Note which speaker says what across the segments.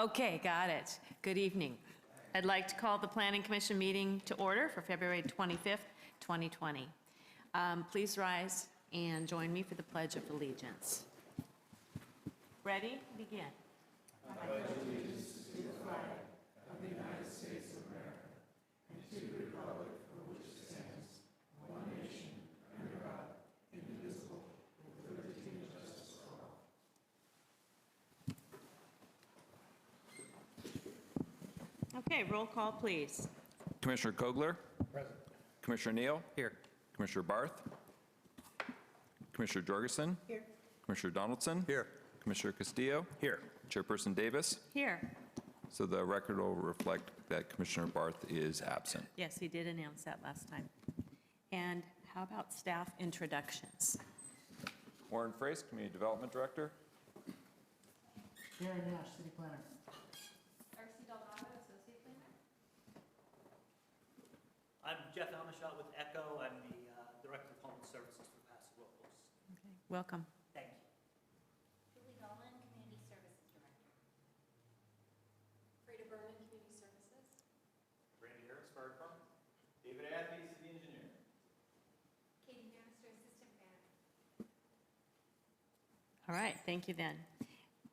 Speaker 1: Okay, got it. Good evening. I'd like to call the Planning Commission meeting to order for February 25th, 2020. Please rise and join me for the Pledge of Allegiance. Ready? Begin. I pledge allegiance to the flag of the United States of America and to the republic for which it stands, one nation, under God, indivisible, with liberty and justice for all. Okay, roll call, please.
Speaker 2: Commissioner Kogler?
Speaker 3: Present.
Speaker 2: Commissioner Neal?
Speaker 3: Here.
Speaker 2: Commissioner Barth? Commissioner Jorgensen?
Speaker 1: Here.
Speaker 2: Commissioner Donaldson?
Speaker 3: Here.
Speaker 2: Commissioner Castillo?
Speaker 3: Here.
Speaker 2: Chairperson Davis?
Speaker 1: Here.
Speaker 2: So the record will reflect that Commissioner Barth is absent.
Speaker 1: Yes, he did announce that last time. And how about staff introductions?
Speaker 2: Warren Frace, Community Development Director.
Speaker 4: Gary Nash, City Planner.
Speaker 5: RC Delgado, Associate Planner.
Speaker 6: I'm Jeff Almashot with ECHO. I'm the Director of Homeless Services for Paso, Robles.
Speaker 1: Okay, welcome.
Speaker 6: Thank you.
Speaker 5: Julie Dolan, Community Services Director. Freda Berman, Community Services.
Speaker 7: Randy Harris, Fire Department. David Athey, City Engineer.
Speaker 5: Katie Bannister, Assistant Planner.
Speaker 1: All right, thank you then.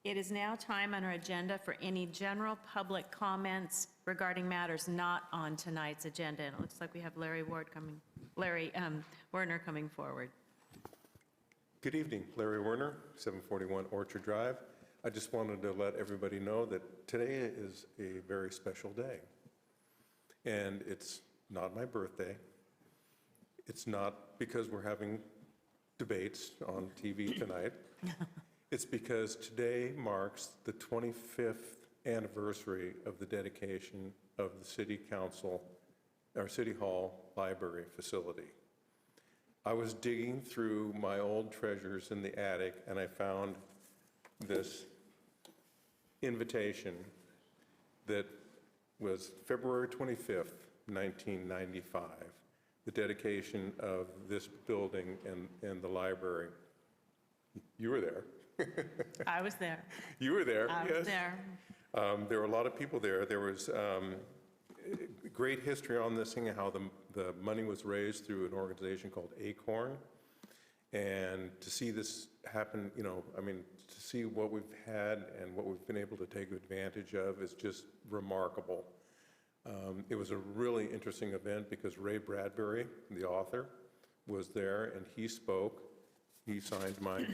Speaker 1: It is now time on our agenda for any general public comments regarding matters not on tonight's agenda. And it looks like we have Larry Werner coming forward.
Speaker 8: Good evening, Larry Werner, 741 Orchard Drive. I just wanted to let everybody know that today is a very special day. And it's not my birthday. It's not because we're having debates on TV tonight. It's because today marks the 25th anniversary of the dedication of the City Council, our City Hall Library facility. I was digging through my old treasures in the attic and I found this invitation that was February 25th, 1995, the dedication of this building and the library. You were there.
Speaker 1: I was there.
Speaker 8: You were there,
Speaker 1: I
Speaker 8: yes.
Speaker 1: was there.
Speaker 8: There were a lot of people there. There was great history on this thing, how the money was raised through an organization called Acorn. And to see this happen, to see what we've had and what we've been able to take advantage of is just remarkable. It was a really interesting event because Ray Bradbury, the author, was there and he spoke. He signed my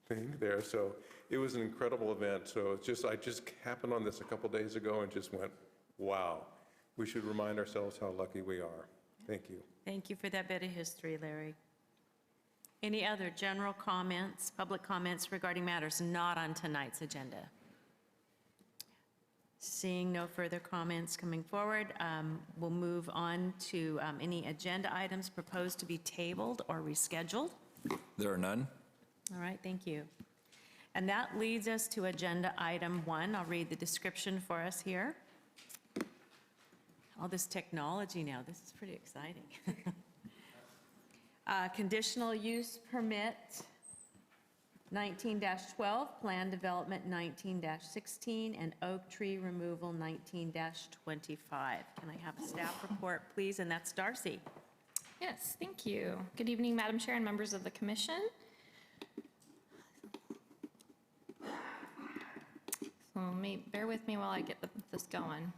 Speaker 8: thing there, so it was an incredible event. So I just happened on this a couple days ago and just went, wow, we should remind ourselves how lucky we are. Thank you.
Speaker 1: Thank you for that bit of history, Larry. Any other general comments, public comments regarding matters not on tonight's agenda? Seeing no further comments coming forward, we'll move on to any agenda items proposed to be tabled or rescheduled.
Speaker 2: There are none.
Speaker 1: All right, thank you. And that leads us to agenda item 1. I'll read the description for us here. All this technology now, this is pretty exciting. Conditional use permit 19-12, plan development 19-16, and oak tree removal 19-25. Can I have a staff report, please? And that's Darcy.
Speaker 9: Yes, thank you. Good evening, Madam Chair and members of the Commission. So bear with me while I get this going.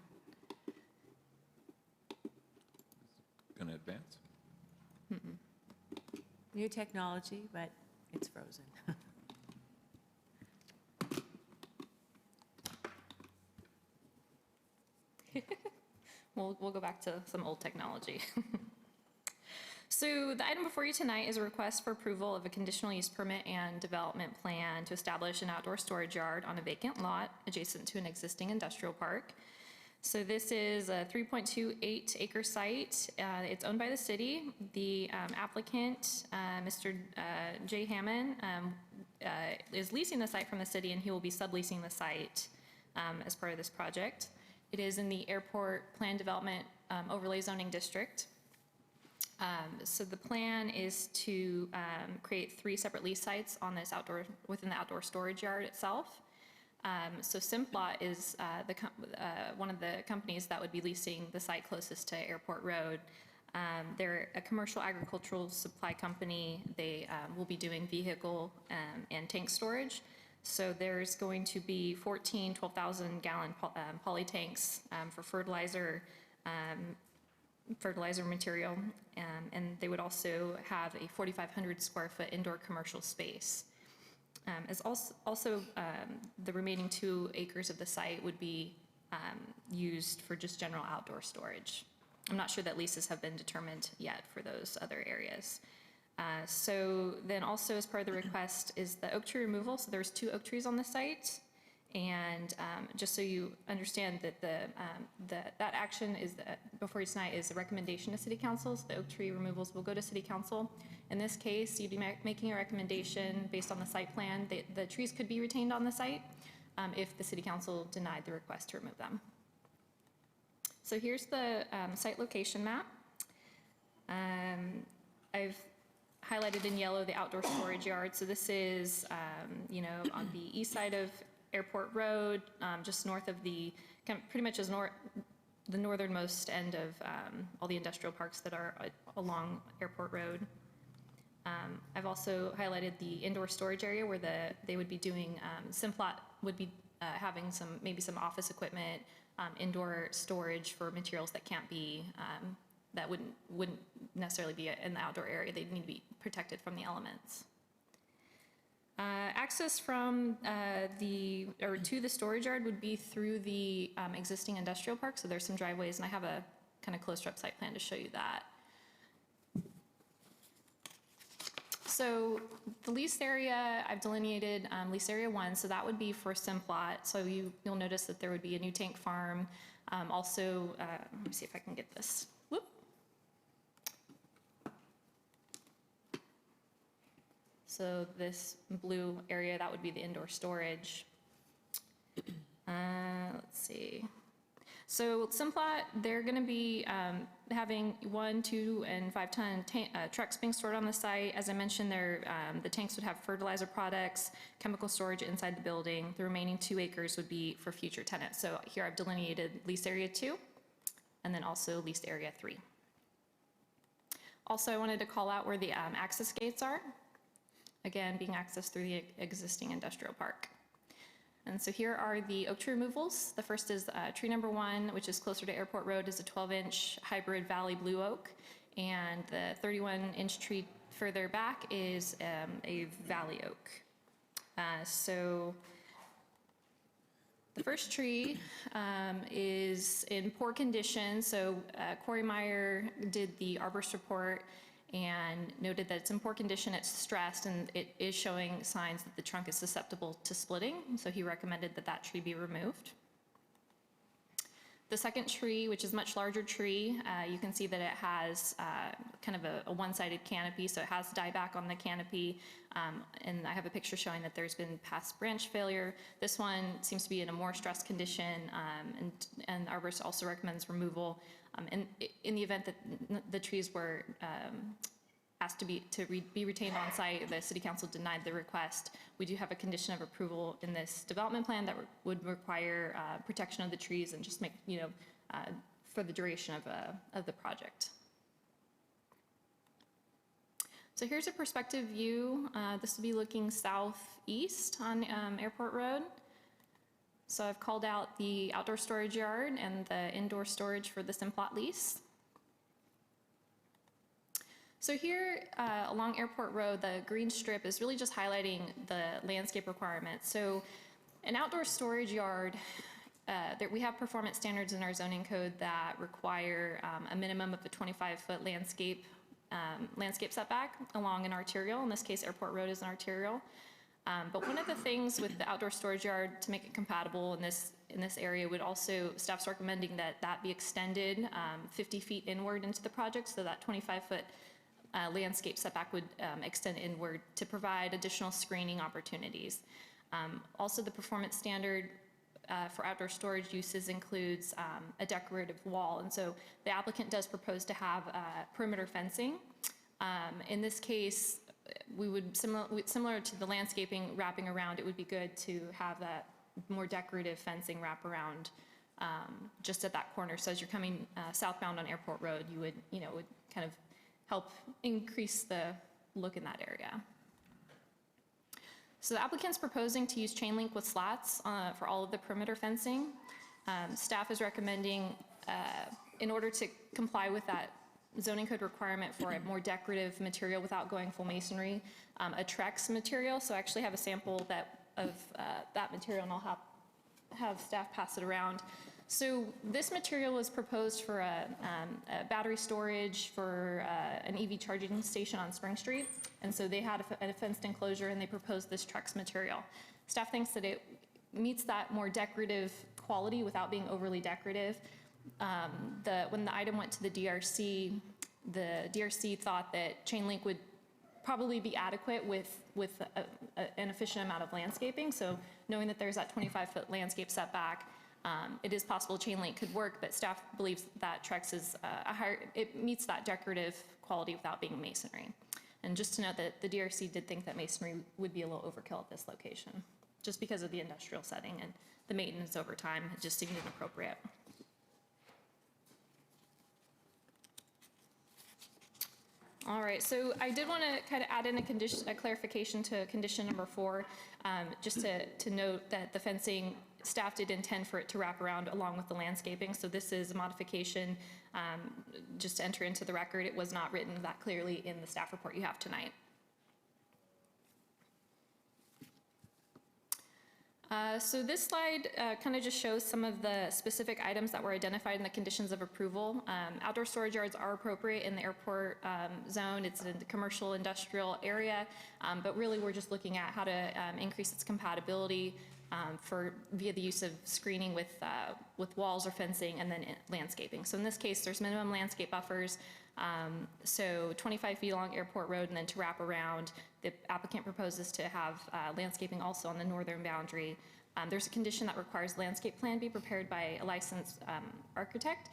Speaker 2: Going to advance.
Speaker 1: New technology, but it's frozen.
Speaker 9: We'll go back to some old technology. So the item before you tonight is a request for approval of a conditional use permit and development plan to establish an outdoor storage yard on a vacant lot adjacent to an existing industrial park. So this is a 3.28 acre site. It's owned by the city. The applicant, Mr. Jay Hammond, is leasing the site from the city, and he will be subleasing the site as part of this project. It is in the Airport Plan Development Overlay Zoning District. So the plan is to create 3 separate lease sites on this within the outdoor storage yard itself. So Simplot is one of the companies that would be leasing the site closest to Airport Road. They're a commercial agricultural supply company. They will be doing vehicle and tank storage. So there's going to be 14 12,000 gallon poly tanks for fertilizer material. And they would also have a 4,500 square foot indoor commercial space. As also the remaining 2 acres of the site would be used for just general outdoor storage. I'm not sure that leases have been determined yet for those other areas. So then also as part of the request is the oak tree removal. So there's 2 oak trees on the site. And just so you understand that that action is before you tonight is a recommendation to City Council. So the oak tree removals will go to City Council. In this case, you'd be making a recommendation based on the site plan. The trees could be retained on the site if the City Council denied the request to remove them. So here's the site location map. I've highlighted in yellow the outdoor storage yard. So this is, on the east side of Airport Road, just north of pretty much as the northernmost end of all the industrial parks that are along Airport Road. I've also highlighted the indoor storage area where they would be doing, Simplot would be having maybe some office equipment, indoor storage for materials that can't be, that wouldn't necessarily be in the outdoor area. They'd need to be protected from the elements. Access from to the storage yard would be through the existing industrial park. So there's some driveways, and I have a kind of closer up site plan to show you that. So the lease area, I've delineated lease area 1, so that would be for Simplot. So you'll notice that there would be a new tank farm. Also, let me see if I can get this. Whoop. So this blue area, that would be the indoor storage. Let's see. So Simplot, they're going to be having 1, 2, and 5-ton trucks being stored on the site. As I mentioned, the tanks would have fertilizer products, chemical storage inside the building. The remaining 2 acres would be for future tenants. So here I've delineated lease area 2, and then also lease area 3. Also, I wanted to call out where the access gates are. Again, being accessed through the existing industrial park. And so here are the oak tree removals. The first is tree number 1, which is closer to Airport Road, is a 12-inch hybrid valley blue oak. And the 31-inch tree further back is a valley oak. So the first tree is in poor condition. So Corey Meyer did the arborist report and noted that it's in poor condition, it's stressed, and it is showing signs that the trunk is susceptible to splitting, so he recommended that that tree be removed. The second tree, which is a much larger tree, you can see that it has kind of a one-sided canopy, so it has dieback on the canopy, and I have a picture showing that there's been past branch failure. This one seems to be in a more stressed condition, and the arborist also recommends removal. And in the event that the trees were asked to be retained on site, the City Council denied the request. We do have a condition of approval in this development plan that would require protection of the trees and just make, for the duration of the project. So here's a perspective view. This will be looking southeast on Airport Road. So I've called out the outdoor storage yard and the indoor storage for the Simplot lease. So here along Airport Road, the green strip is really just highlighting the landscape requirements. So an outdoor storage yard, we have performance standards in our zoning code that require a minimum of a 25-foot landscape setback along an arterial. In this case, Airport Road is an arterial. But one of the things with the outdoor storage yard to make it compatible in this area would also, staff's recommending that be extended 50 feet inward into the project, so that 25-foot landscape setback would extend inward to provide additional screening opportunities. Also, the performance standard for outdoor storage uses includes a decorative wall, and so the applicant does propose to have perimeter fencing. In this case, we would, similar to the landscaping wrapping around, it would be good to have that more decorative fencing wraparound just at that corner. So as you're coming southbound on Airport Road, you would, would kind of help increase the look in that area. So the applicant's proposing to use chain link with slats for all of the perimeter fencing. Staff is recommending, in order to comply with that zoning code requirement for a more decorative material without going full masonry, a Trex material. So I actually have a sample of that material, and I'll have staff pass it around. So this material was proposed for a battery storage for an EV charging station on Spring Street. And so they had a fenced enclosure, and they proposed this Trex material. Staff thinks that it meets that more decorative quality without being overly decorative. When the item went to the DRC thought that chain link would probably be adequate with an efficient amount of landscaping. So knowing that there's that 25-foot landscape setback, it is possible chain link could work, but staff believes that Trex is it meets that decorative quality without being masonry. And just to note that the DRC did think that masonry would be a little overkill at this location, just because of the industrial setting and the maintenance over time. It just seemed inappropriate. All right, so I did want to kind of add in a clarification to condition number 4, just to note that the fencing, staff did intend for it to wrap around along with the landscaping. So this is a modification, just to enter into the record. It was not written that clearly in the staff report you have tonight. So this slide kind of just shows some of the specific items that were identified in the conditions of approval. Outdoor storage yards are appropriate in the airport zone. It's in the commercial industrial area, but really we're just looking at how to increase its compatibility via the use of screening with walls or fencing and then landscaping. So in this case, there's minimum landscape buffers. So 25 feet along Airport Road, and then to wrap around, the applicant proposes to have landscaping also on the northern boundary. There's a condition that requires landscape plan be prepared by a licensed architect.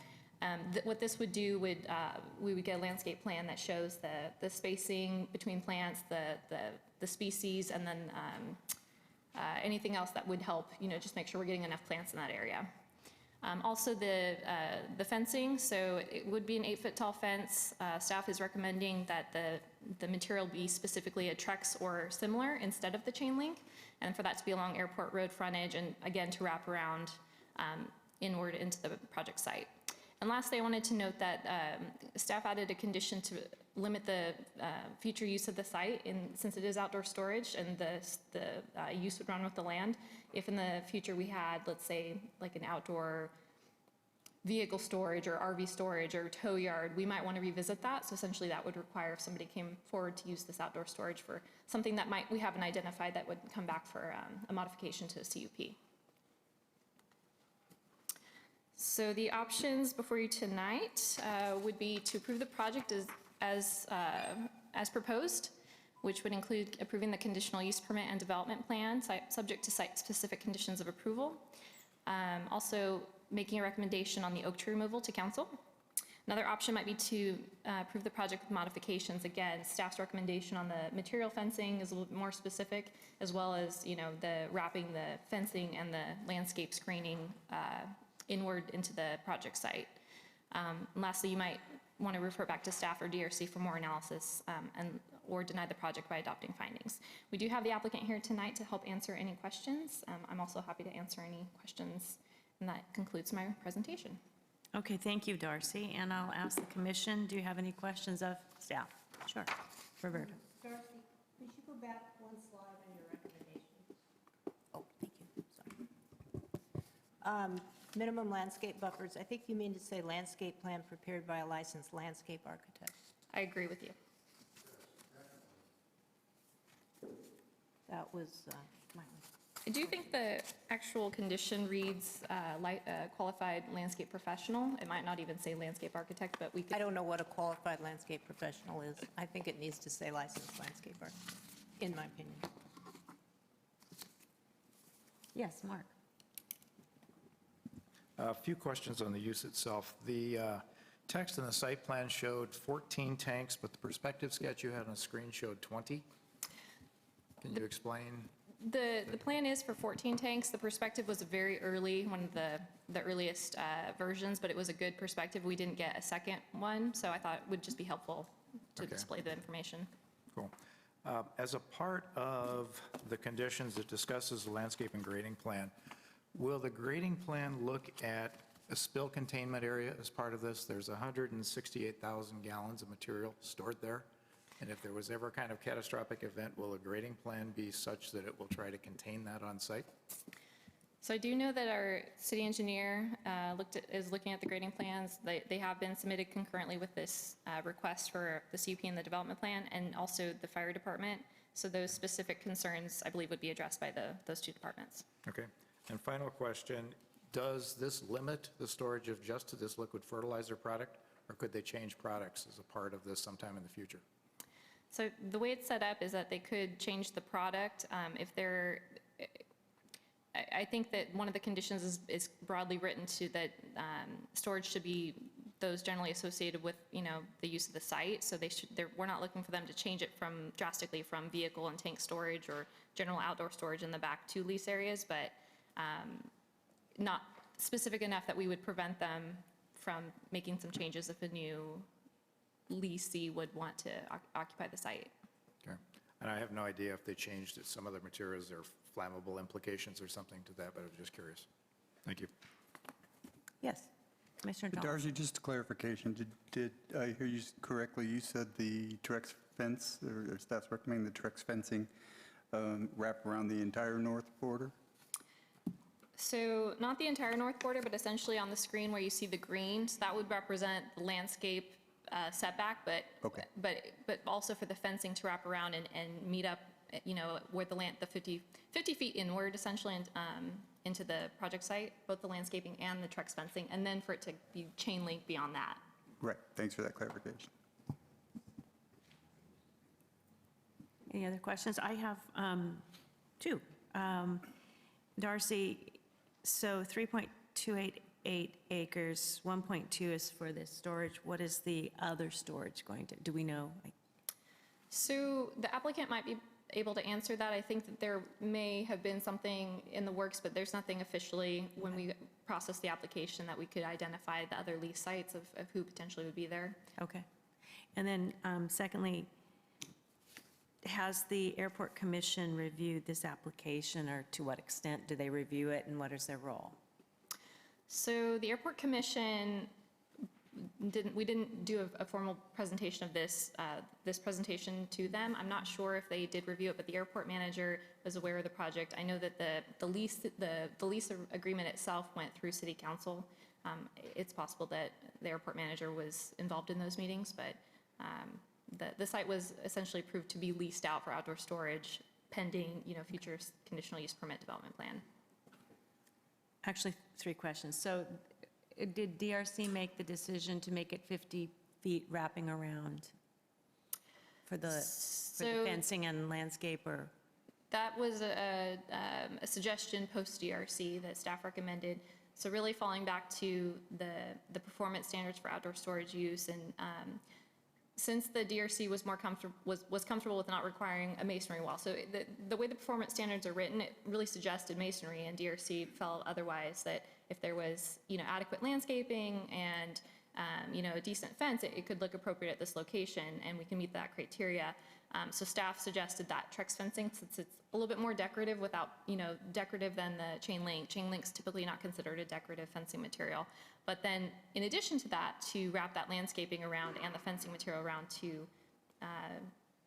Speaker 9: What this would do we would get a landscape plan that shows the spacing between plants, the species, and then anything else that would help, just make sure we're getting enough plants in that area. Also the fencing, so it would be an 8-foot tall fence. Staff is recommending that the material be specifically a Trex or similar instead of the chain link, and for that to be along Airport Road frontage, and again to wrap around inward into the project site. And lastly, I wanted to note that staff added a condition to limit the future use of the site, since it is outdoor storage and the use would run with the land. If in the future we had, let's say, like an outdoor vehicle storage or RV storage or tow yard, we might want to revisit that. So essentially that would require if somebody came forward to use this outdoor storage for something that we haven't identified, that would come back for a modification to a CUP. So the options before you tonight would be to approve the project as proposed, which would include approving the conditional use permit and development plan subject to site-specific conditions of approval. Also making a recommendation on the oak tree removal to council. Another option might be to approve the project with modifications. Again, staff's recommendation on the material fencing is a little bit more specific, as well as the wrapping the fencing and the landscape screening inward into the project site. And lastly, you might want to refer back to staff or DRC for more analysis or deny the project by adopting findings. We do have the applicant here tonight to help answer any questions. I'm also happy to answer any questions, and that concludes my presentation.
Speaker 1: Okay, thank you, Darcy. And I'll ask the commission, do you have any questions of staff? Sure. Roberta.
Speaker 5: Darcy, could you go back one slide on your recommendation?
Speaker 1: Oh, thank you. Sorry.
Speaker 5: Minimum landscape buffers, I think you mean to say landscape plan prepared by a licensed landscape architect.
Speaker 9: I agree with you.
Speaker 5: That was my
Speaker 9: I do think the actual condition reads qualified landscape professional. It might not even say landscape architect, but we could.
Speaker 5: I don't know what a qualified landscape professional is. I think it needs to say licensed landscape architect, in my opinion.
Speaker 1: Yes, Mark.
Speaker 7: A few questions on the use itself. The text in the site plan showed 14 tanks, but the perspective sketch you had on the screen showed 20. Can you explain?
Speaker 9: The plan is for 14 tanks. The perspective was very early, one of the earliest versions, but it was a good perspective. We didn't get a second one, so I thought it would just be helpful to
Speaker 7: Okay.
Speaker 9: display the information.
Speaker 7: Cool. As a part of the conditions that discusses the landscape and grading plan, will the grading plan look at a spill containment area as part of this? There's 168,000 gallons of material stored there. And if there was ever a kind of catastrophic event, will a grading plan be such that it will try to contain that on site?
Speaker 9: So I do know that our city engineer is looking at the grading plans. They have been submitted concurrently with this request for the CUP and the development plan, and also the fire department. So those specific concerns, I believe, would be addressed by those two departments.
Speaker 7: Okay. And final question, does this limit the storage of just this liquid fertilizer product, or could they change products as a part of this sometime in the future?
Speaker 9: So the way it's set up is that they could change the product if they're, I think that one of the conditions is broadly written to that storage should be those generally associated with, the use of the site. So we're not looking for them to change it drastically from vehicle and tank storage or general outdoor storage in the back to lease areas, but not specific enough that we would prevent them from making some changes if a new leasee would want to occupy the site.
Speaker 7: Okay. And I have no idea if they changed it, some other materials or flammable implications or something to that, but I was just curious. Thank you.
Speaker 5: Yes, Commissioner Dolan.
Speaker 3: Darcy, just a clarification. Did I hear you correctly? You said the Trex fence, or staff's recommending the Trex fencing wrap around the entire north border?
Speaker 9: So not the entire north border, but essentially on the screen where you see the green, so that would represent the landscape setback, but
Speaker 3: Okay.
Speaker 9: but also for the fencing to wrap around and meet up, where the 50 feet inward essentially into the project site, both the landscaping and the Trex fencing, and then for it to be chain link beyond that.
Speaker 3: Right. Thanks for that clarification.
Speaker 1: Any other questions? I have two. Darcy, so 3.288 acres, 1.2 is for this storage. What is the other storage going to, do we know?
Speaker 9: So the applicant might be able to answer that. I think that there may have been something in the works, but there's nothing officially when we process the application that we could identify the other lease sites of who potentially would be there.
Speaker 1: Okay. And then secondly, has the Airport Commission reviewed this application, or to what extent do they review it, and what is their role?
Speaker 9: So the Airport Commission we didn't do a formal presentation of this presentation to them. I'm not sure if they did review it, but the airport manager was aware of the project. I know that the lease agreement itself went through City Council. It's possible that the airport manager was involved in those meetings, but the site was essentially approved to be leased out for outdoor storage pending, future conditional use permit development plan.
Speaker 1: Actually, three questions. So did DRC make the decision to make it 50 feet wrapping around for the fencing and landscape, or?
Speaker 9: That was a suggestion post-DRC that staff recommended. So really falling back to the performance standards for outdoor storage use, and since the DRC was more comfortable with not requiring a masonry wall. So the way the performance standards are written, it really suggested masonry, and DRC felt otherwise, that if there was, adequate landscaping and, a decent fence, it could look appropriate at this location, and we can meet that criteria. So staff suggested that Trex fencing, since it's a little bit more decorative without, decorative than the chain link. Chain link's typically not considered a decorative fencing material. But then, in addition to that, to wrap that landscaping around and the fencing material around to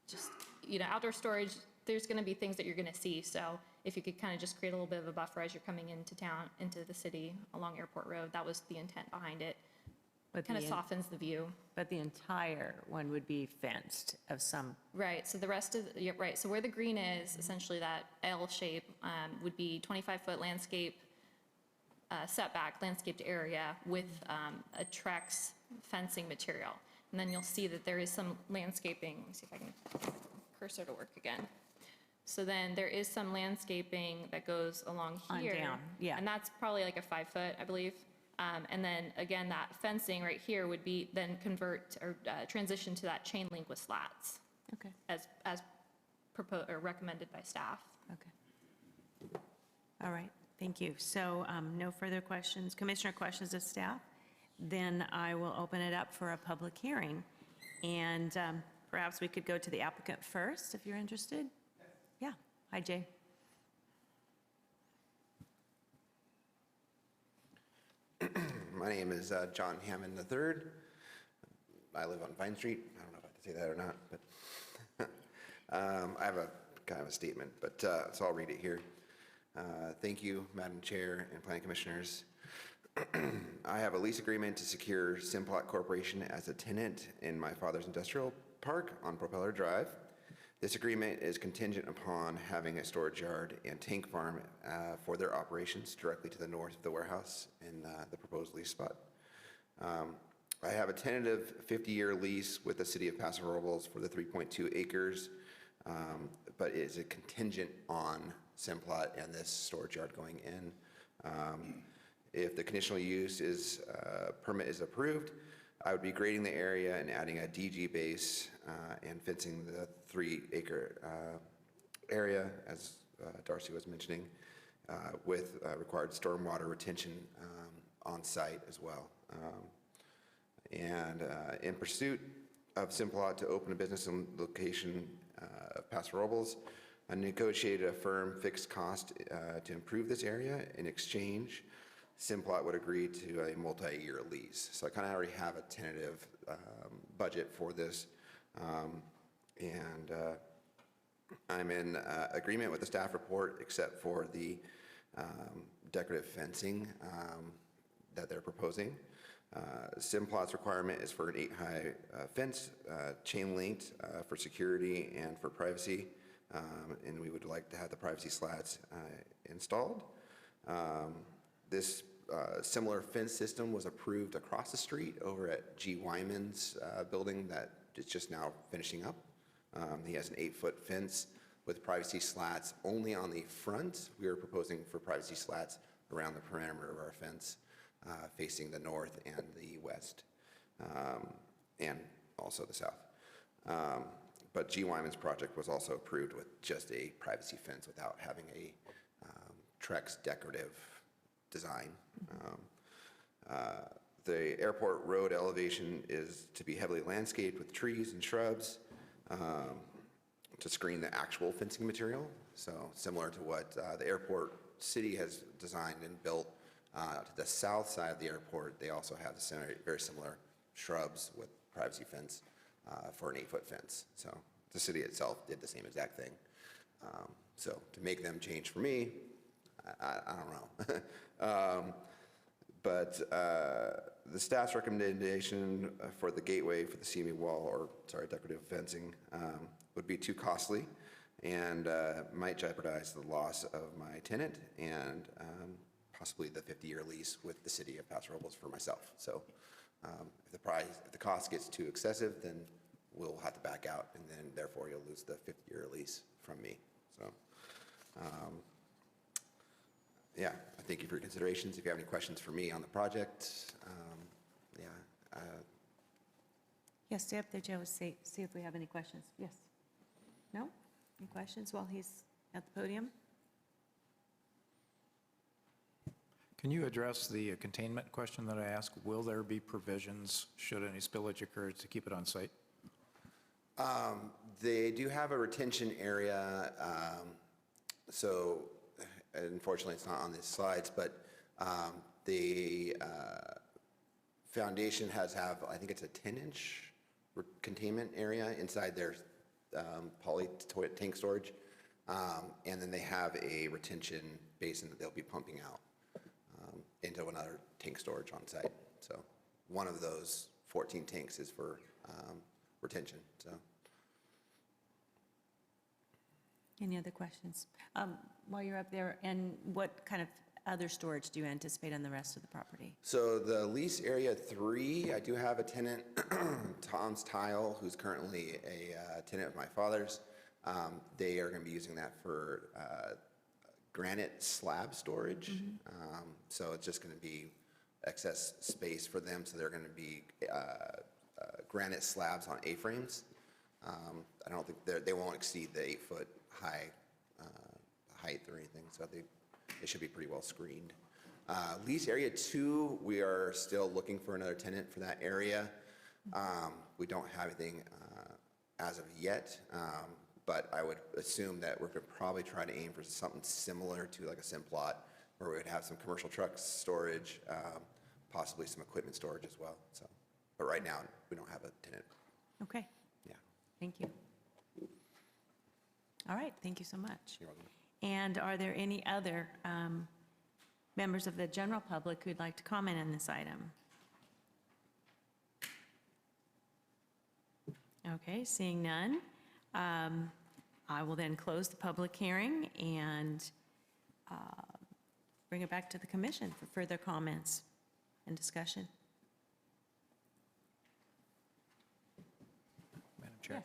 Speaker 9: just, outdoor storage, there's going to be things that you're going to see. So if you could kind of just create a little bit of a buffer as you're coming into town, into the city along Airport Road, that was the intent behind it.
Speaker 1: But
Speaker 9: kind of softens the view.
Speaker 1: But the entire one would be fenced of some.
Speaker 9: Right, so the rest of, right, so where the green is, essentially that L shape would be 25-foot landscape setback, landscaped area with a Trex fencing material. And then you'll see that there is some landscaping. Let me see if I can get the cursor to work again. So then there is some landscaping that goes along here.
Speaker 1: On down, yeah.
Speaker 9: And that's probably like a 5-foot, I believe. And then again, that fencing right here would be then convert or transition to that chain link with slats
Speaker 1: Okay,
Speaker 9: as proposed or recommended by staff.
Speaker 1: okay. All right, thank you. So no further questions, Commissioner questions of staff? Then I will open it up for a public hearing. And perhaps we could go to the applicant first, if you're interested? Yeah, hi, Jay.
Speaker 4: My name is John Hammond III. I live on Vine Street. I don't know if I have to say that or not, but I have a kind of a statement, but so I'll read it here. Thank you, Madam Chair and Planning Commissioners. I have a lease agreement to secure Simplot Corporation as a tenant in my father's industrial park on Propeller Drive. This agreement is contingent upon having a storage yard and tank farm for their operations directly to the north of the warehouse in the proposed lease spot. I have a tentative 50-year lease with the city of Paso Robles for the 3.2 acres, but it is a contingent on Simplot and this storage yard going in. If the conditional use permit is approved, I would be grading the area and adding a DG base and fencing the 3-acre area, as Darcy was mentioning, with required stormwater retention on site as well. In pursuit of Simplot to open a business in location of Paso Robles, I negotiated a firm fixed cost to improve this area. In exchange, Simplot would agree to a multi-year lease. So I kind of already have a tentative budget for this. I'm in agreement with the staff report except for the decorative fencing that they're proposing. Simplot's requirement is for an 8-high fence, chain linked for security and for privacy. And we would like to have the privacy slats installed. This similar fence system was approved across the street over at G. Wyman's building that is just now finishing up. He has an 8-foot fence with privacy slats only on the front. We are proposing for privacy slats around the perimeter of our fence, facing the north and the west, and also the south. But G. Wyman's project was also approved with just a privacy fence without having a Trex decorative design. The airport road elevation is to be heavily landscaped with trees and shrubs to screen the actual fencing material. So similar to what the airport city has designed and built to the south side of the airport, they also have very similar shrubs with privacy fence for an 8-foot fence. So the city itself did the same exact thing. So to make them change for me, I don't know. But the staff's recommendation for the gateway for the CME wall, or sorry, decorative fencing, would be too costly and might jeopardize the loss of my tenant and possibly the 50-year lease with the city of Paso Robles for myself. So if the cost gets too excessive, then we'll have to back out, and then therefore you'll lose the 50-year lease from me. So. Yeah, I thank you for your considerations. If you have any questions for me on the project,
Speaker 1: Yes, stay up there, Joe, see if we have any questions. Yes? No? Any questions while he's at the podium?
Speaker 7: Can you address the containment question that I asked? Will there be provisions, should any spillage occur, to keep it on site?
Speaker 4: They do have a retention area, so unfortunately it's not on these slides, but the foundation I think it's a 10-inch containment area inside their poly tank storage, and then they have a retention basin that they'll be pumping out into another tank storage on site. So one of those 14 tanks is for retention. So.
Speaker 1: Any other questions? While you're up there, and what kind of other storage do you anticipate on the rest of the property?
Speaker 4: So the lease area 3, I do have a tenant, Tom's Tile, who's currently a tenant of my father's. They are going to be using that for granite slab storage. So it's just going to be excess space for them. So they're going to be granite slabs on A-frames. I don't think they won't exceed the 8-foot high height or anything, so they should be pretty well screened. Lease area 2, we are still looking for another tenant for that area. We don't have anything as of yet, but I would assume that we're going to probably try to aim for something similar to like a Simplot, where we would have some commercial trucks storage, possibly some equipment storage as well. So, but right now, we don't have a tenant.
Speaker 1: Okay,
Speaker 4: Yeah.
Speaker 1: thank you. All right, thank you so much.
Speaker 4: You're welcome.
Speaker 1: And are there any other members of the general public who'd like to comment on this item? Okay, seeing none, I will then close the public hearing and bring it back to the commission for further comments and discussion.
Speaker 10: Madam Chair.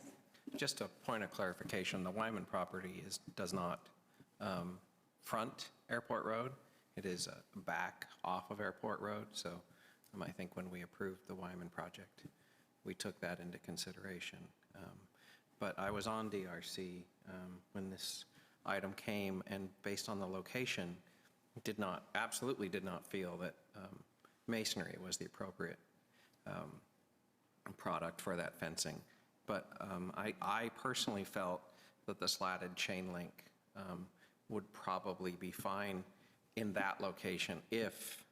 Speaker 10: Just a point of clarification, the Wyman property does not front Airport Road. It is back off of Airport Road, so I think when we approved the Wyman project, we took that into consideration. But I was on DRC when this item came, and based on the location, absolutely did not feel that masonry was the appropriate product for that fencing. But I personally felt that the slatted chain link would probably be fine in that location if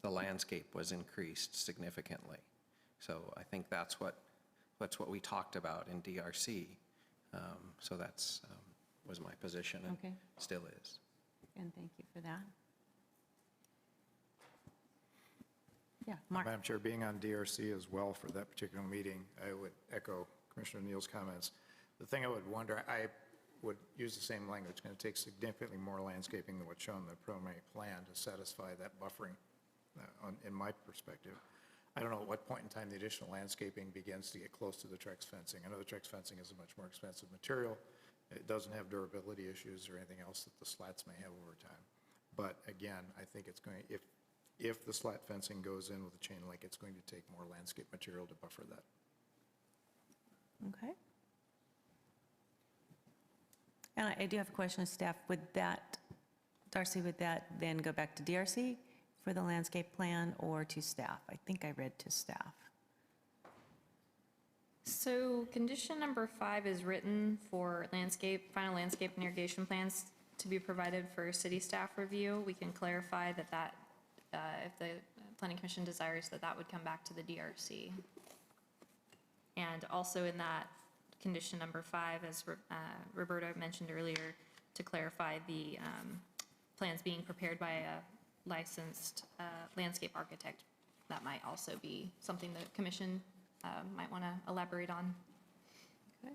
Speaker 10: the landscape was increased significantly. So I think that's what we talked about in DRC. So that's was my position and
Speaker 1: Okay.
Speaker 10: still is.
Speaker 1: And thank you for that. Yeah, Mark.
Speaker 7: Madam Chair, being on DRC as well for that particular meeting, I would echo Commissioner Neal's comments. The thing I would wonder, I would use the same language, it's going to take significantly more landscaping than what's shown in the preliminary plan to satisfy that buffering, in my perspective. I don't know at what point in time the additional landscaping begins to get close to the Trex fencing. I know the Trex fencing is a much more expensive material. It doesn't have durability issues or anything else that the slats may have over time. But again, I think it's going, if the slat fencing goes in with a chain link, it's going to take more landscape material to buffer that.
Speaker 1: Okay. And I do have a question of staff. Would that, Darcy, would that then go back to DRC for the landscape plan or to staff? I think I read to staff.
Speaker 9: So condition number 5 is written for final landscape and irrigation plans to be provided for city staff review. We can clarify that if the planning commission desires, that would come back to the DRC. And also in that condition number 5, as Roberta mentioned earlier, to clarify the plans being prepared by a licensed landscape architect. That might also be something the commission might want to elaborate on.
Speaker 1: Okay.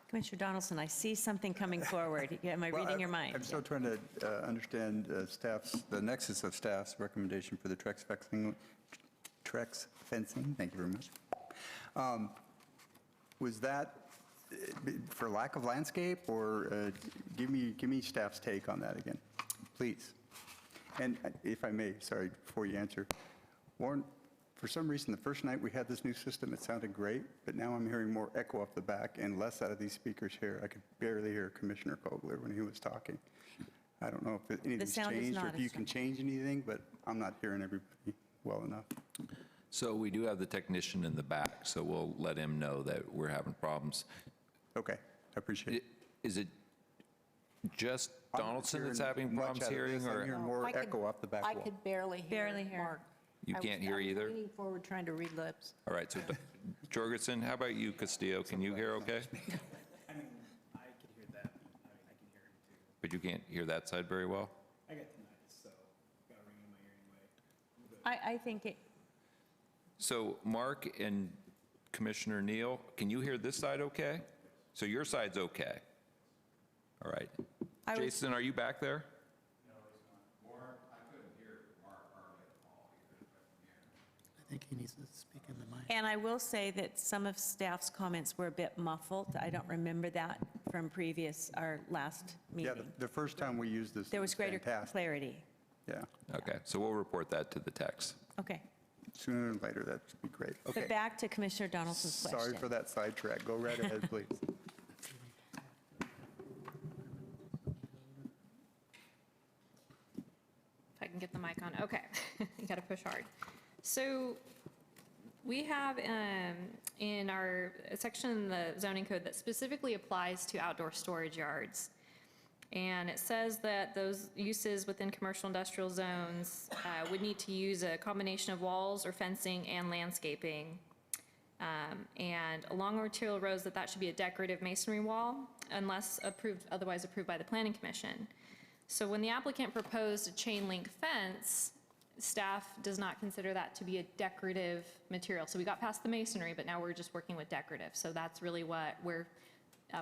Speaker 1: Commissioner Donaldson, I see something coming forward. Am I reading your mind?
Speaker 3: I'm still trying to understand the nexus of staff's recommendation for the Trex fencing. Thank you very much. Was that for lack of landscape, or give me staff's take on that again, please? And if I may, sorry, before you answer, Warren, for some reason, the first night we had this new system, it sounded great, but now I'm hearing more echo up the back and less out of these speakers here. I could barely hear Commissioner Kogler when he was talking. I don't know if anything's
Speaker 1: sound is
Speaker 3: changed or
Speaker 1: not
Speaker 3: if you
Speaker 1: as
Speaker 3: can change anything, but I'm not hearing everybody well enough.
Speaker 2: So we do have the technician in the back, so we'll let him know that we're having problems.
Speaker 3: Okay, I appreciate it.
Speaker 2: Is it just
Speaker 3: I'm not
Speaker 2: Donaldson that's
Speaker 3: hearing
Speaker 2: having
Speaker 3: much
Speaker 2: problems
Speaker 3: out of
Speaker 2: hearing,
Speaker 3: this. I'm
Speaker 2: or
Speaker 3: hearing more
Speaker 5: I could-
Speaker 3: echo off the back
Speaker 5: I
Speaker 3: wall.
Speaker 5: could barely
Speaker 1: Barely hear.
Speaker 5: Mark.
Speaker 2: you can't hear
Speaker 5: I
Speaker 2: either?
Speaker 5: was leaning forward trying to read lips.
Speaker 2: All right, so Jorgensen, how about you, Castillo? Can you hear okay?
Speaker 6: I mean, I could hear that. I can hear him too.
Speaker 2: But you can't hear that side very well?
Speaker 6: I got tinnitus, so got a ring in my ear anyway.
Speaker 1: I think it,
Speaker 2: So Mark and Commissioner Neal, can you hear this side okay? So your side's okay? All right.
Speaker 1: I was-
Speaker 2: Jason, are you back there?
Speaker 11: I think he needs to speak in the mic.
Speaker 1: and I will say that some of staff's comments were a bit muffled. I don't remember that from our last
Speaker 3: Yeah,
Speaker 1: meeting.
Speaker 3: the first time we used this,
Speaker 1: There was greater
Speaker 3: fantastic.
Speaker 1: clarity.
Speaker 3: Yeah.
Speaker 2: Okay, so we'll report that to the text.
Speaker 1: Okay.
Speaker 3: sooner than later, that'd be great. Okay.
Speaker 1: But back to Commissioner Donaldson's question.
Speaker 3: Sorry for that sidetrack. Go right ahead, please.
Speaker 9: If I can get the mic on, okay. You got to push hard. So we have in our section in the zoning code that specifically applies to outdoor storage yards. And it says that those uses within commercial industrial zones would need to use a combination of walls or fencing and landscaping. And along arterial roads that should be a decorative masonry wall unless otherwise approved by the Planning Commission. So when the applicant proposed a chain link fence, staff does not consider that to be a decorative material. So we got past the masonry, but now we're just working with decorative. So that's really what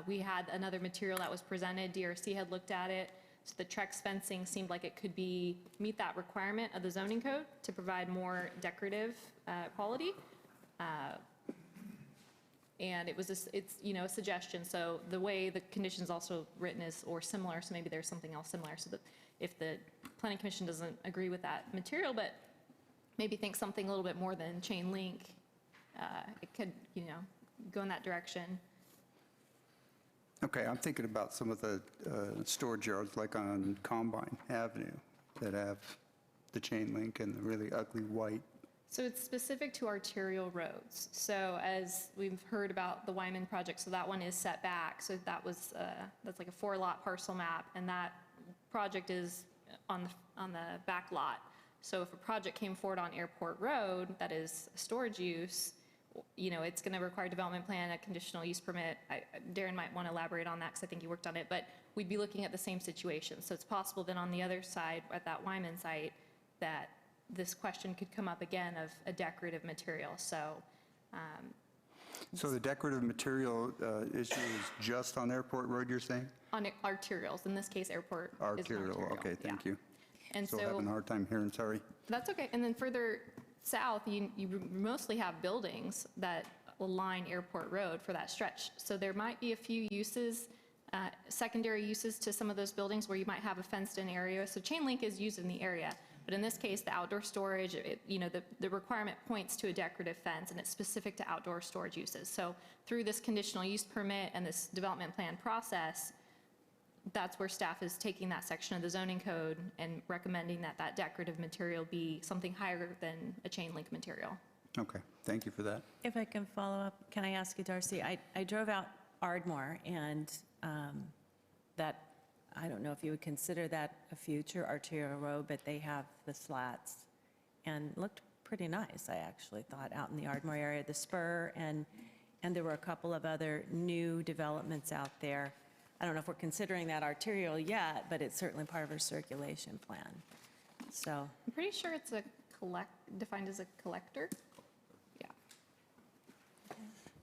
Speaker 9: we had another material that was presented. DRC had looked at it. So the Trex fencing seemed like it could meet that requirement of the zoning code to provide more decorative quality. And it's a suggestion. So the way the condition's also written is or similar. So maybe there's something else similar. So that if the Planning Commission doesn't agree with that material, but maybe think something a little bit more than chain link, it could go in that direction.
Speaker 3: Okay, I'm thinking about some of the storage yards like on Combine Avenue that have the chain link and the really ugly white.
Speaker 9: So it's specific to arterial roads. So as we've heard about the Wyman project, so that one is set back. So that's like a 4-lot parcel map, and that project is on the back lot. So if a project came forward on Airport Road that is a storage use, it's going to require development plan, a conditional use permit. Darren might want to elaborate on that because I think he worked on it, but we'd be looking at the same situation. So it's possible that on the other side, at that Wyman site, that this question could come up again of a decorative material. So
Speaker 3: the decorative material issue is just on Airport Road, you're saying?
Speaker 9: on arterials, in this case, airport is an
Speaker 3: Arterial, okay, thank you.
Speaker 9: And
Speaker 3: Still having a hard time hearing, sorry.
Speaker 9: That's okay. And then further south, you mostly have buildings that line Airport Road for that stretch. So there might be a few uses, secondary uses to some of those buildings where you might have a fenced-in area. So chain link is used in the area. But in this case, the outdoor storage, the requirement points to a decorative fence, and it's specific to outdoor storage uses. So through this conditional use permit and this development plan process, that's where staff is taking that section of the zoning code and recommending that decorative material be something higher than a chain link material.
Speaker 3: Okay, thank you for that.
Speaker 1: If I can follow up, can I ask you, Darcy? I drove out Ardmore, and that, I don't know if you would consider that a future arterial road, but they have the slats and looked pretty nice, I actually thought, out in the Ardmore area, the spur, and there were a couple of other new developments out there. I don't know if we're considering that arterial yet, but it's certainly part of our circulation plan. So
Speaker 9: I'm pretty sure it's defined as a collector. Yeah.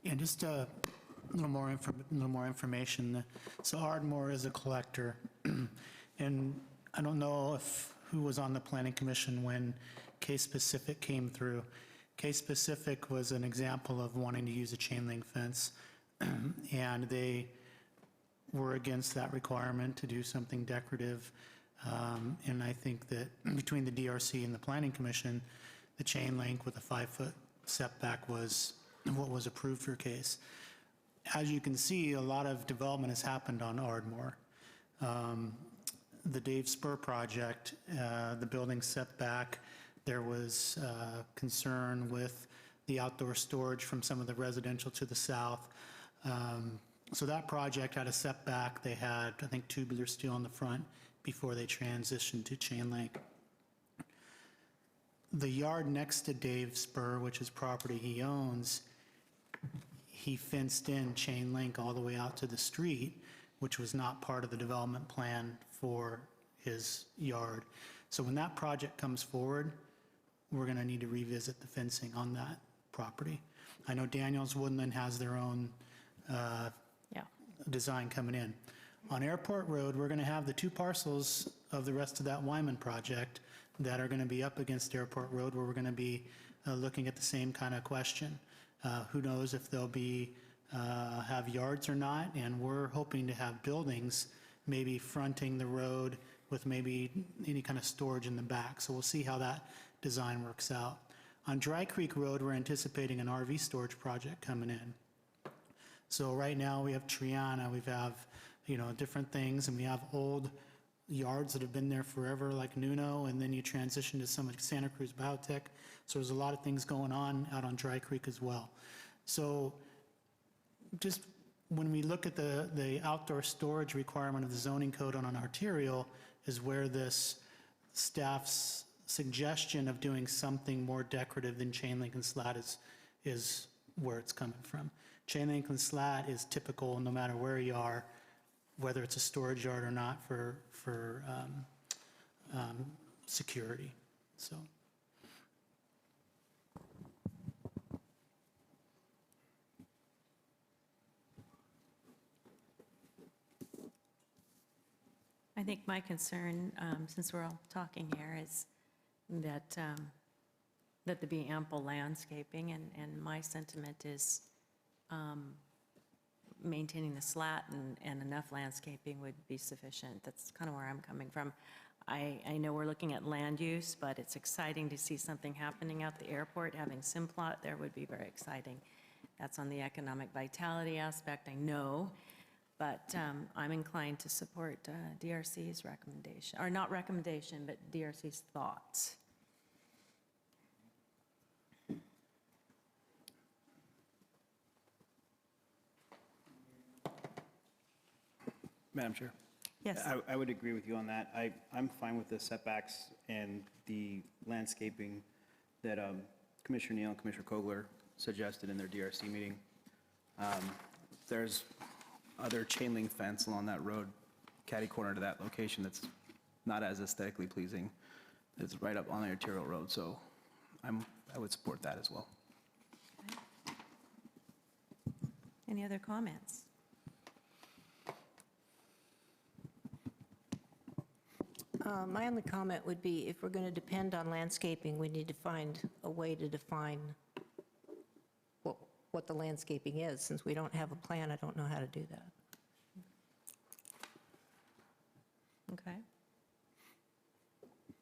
Speaker 11: Yeah, just a little more information. So Ardmore is a collector, and I don't know who was on the Planning Commission when Case Pacific came through. Case Pacific was an example of wanting to use a chain link fence, and they were against that requirement to do something decorative. And I think that between the DRC and the Planning Commission, the chain link with a 5-foot setback was what was approved for Case. As you can see, a lot of development has happened on Ardmore. The Dave Spur project, the building setback, there was concern with the outdoor storage from some of the residential to the south. So that project had a setback. They had, I think, tubular steel on the front before they transitioned to chain link. The yard next to Dave Spur, which is property he owns, he fenced in chain link all the way out to the street, which was not part of the development plan for his yard. So when that project comes forward, we're going to need to revisit the fencing on that property. I know Daniels Woodland has their own design coming in. On Airport Road, we're going to have the 2 parcels of the rest of that Wyman project that are going to be up against Airport Road, where we're going to be looking at the same kind of question. Who knows if they'll have yards or not, and we're hoping to have buildings maybe fronting the road with maybe any kind of storage in the back. So we'll see how that design works out. On Dry Creek Road, we're anticipating an RV storage project coming in. So right now, we have Triana, we have, different things, and we have old yards that have been there forever, like Nuno, and then you transition to some like Santa Cruz Biotech. So there's a lot of things going on out on Dry Creek as well. So just when we look at the outdoor storage requirement of the zoning code on an arterial is where this staff's suggestion of doing something more decorative than chain link and slat is where it's coming from. Chain link and slat is typical no matter where you are, whether it's a storage yard or not for security, so.
Speaker 1: I think my concern, since we're all talking here, is that there be ample landscaping, and my sentiment is maintaining the slat and enough landscaping would be sufficient. That's kind of where I'm coming from. I know we're looking at land use, but it's exciting to see something happening at the airport. Having Simplot there would be very exciting. That's on the economic vitality aspect, I know. But I'm inclined to support DRC's recommendation, or not recommendation, but DRC's thoughts.
Speaker 12: Madam Chair?
Speaker 1: Yes.
Speaker 12: I would agree with you on that. I'm fine with the setbacks and the landscaping that Commissioner Neal and Commissioner Kogler suggested in their DRC meeting. There's other chain link fence along that road, catty corner to that location, that's not as aesthetically pleasing. It's right up on the arterial road, so I would support that as well.
Speaker 1: Any other comments?
Speaker 5: My only comment would be, if we're going to depend on landscaping, we need to find a way to define what the landscaping is. Since we don't have a plan, I don't know how to do that.
Speaker 1: Okay.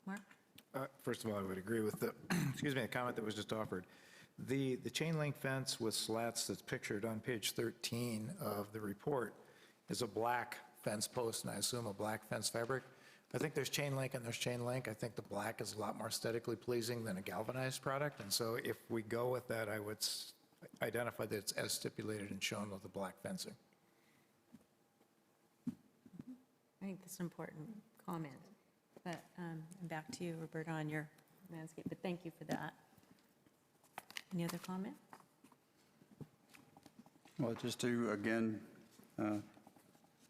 Speaker 1: Mark?
Speaker 7: First of all, I would agree with the, excuse me, the comment that was just offered. The chain link fence with slats that's pictured on page 13 of the report is a black fence post, and I assume a black fence fabric. I think there's chain link and there's chain link. I think the black is a lot more aesthetically pleasing than a galvanized product, and so if we go with that, I would identify that it's as stipulated and shown with the black fencing.
Speaker 1: I think that's an important comment. But back to you, Roberta, on your landscape, but thank you for that. Any other comment?
Speaker 3: Well, just to, again,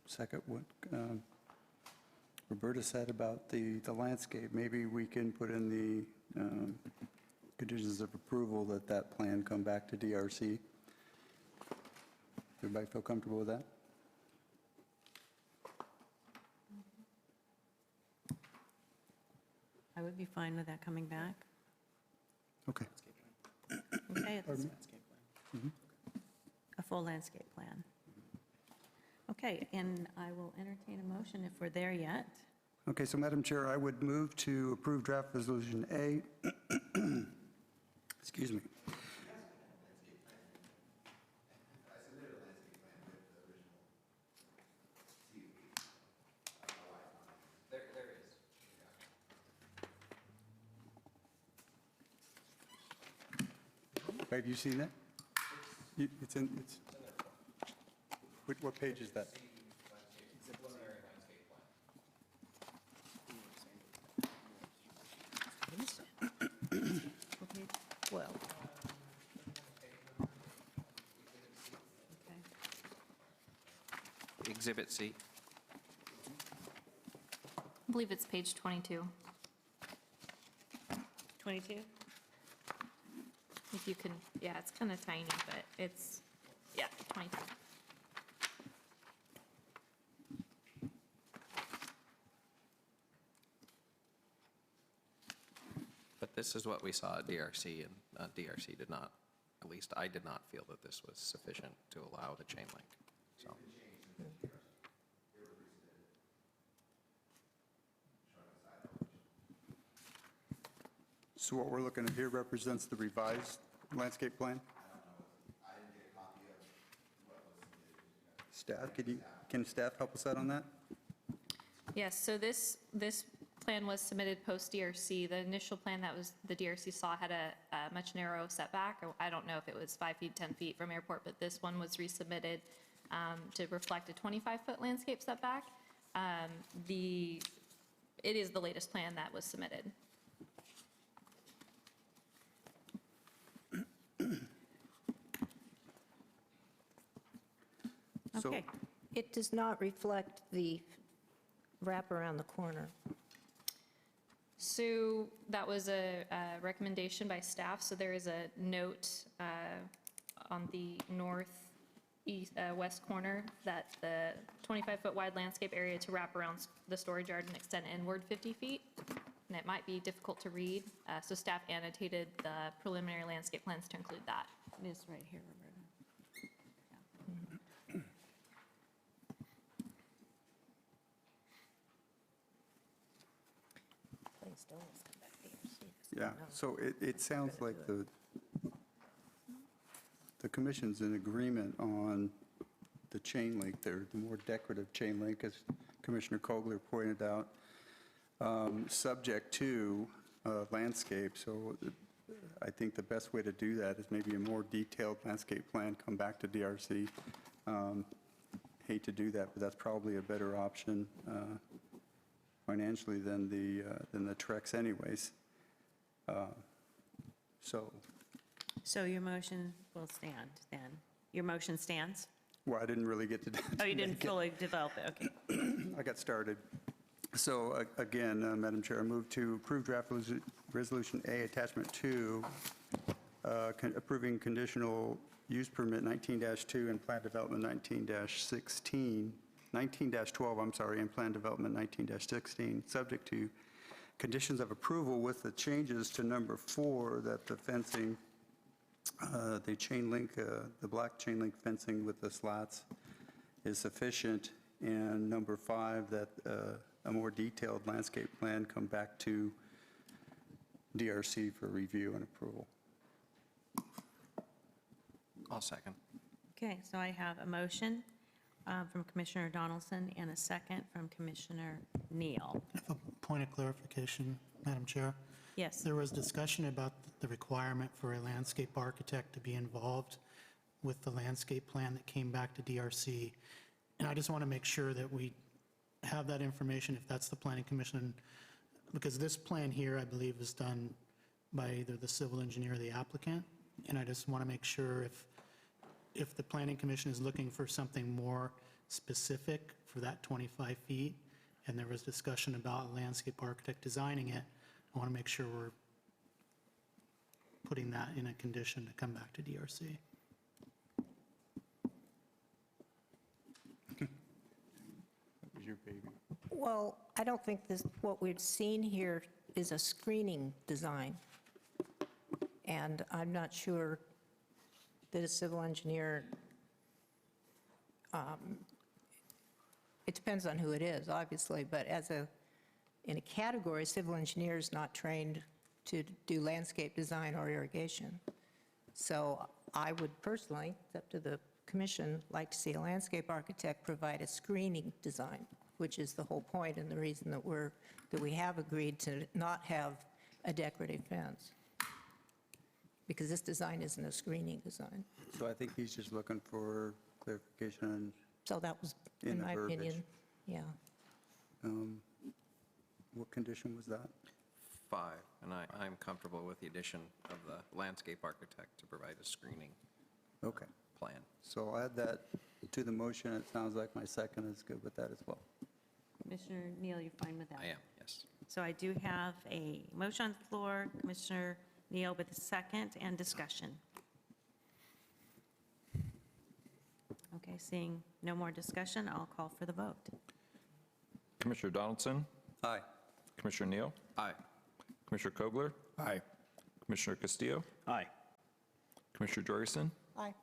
Speaker 3: second what Roberta said about the landscape, maybe we can put in the conditions of approval that plan come back to DRC. Everybody feel comfortable with that?
Speaker 1: I would be fine with that coming back.
Speaker 3: Okay.
Speaker 1: Okay, it's a full landscape plan. Okay, and I will entertain a motion if we're there yet.
Speaker 3: Okay, so Madam Chair, I would move to approve draft resolution A. Excuse me. Have you seen that? It's in, it's, what page is that?
Speaker 1: Okay, 12. Okay.
Speaker 10: Exhibit C.
Speaker 9: I believe it's page 22.
Speaker 1: 22?
Speaker 9: If you can, yeah, it's kind of tiny, but it's, yeah, 22.
Speaker 10: But this is what we saw at DRC, and DRC did not, at least I did not feel that this was sufficient to allow the chain link, so.
Speaker 3: So what we're looking at here represents the revised landscape plan? Staff, can staff help us out on that?
Speaker 9: Yes, so this plan was submitted post-DRC. The initial plan that was, the DRC saw had a much narrow setback. I don't know if it was 5 feet, 10 feet from airport, but this one was resubmitted to reflect a 25-foot landscape setback. It is the latest plan that was submitted.
Speaker 3: So-
Speaker 1: Okay.
Speaker 5: It does not reflect the wrap around the corner.
Speaker 9: So that was a recommendation by staff. So there is a note on the west corner that the 25-foot wide landscape area to wrap around the storage yard and extend inward 50 feet. And it might be difficult to read. So staff annotated the preliminary landscape plans to include that.
Speaker 1: It is right here, Roberta.
Speaker 5: Please don't let's come back here. See if it's
Speaker 3: Yeah,
Speaker 5: no.
Speaker 3: so it sounds like the commission's in agreement on the chain link there, the more decorative chain link, as Commissioner Kogler pointed out, subject to landscape. So I think the best way to do that is maybe a more detailed landscape plan, come back to DRC. Hate to do that, but that's probably a better option financially than the Trex anyways.
Speaker 1: So your motion will stand then? Your motion stands?
Speaker 3: Well, I didn't really get to.
Speaker 1: Oh, you didn't
Speaker 3: make it.
Speaker 1: fully develop it, okay.
Speaker 3: I got started. So again, Madam Chair, I move to approve draft Resolution A, Attachment 2, approving conditional use permit 19-2 and plan development 19-16, 19-12, I'm sorry, and plan development 19-16, subject to conditions of approval with the changes to number 4, that the fencing, the chain link, the black chain link fencing with the slats is sufficient, and number 5, that a more detailed landscape plan come back to DRC for review and approval.
Speaker 10: I'll second.
Speaker 1: Okay, so I have a motion from Commissioner Donaldson and a second from Commissioner Neal.
Speaker 11: I have a point of clarification, Madam Chair.
Speaker 1: Yes.
Speaker 11: There was discussion about the requirement for a landscape architect to be involved with the landscape plan that came back to DRC. And I just want to make sure that we have that information if that's the planning commission, because this plan here, I believe, is done by either the civil engineer or the applicant. And I just want to make sure if the planning commission is looking for something more specific for that 25 feet, and there was discussion about a landscape architect designing it, I want to make sure we're putting that in a condition to come back to DRC.
Speaker 3: That was your baby.
Speaker 5: Well, I don't think what we've seen here is a screening design. And I'm not sure that a civil engineer, it depends on who it is, obviously, but in a category, civil engineer is not trained to do landscape design or irrigation. So I would personally, it's up to the commission, like to see a landscape architect provide a screening design, which is the whole point and the reason that we have agreed to not have a decorative fence. Because this design isn't a screening design.
Speaker 3: So I think he's just looking for clarification.
Speaker 5: So that was,
Speaker 3: In
Speaker 5: in
Speaker 3: the
Speaker 5: my
Speaker 3: verbiage.
Speaker 5: opinion, yeah.
Speaker 3: What condition was that?
Speaker 10: 5, and I'm comfortable with the addition of the landscape architect to provide a screening
Speaker 3: Okay,
Speaker 10: plan.
Speaker 3: so I'll add that to the motion. It sounds like my second is good with that as well.
Speaker 1: Commissioner Neal, you're fine with that?
Speaker 10: I am, yes.
Speaker 1: So I do have a motion on the floor, Commissioner Neal with a second, and discussion. Okay, seeing no more discussion, I'll call for the vote.
Speaker 2: Commissioner Donaldson?
Speaker 3: Aye.
Speaker 2: Commissioner Neal?
Speaker 10: Aye.
Speaker 2: Commissioner Kogler?
Speaker 7: Aye.
Speaker 2: Commissioner Castillo?
Speaker 12: Aye.
Speaker 2: Commissioner Jorgensen?
Speaker 5: Aye.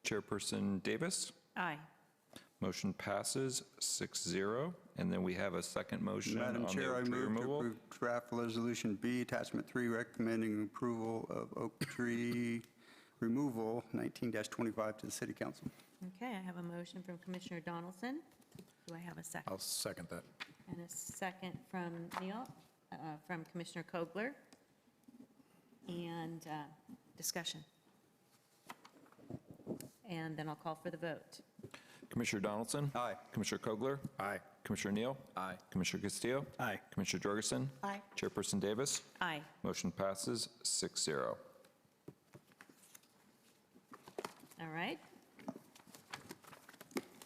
Speaker 2: Chairperson Davis?
Speaker 1: Aye.
Speaker 2: Motion passes 6-0. And then we have a second motion on the
Speaker 3: Madam
Speaker 2: oak
Speaker 3: Chair, I
Speaker 2: tree
Speaker 3: move to
Speaker 2: removal.
Speaker 3: approve draft resolution B, attachment 3, recommending approval of oak tree removal 19-25 to the city council.
Speaker 1: Okay, I have a motion from Commissioner Donaldson. Do I have a second?
Speaker 7: I'll second that.
Speaker 1: And a second from Neal, from Commissioner Kogler. And discussion. And then I'll call for the vote.
Speaker 2: Commissioner Donaldson?
Speaker 3: Aye.
Speaker 2: Commissioner Kogler?
Speaker 7: Aye.
Speaker 2: Commissioner Neal?
Speaker 10: Aye.
Speaker 2: Commissioner Castillo?
Speaker 12: Aye.
Speaker 2: Commissioner Jorgensen?
Speaker 5: Aye.
Speaker 2: Chairperson Davis?
Speaker 1: Aye.
Speaker 2: Motion passes 6-0.
Speaker 1: All right.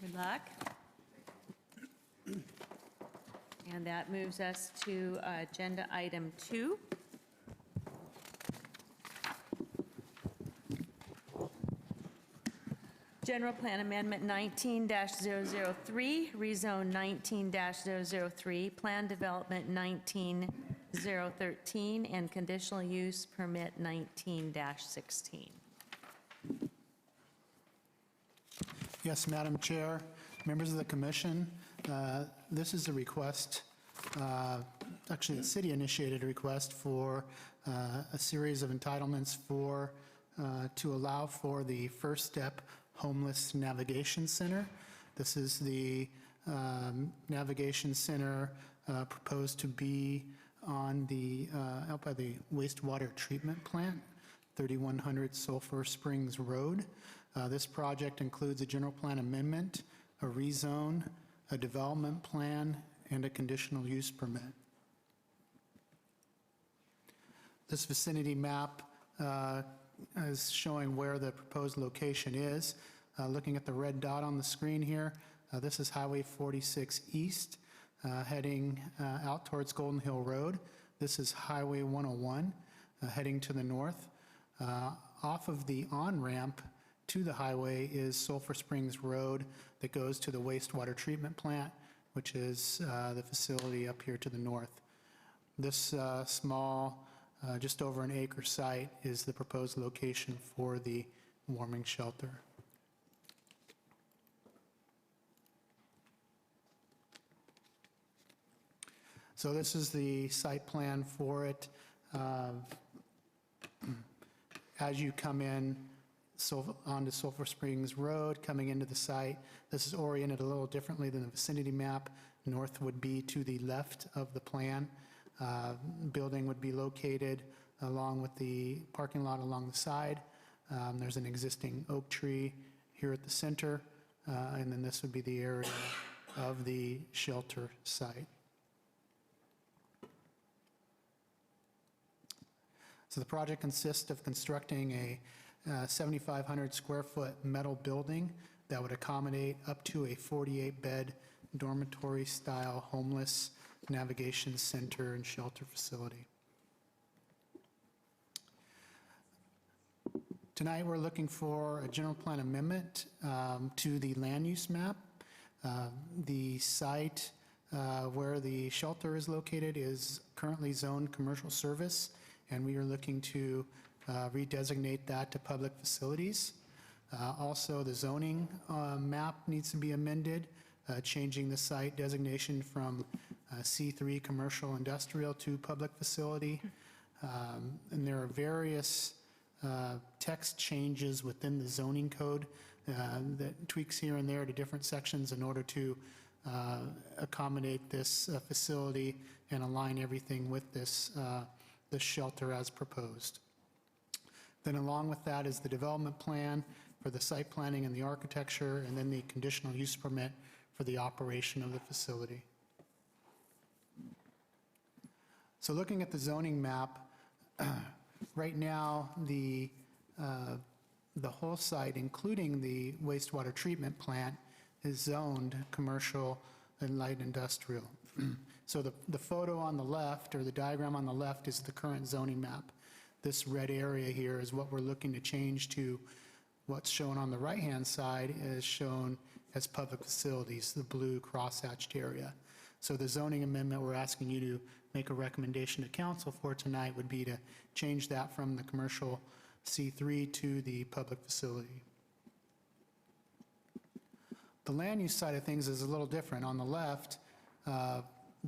Speaker 1: Good luck. And that moves us to agenda item 2. General Plan Amendment 19-003, rezone 19-003, Plan Development 19-013, and Conditional Use Permit 19-16.
Speaker 11: Yes, Madam Chair, members of the commission, this is a request, actually a city-initiated request for a series of entitlements for, to allow for the First Step Homeless Navigation Center. This is the navigation center proposed to be on the, out by the wastewater treatment plant, 3100 Sulphur Springs Road. This project includes a general plan amendment, a rezone, a development plan, and a conditional use permit. This vicinity map is showing where the proposed location is. Looking at the red dot on the screen here, this is Highway 46 East, heading out towards Golden Hill Road. This is Highway 101, heading to the north. Off of the on-ramp to the highway is Sulphur Springs Road that goes to the wastewater treatment plant, which is the facility up here to the north. This small, just over an acre site is the proposed location for the warming shelter. So this is the site plan for it. As you come in onto Sulphur Springs Road, coming into the site, this is oriented a little differently than the vicinity map. North would be to the left of the plan. Building would be located along with the parking lot along the side. There's an existing oak tree here at the center, and then this would be the area of the shelter site. So the project consists of constructing a 7,500 square foot metal building that would accommodate up to a 48-bed dormitory style homeless navigation center and shelter facility. Tonight we're looking for a general plan amendment to the land use map. The site where the shelter is located is currently zoned commercial service, and we are looking to redesignate that to public facilities. Also, the zoning map needs to be amended, changing the site designation from C3 commercial industrial to public facility. And there are various text changes within the zoning code that tweaks here and there to different sections in order to accommodate this facility and align everything with this shelter as proposed. Then along with that is the development plan for the site planning and the architecture, and then the conditional use permit for the operation of the facility. So looking at the zoning map, right now the whole site, including the wastewater treatment plant, is zoned commercial and light industrial. So the photo on the left, or the diagram on the left, is the current zoning map. This red area here is what we're looking to change to what's shown on the right-hand side is shown as public facilities, the blue cross-hatched area. So the zoning amendment we're asking you to make a recommendation to council for tonight would be to change that from the commercial C3 to the public facility. The land use side of things is a little different. On the left, The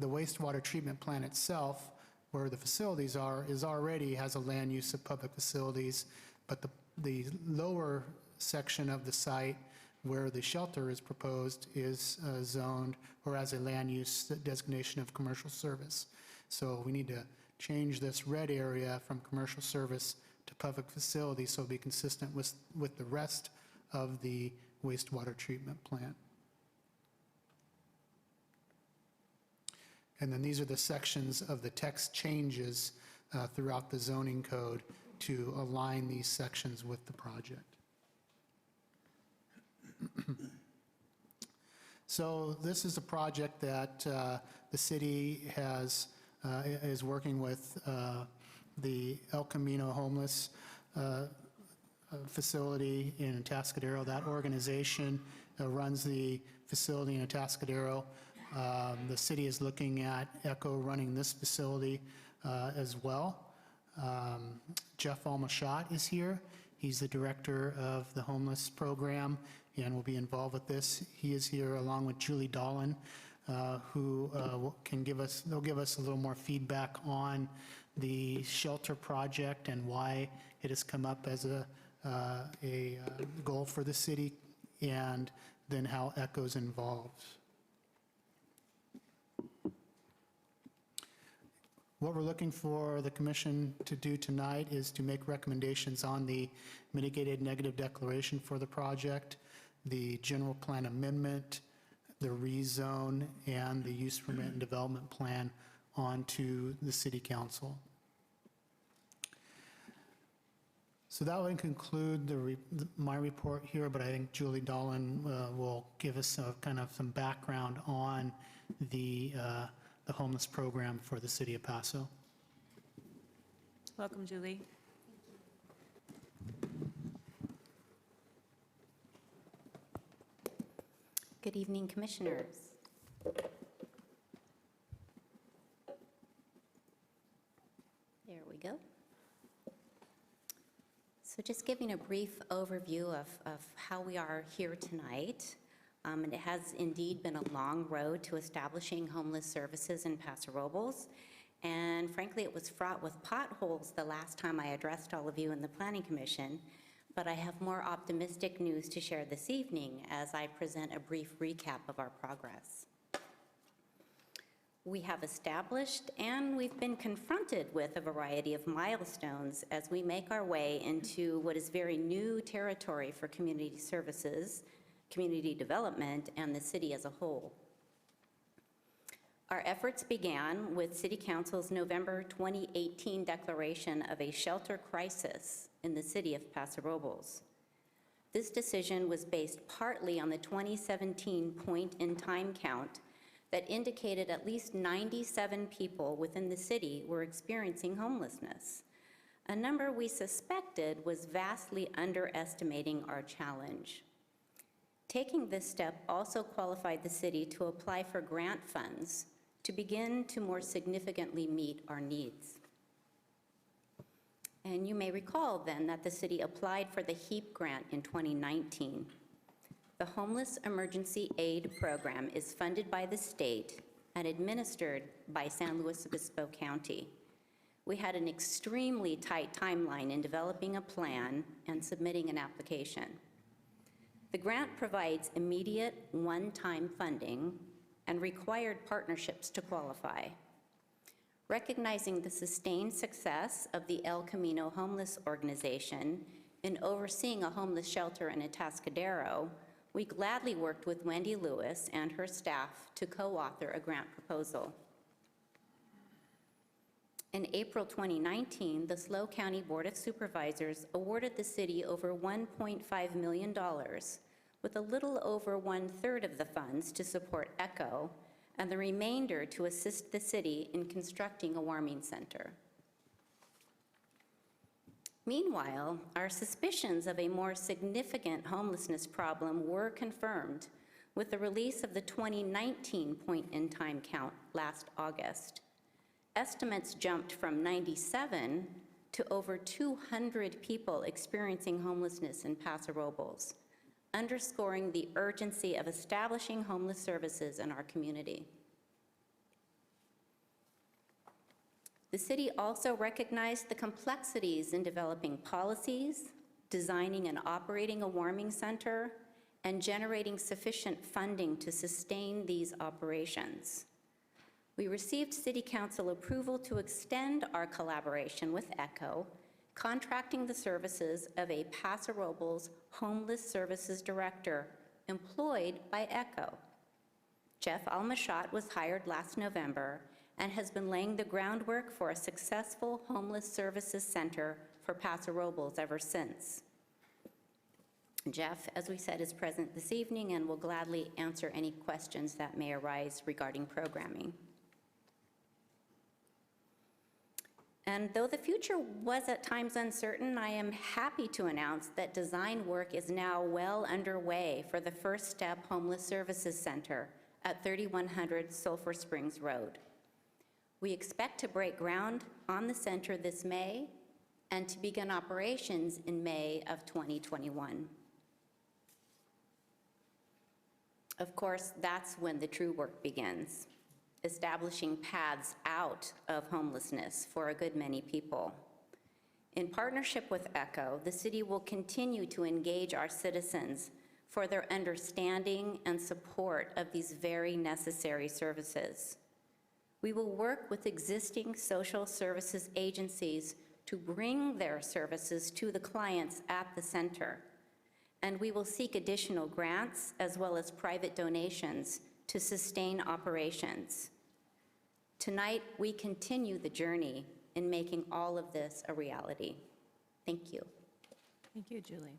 Speaker 11: wastewater treatment plant itself, where the facilities are, has a land use of public facilities, but the lower section of the site where the shelter is proposed is zoned or has a land use designation of commercial service. So we need to change this red area from commercial service to public facility so it'll be consistent with the rest of the wastewater treatment plant. And then these are the sections of the text changes throughout the zoning code to align these sections with the project. So this is a project that the city is working with the El Camino homeless facility in Atascadero. That organization runs the facility in Atascadero. The city is looking at ECHO running this facility as well. Jeff Almashot is here. He's the director of the homeless program and will be involved with this. He is here along with Julie Dolan, who they'll give us a little more feedback on the shelter project and why it has come up as a goal for the city, and then how ECHO's involved. What we're looking for the commission to do tonight is to make recommendations on the mitigated negative declaration for the project, the general plan amendment, the rezone, and the use permit and development plan onto the city council. So that would conclude my report here, but I think Julie Dolan will give us some background on the homeless program for the city of Paso.
Speaker 1: Welcome, Julie.
Speaker 13: Good evening, commissioners. There we go. So just giving a brief overview of how we are here tonight. And it has indeed been a long road to establishing homeless services in Paso Robles. And frankly, it was fraught with potholes the last time I addressed all of you in the Planning Commission. But I have more optimistic news to share this evening as I present a brief recap of our progress. We have established and we've been confronted with a variety of milestones as we make our way into what is very new territory for community services, community development, and the city as a whole. Our efforts began with City Council's November 2018 declaration of a shelter crisis in the city of Paso Robles. This decision was based partly on the 2017 point-in-time count that indicated at least 97 people within the city were experiencing homelessness, a number we suspected was vastly underestimating our challenge. Taking this step also qualified the city to apply for grant funds to begin to more significantly meet our needs. And you may recall then that the city applied for the HEAP grant in 2019. The Homeless Emergency Aid Program is funded by the state and administered by San Luis Obispo County. We had an extremely tight timeline in developing a plan and submitting an application. The grant provides immediate one-time funding and required partnerships to qualify. Recognizing the sustained success of the El Camino Homeless Organization in overseeing a homeless shelter in Atascadero, we gladly worked with Wendy Lewis and her staff to co-author a grant proposal. In April 2019, the SLO County Board of Supervisors awarded the city over $1.5 million, with a little over 1/3 of the funds to support ECHO and the remainder to assist the city in constructing a warming center. Meanwhile, our suspicions of a more significant homelessness problem were confirmed with the release of the 2019 point-in-time count last August. Estimates jumped from 97 to over 200 people experiencing homelessness in Paso Robles, underscoring the urgency of establishing homeless services in our community. The city also recognized the complexities in developing policies, designing and operating a warming center, and generating sufficient funding to sustain these operations. We received City Council approval to extend our collaboration with ECHO, contracting the services of a Paso Robles Homeless Services Director employed by ECHO. Jeff Almashot was hired last November and has been laying the groundwork for a successful homeless services center for Paso Robles ever since. Jeff, as we said, is present this evening and will gladly answer any questions that may arise regarding programming. And though the future was at times uncertain, I am happy to announce that design work is now well underway for the First Step Homeless Services Center at 3100 Sulphur Springs Road. We expect to break ground on the center this May and to begin operations in May of 2021. Of course, that's when the true work begins, establishing paths out of homelessness for a good many people. In partnership with ECHO, the city will continue to engage our citizens for their understanding and support of these very necessary services. We will work with existing social services agencies to bring their services to the clients at the center, and we will seek additional grants as well as private donations to sustain operations. Tonight, we continue the journey in making all of this a reality. Thank you.
Speaker 1: Thank you, Julie.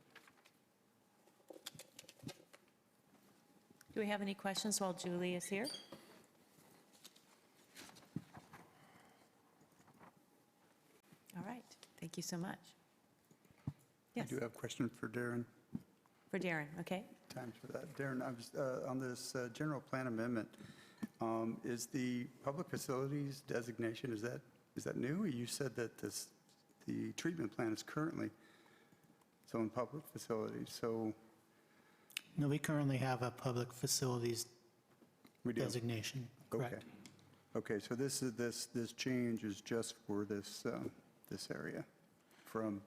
Speaker 1: Do we have any questions while Julie is here? All right, thank you so much. Yes,
Speaker 3: I do have a question for Darren.
Speaker 1: for Darren, okay?
Speaker 3: Times for that. Darren, I was on this general plan amendment. Is the public facilities designation, is that new? You said that the treatment plant is currently its own public facility, so.
Speaker 11: No, we currently have a public facilities
Speaker 3: We do.
Speaker 11: designation, correct?
Speaker 3: Okay. Okay, so this change is just for this area, from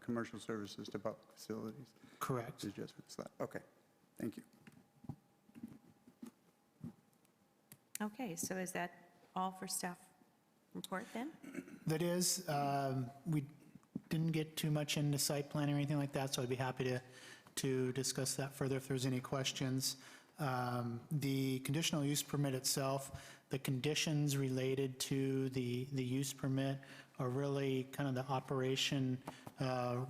Speaker 3: commercial services to public facilities?
Speaker 11: Correct.
Speaker 3: It's just for this, okay, thank you.
Speaker 1: Okay, so is that all for staff report then?
Speaker 11: That is, we didn't get too much into site plan or anything like that, so I'd be happy to discuss that further if there's any questions. The conditional use permit itself, the conditions related to the use permit are really kind of the operation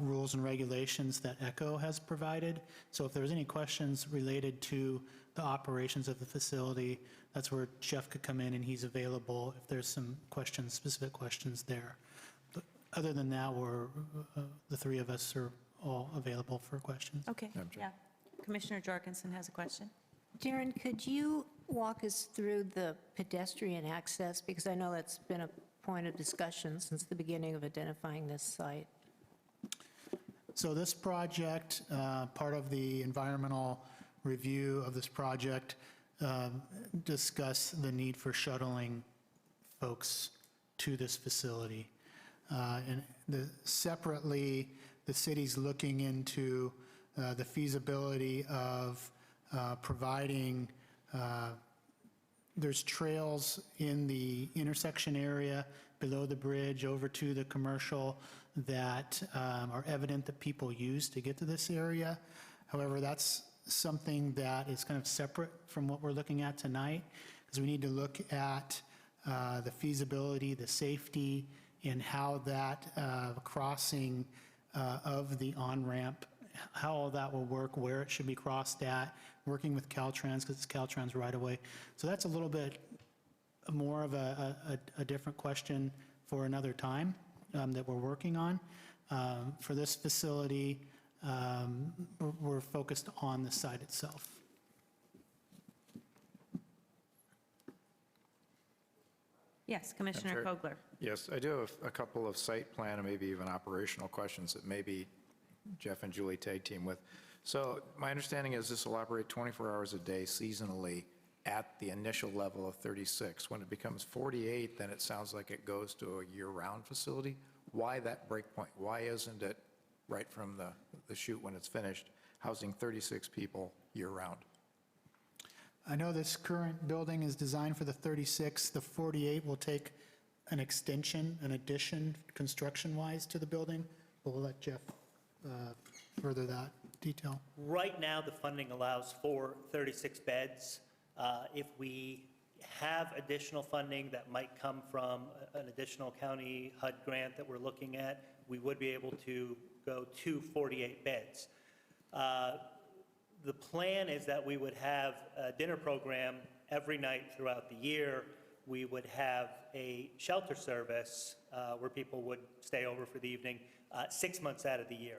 Speaker 11: rules and regulations that ECHO has provided. So if there's any questions related to the operations of the facility, that's where Jeff could come in and he's available if there's some questions, specific questions there. But other than that, the three of us are all available for questions.
Speaker 1: Okay, yeah. Commissioner Jorgensen has a question.
Speaker 5: Darren, could you walk us through the pedestrian access? Because I know that's been a point of discussion since the beginning of identifying this site.
Speaker 11: So this project, part of the environmental review of this project, discuss the need for shuttling folks to this facility. And separately, the city's looking into the feasibility of providing, there's trails in the intersection area below the bridge over to the commercial that are evident that people use to get to this area. However, that's something that is kind of separate from what we're looking at tonight, because we need to look at the feasibility, the safety, and how that crossing of the on-ramp, how all that will work, where it should be crossed at, working with Caltrans, because it's Caltrans right away. So that's a little bit more of a different question for another time that we're working on. For this facility, we're focused on the site itself.
Speaker 1: Yes, Commissioner
Speaker 7: Chair.
Speaker 1: Kogler.
Speaker 7: Yes, I do have a couple of site plan and maybe even operational questions that maybe Jeff and Julie tag team with. So my understanding is this will operate 24 hours a day seasonally at the initial level of 36. When it becomes 48, then it sounds like it goes to a year-round facility. Why that breakpoint? Why isn't it right from the chute when it's finished, housing 36 people year-round?
Speaker 11: I know this current building is designed for the 36. The 48 will take an extension, an addition, construction-wise to the building. But we'll let Jeff further that detail.
Speaker 6: Right now, the funding allows for 36 beds. If we have additional funding that might come from an additional county HUD grant that we're looking at, we would be able to go to 48 beds. The plan is that we would have a dinner program every night throughout the year. We would have a shelter service where people would stay over for the evening 6 months out of the year.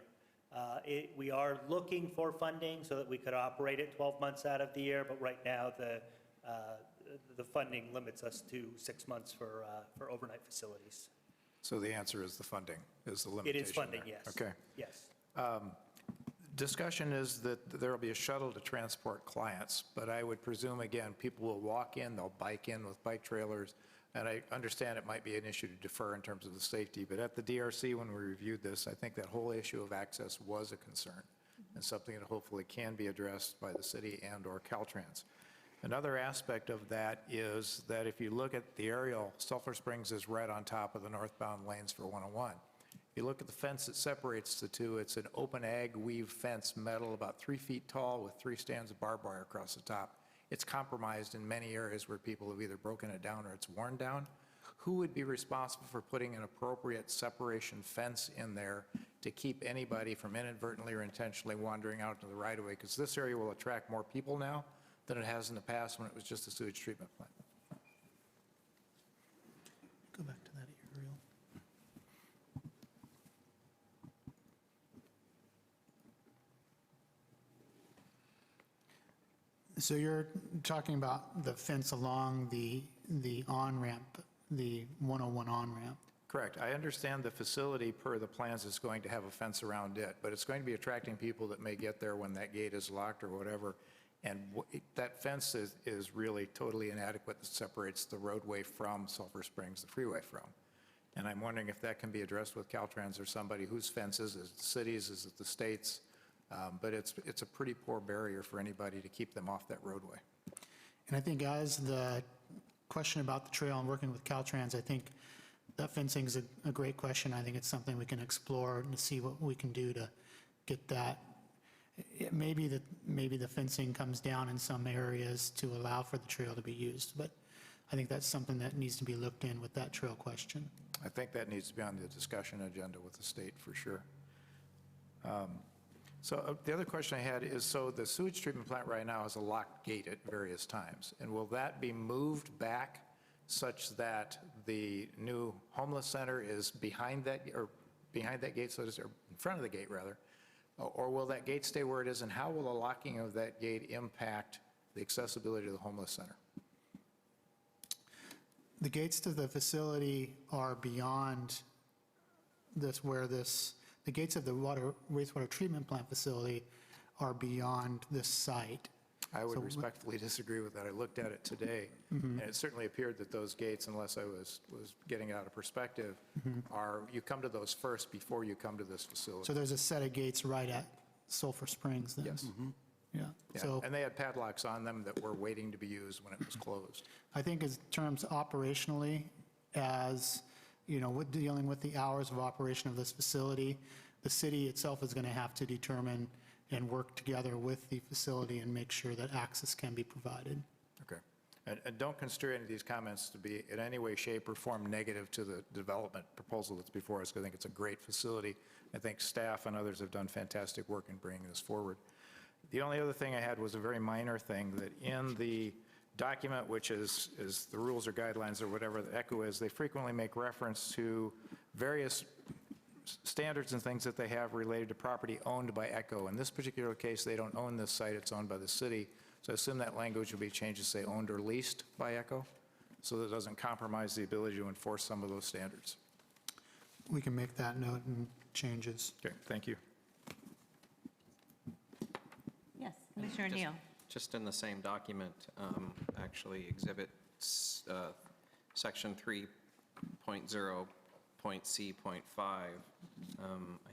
Speaker 6: We are looking for funding so that we could operate it 12 months out of the year, but right now the funding limits us to 6 months for overnight facilities.
Speaker 7: So the answer is the funding is the limitation.
Speaker 6: It is funding,
Speaker 7: there.
Speaker 6: yes.
Speaker 7: Okay.
Speaker 6: Yes.
Speaker 7: Discussion is that there will be a shuttle to transport clients, but I would presume, again, people will walk in, they'll bike in with bike trailers, and I understand it might be an issue to defer in terms of the safety, but at the DRC, when we reviewed this, I think that whole issue of access was a concern and something that hopefully can be addressed by the city and/or Caltrans. Another aspect of that is that if you look at the aerial, Sulphur Springs is right on top of the northbound lanes for 101. If you look at the fence that separates the two, it's an open ag weave fence, metal, about 3 feet tall with 3 stands of barbed wire across the top. It's compromised in many areas where people have either broken it down or it's worn down. Who would be responsible for putting an appropriate separation fence in there to keep anybody from inadvertently or intentionally wandering out into the right-of-way? Because this area will attract more people now than it has in the past when it was just a sewage treatment plant.
Speaker 11: Go back to that aerial. So you're talking about the fence along the on-ramp, the 101 on-ramp?
Speaker 7: Correct. I understand the facility per the plans is going to have a fence around it, but it's going to be attracting people that may get there when that gate is locked or whatever. And that fence is really totally inadequate that separates the roadway from Sulphur Springs, the freeway from. And I'm wondering if that can be addressed with Caltrans or somebody whose fences, is it the cities, is it the states? But it's a pretty poor barrier for anybody to keep them off that roadway.
Speaker 11: And I think as the question about the trail and working with Caltrans, I think that fencing is a great question. I think it's something we can explore and see what we can do to get that. Maybe the fencing comes down in some areas to allow for the trail to be used, but I think that's something that needs to be looked in with that trail question.
Speaker 7: I think that needs to be on the discussion agenda with the state for sure. So the other question I had is, so the sewage treatment plant right now has a locked gate at various times, and will that be moved back such that the new homeless center is behind that, or behind that gate, so to speak, or in front of the gate rather, or will that gate stay where it is, and how will the locking of that gate impact the accessibility to the homeless center?
Speaker 11: The gates to the facility are beyond this, the gates of the wastewater treatment plant facility are beyond this site.
Speaker 7: I would respectfully disagree with that. I looked at it today, and it certainly appeared that those gates, unless I was getting out of perspective, you come to those first before you come to this facility.
Speaker 11: So there's a set of gates right at Sulphur Springs then?
Speaker 7: Yes.
Speaker 11: Yeah.
Speaker 7: Yeah,
Speaker 11: So
Speaker 7: and they had padlocks on them that were waiting to be used when it was closed.
Speaker 11: I think in terms operationally, as, you know, with dealing with the hours of operation of this facility, the city itself is going to have to determine and work together with the facility and make sure that access can be provided.
Speaker 7: Okay. And don't construe any of these comments to be in any way, shape, or form negative to the development proposal that's before us. I think it's a great facility. I think staff and others have done fantastic work in bringing this forward. The only other thing I had was a very minor thing, that in the document, which is the rules or guidelines or whatever the ECHO is, they frequently make reference to various standards and things that they have related to property owned by ECHO. In this particular case, they don't own this site, it's owned by the city. So I assume that language will be changed to say owned or leased by ECHO, so that it doesn't compromise the ability to enforce some of those standards.
Speaker 11: We can make that note and changes.
Speaker 7: Okay, thank you.
Speaker 1: Yes, Commissioner Neal.
Speaker 10: just in the same document, actually exhibit section 3.0.c.5. I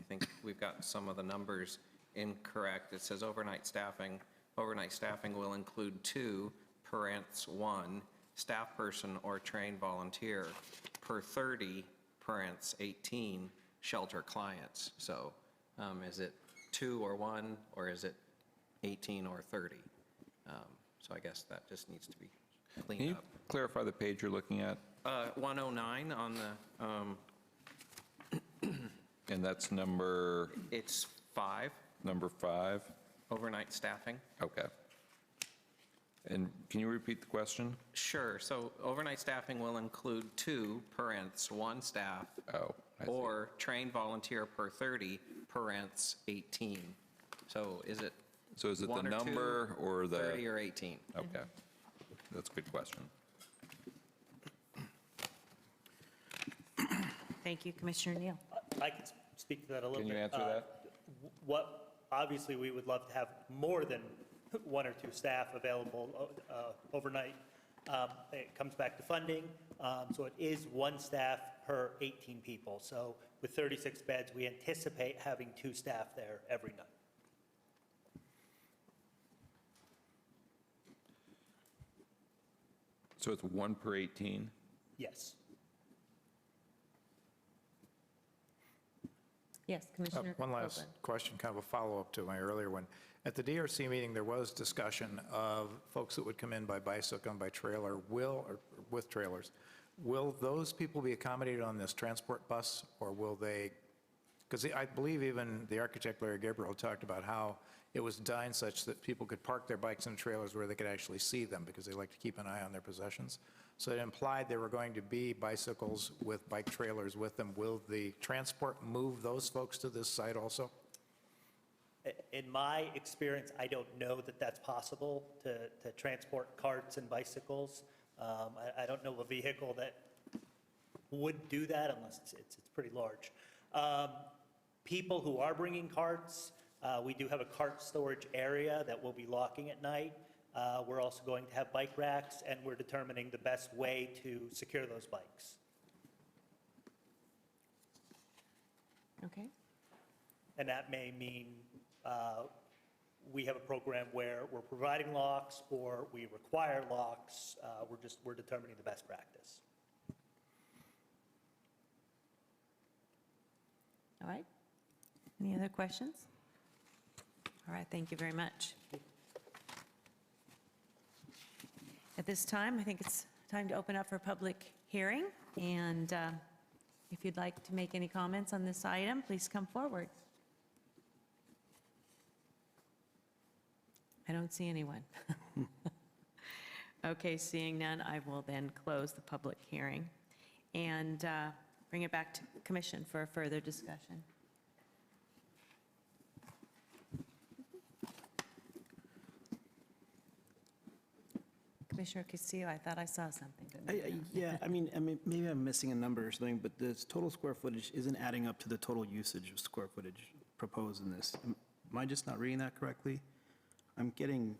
Speaker 10: think we've got some of the numbers incorrect. It says overnight staffing. Overnight staffing will include 2, parents 1, staff person or trained volunteer per 30, parents 18, shelter clients. So is it 2 or 1, or is it 18 or 30? So I guess that just needs to be
Speaker 2: Can
Speaker 10: cleaned
Speaker 2: you
Speaker 10: up.
Speaker 2: clarify the page you're looking at?
Speaker 10: 109 on the,
Speaker 2: And that's number
Speaker 10: it's 5,
Speaker 2: 5?
Speaker 10: overnight staffing.
Speaker 2: Okay. And can you repeat the question?
Speaker 10: Sure, so overnight staffing will include 2, parents 1 staff,
Speaker 2: Oh, I see.
Speaker 10: or trained volunteer per 30, parents 18. So is it
Speaker 2: So is it the
Speaker 10: 1 or 2,
Speaker 2: number or the?
Speaker 10: 30 or 18?
Speaker 2: Okay. That's a good question.
Speaker 1: Thank you, Commissioner Neal.
Speaker 6: I can speak to that a little bit.
Speaker 2: Can you answer that?
Speaker 6: Obviously, we would love to have more than 1 or 2 staff available overnight. It comes back to funding. So it is 1 staff per 18 people. So with 36 beds, we anticipate having 2 staff there every night.
Speaker 2: So it's 1 per 18?
Speaker 6: Yes.
Speaker 1: Yes, Commissioner
Speaker 7: One last
Speaker 1: Copeland.
Speaker 7: question, kind of a follow-up to my earlier one. At the DRC meeting, there was discussion of folks that would come in by bicycle and by trailer, or with trailers. Will those people be accommodated on this transport bus, or will they, because I believe even the architect, Larry Gabriel, talked about how it was designed such that people could park their bikes in trailers where they could actually see them, because they like to keep an eye on their possessions. So it implied there were going to be bicycles with bike trailers with them. Will the transport move those folks to this site also?
Speaker 6: In my experience, I don't know that that's possible to transport carts and bicycles. I don't know of a vehicle that would do that unless it's pretty large. People who are bringing carts, we do have a cart storage area that we'll be locking at night. We're also going to have bike racks, and we're determining the best way to secure those bikes.
Speaker 1: Okay.
Speaker 6: And that may mean we have a program where we're providing locks or we require locks. We're determining the best practice.
Speaker 1: All right. Any other questions? All right, thank you very much. At this time, I think it's time to open up for public hearing. And if you'd like to make any comments on this item, please come forward. I don't see anyone. Okay, seeing none, I will then close the public hearing and bring it back to commission for a further discussion. Commissioner Castillo, I thought I saw something. but maybe not.
Speaker 12: Yeah, I mean, maybe I'm missing a number or something, but the total square footage isn't adding up to the total usage of square footage proposed in this. Am I just not reading that correctly? I'm getting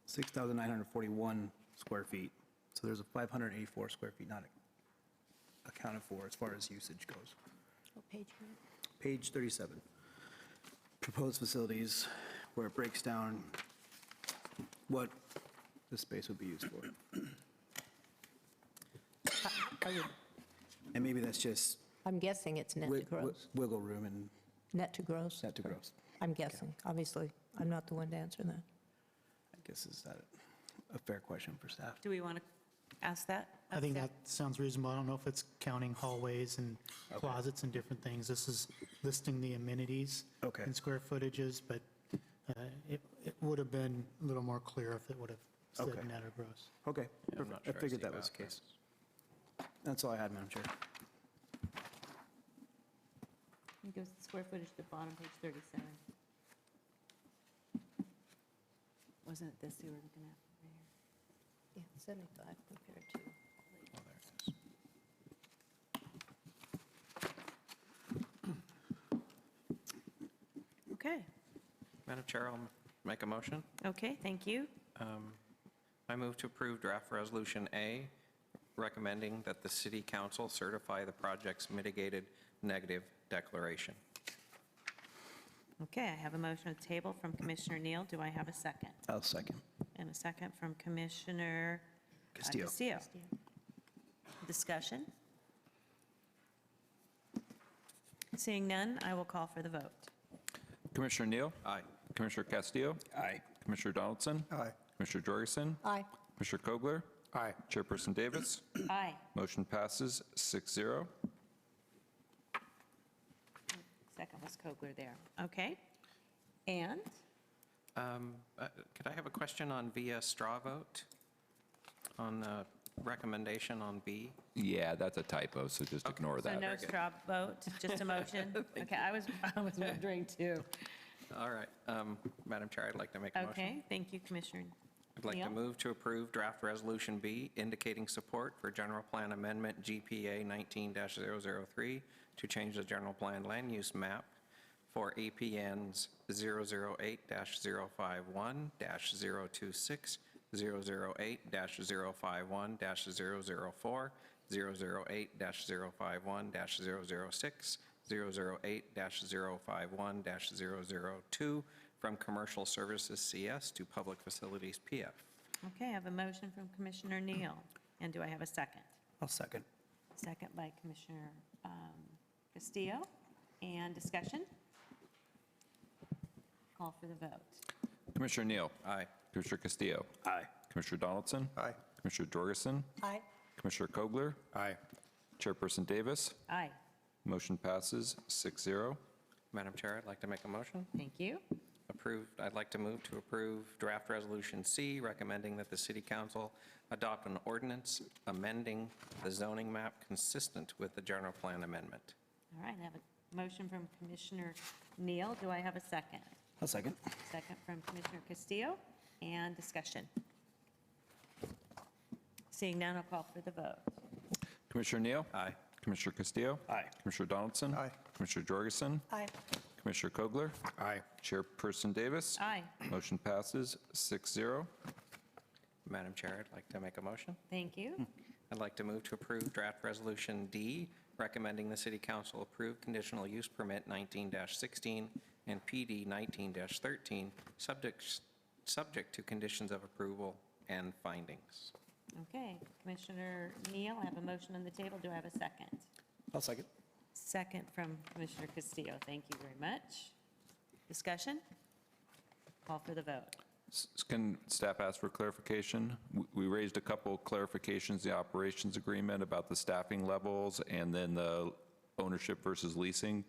Speaker 12: 6,941 square feet, so there's a 584 square feet not accounted for as far as usage goes.
Speaker 5: What page are you
Speaker 12: Page 37, proposed facilities, where it breaks down what the space would be used for. And maybe that's just
Speaker 5: I'm guessing it's net to gross.
Speaker 12: wiggle room and
Speaker 5: Net to gross?
Speaker 12: net to gross.
Speaker 5: I'm guessing. Obviously, I'm not the one to answer that.
Speaker 12: I guess is that a fair question for staff?
Speaker 1: Do we want to ask that?
Speaker 11: I think that sounds reasonable. I don't know if it's counting hallways and closets and different things. This is listing the amenities
Speaker 12: Okay.
Speaker 11: and square footages, but it would have been a little more clear if it would have said
Speaker 12: Okay.
Speaker 11: net or gross.
Speaker 12: Okay,
Speaker 10: Yeah, I'm
Speaker 12: perfect.
Speaker 10: not
Speaker 12: I
Speaker 10: sure I
Speaker 12: figured
Speaker 10: see
Speaker 12: that was the
Speaker 10: bathrooms.
Speaker 12: case. That's all I had, Madam Chair.
Speaker 1: It goes the square footage to bottom, page 37. Wasn't it this you were looking at? Right here?
Speaker 5: Yeah, 75 compared to.
Speaker 10: Oh, there it is.
Speaker 1: Okay.
Speaker 10: Madam Chair, I'll Make a motion?
Speaker 1: Okay, thank you.
Speaker 10: I move to approve draft resolution A, recommending that the city council certify the project's mitigated negative declaration.
Speaker 1: Okay, I have a motion on the table from Commissioner Neal. Do I have a second?
Speaker 12: I'll second.
Speaker 1: And a second from Commissioner
Speaker 12: Castillo.
Speaker 1: Discussion? Seeing none, I will call for the vote.
Speaker 2: Commissioner Neal?
Speaker 10: Aye.
Speaker 2: Commissioner Castillo?
Speaker 12: Aye.
Speaker 2: Commissioner Donaldson?
Speaker 3: Aye.
Speaker 2: Commissioner Jorgensen?
Speaker 5: Aye.
Speaker 2: Commissioner Kogler?
Speaker 7: Aye.
Speaker 2: Chairperson Davis?
Speaker 1: Aye.
Speaker 2: Motion passes 6-0.
Speaker 1: Second was Kogler there. Okay. And?
Speaker 10: Could I have a question on via straw vote? On recommendation on B?
Speaker 2: Yeah, that's a typo, so just ignore
Speaker 1: So
Speaker 2: that.
Speaker 1: no straw vote, just a motion? Okay, I was wondering too.
Speaker 10: All right. Madam Chair, I'd like to make a motion.
Speaker 1: Okay, thank you, Commissioner
Speaker 10: I'd like to
Speaker 1: Neal.
Speaker 10: move to approve draft resolution B, indicating support for general plan amendment GPA 19-003 to change the general plan land use map for APNs 008-051-026, 008-051-004, 008-051-006, 008-051-002 from Commercial Services CS to Public Facilities PF.
Speaker 1: Okay, I have a motion from Commissioner Neal. And do I have a second?
Speaker 12: I'll second.
Speaker 1: Second by Commissioner Castillo. And discussion? Call for the vote.
Speaker 2: Commissioner Neal?
Speaker 10: Aye.
Speaker 2: Commissioner Castillo?
Speaker 12: Aye.
Speaker 2: Commissioner Donaldson?
Speaker 3: Aye.
Speaker 2: Commissioner Jorgensen?
Speaker 5: Aye.
Speaker 2: Commissioner Kogler?
Speaker 7: Aye.
Speaker 2: Chairperson Davis?
Speaker 1: Aye.
Speaker 2: Motion passes 6-0.
Speaker 10: Madam Chair, I'd like to make a motion.
Speaker 1: Thank you.
Speaker 10: I'd like to move to approve draft resolution C, recommending that the city council adopt an ordinance amending the zoning map consistent with the general plan amendment.
Speaker 1: All right, I have a motion from Commissioner Neal. Do I have a second?
Speaker 12: I'll second.
Speaker 1: Second from Commissioner Castillo. And discussion. Seeing none, I'll call for the vote.
Speaker 2: Commissioner Neal?
Speaker 10: Aye.
Speaker 2: Commissioner Castillo?
Speaker 12: Aye.
Speaker 2: Commissioner Donaldson?
Speaker 3: Aye.
Speaker 2: Commissioner Jorgensen?
Speaker 5: Aye.
Speaker 2: Commissioner Kogler?
Speaker 7: Aye.
Speaker 2: Chairperson Davis?
Speaker 1: Aye.
Speaker 2: Motion passes 6-0.
Speaker 10: Madam Chair, I'd like to make a motion.
Speaker 1: Thank you.
Speaker 10: I'd like to move to approve draft resolution D, recommending the city council approve conditional use permit 19-16 and PD 19-13, subject to conditions of approval and findings.
Speaker 1: Okay, Commissioner Neal, I have a motion on the table. Do I have a second?
Speaker 12: I'll second.
Speaker 1: Second from Commissioner Castillo. Thank you very much. Discussion? Call for the vote.
Speaker 2: Can staff ask for clarification? We raised a couple clarifications, the operations agreement about the staffing levels and then the ownership versus leasing.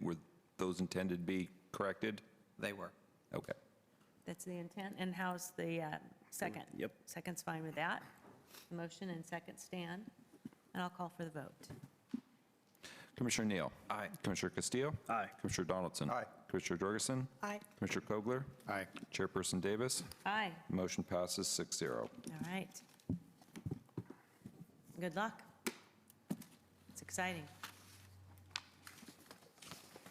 Speaker 2: Were those intended to be corrected?
Speaker 10: They were.
Speaker 2: Okay.
Speaker 1: That's the intent. And how's the second?
Speaker 12: Yep.
Speaker 1: Second's fine with that. The motion and second stand. And I'll call for the vote.
Speaker 2: Commissioner Neal?
Speaker 10: Aye.
Speaker 2: Commissioner Castillo?
Speaker 12: Aye.
Speaker 2: Commissioner Donaldson?
Speaker 3: Aye.
Speaker 2: Commissioner Jorgensen?
Speaker 5: Aye.
Speaker 2: Commissioner Kogler?
Speaker 7: Aye.
Speaker 2: Chairperson Davis?
Speaker 1: Aye.
Speaker 2: Motion passes 6-0.
Speaker 1: All right. Good luck. It's exciting.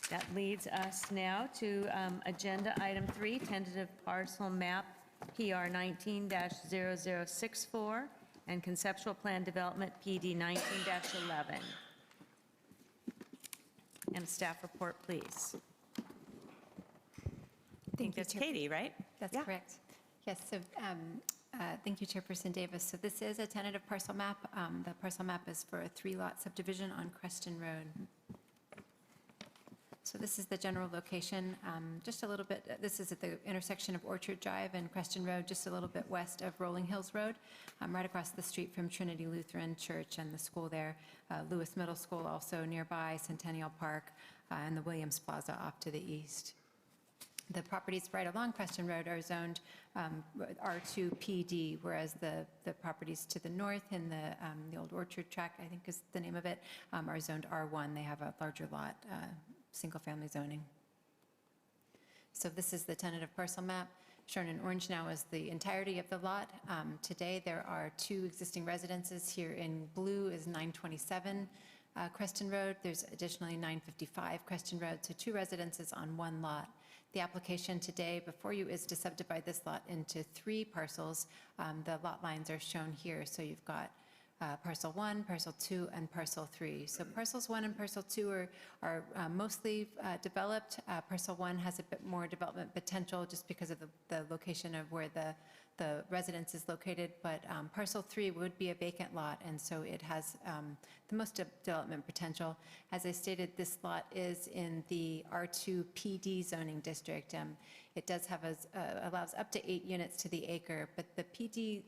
Speaker 1: That leads us now to Agenda Item 3, tentative parcel map PR 19-0064 and conceptual plan development PD 19-11. And a staff report, please. I think that's Katie, right?
Speaker 14: That's
Speaker 1: Yeah.
Speaker 14: correct. Yes, so thank you, Chairperson Davis. So this is a tentative parcel map. The parcel map is for a 3-lot subdivision on Creston Road. So this is the general location, just a little bit, this is at the intersection of Orchard Drive and Creston Road, just a little bit west of Rolling Hills Road, right across the street from Trinity Lutheran Church and the school there, Lewis Middle School also nearby, Centennial Park, and the Williams Plaza off to the east. The properties right along Creston Road are zoned R2PD, whereas the properties to the north in the old Orchard Tract, I think is the name of it, are zoned R1. They have a larger lot, single-family zoning. So this is the tentative parcel map. Shown in orange now is the entirety of the lot. Today, there are 2 existing residences. Here in blue is 927 Creston Road. There's additionally 955 Creston Road, so 2 residences on 1 lot. The application today before you is to subdivide this lot into 3 parcels. The lot lines are shown here. So you've got parcel 1, parcel 2, and parcel 3. So parcels 1 and parcel 2 are mostly developed. Parcel 1 has a bit more development potential just because of the location of where the residence is located, but parcel 3 would be a vacant lot, and so it has the most development potential. As I stated, this lot is in the R2 PD zoning district. It does have allows up to 8 units to the acre, but the PD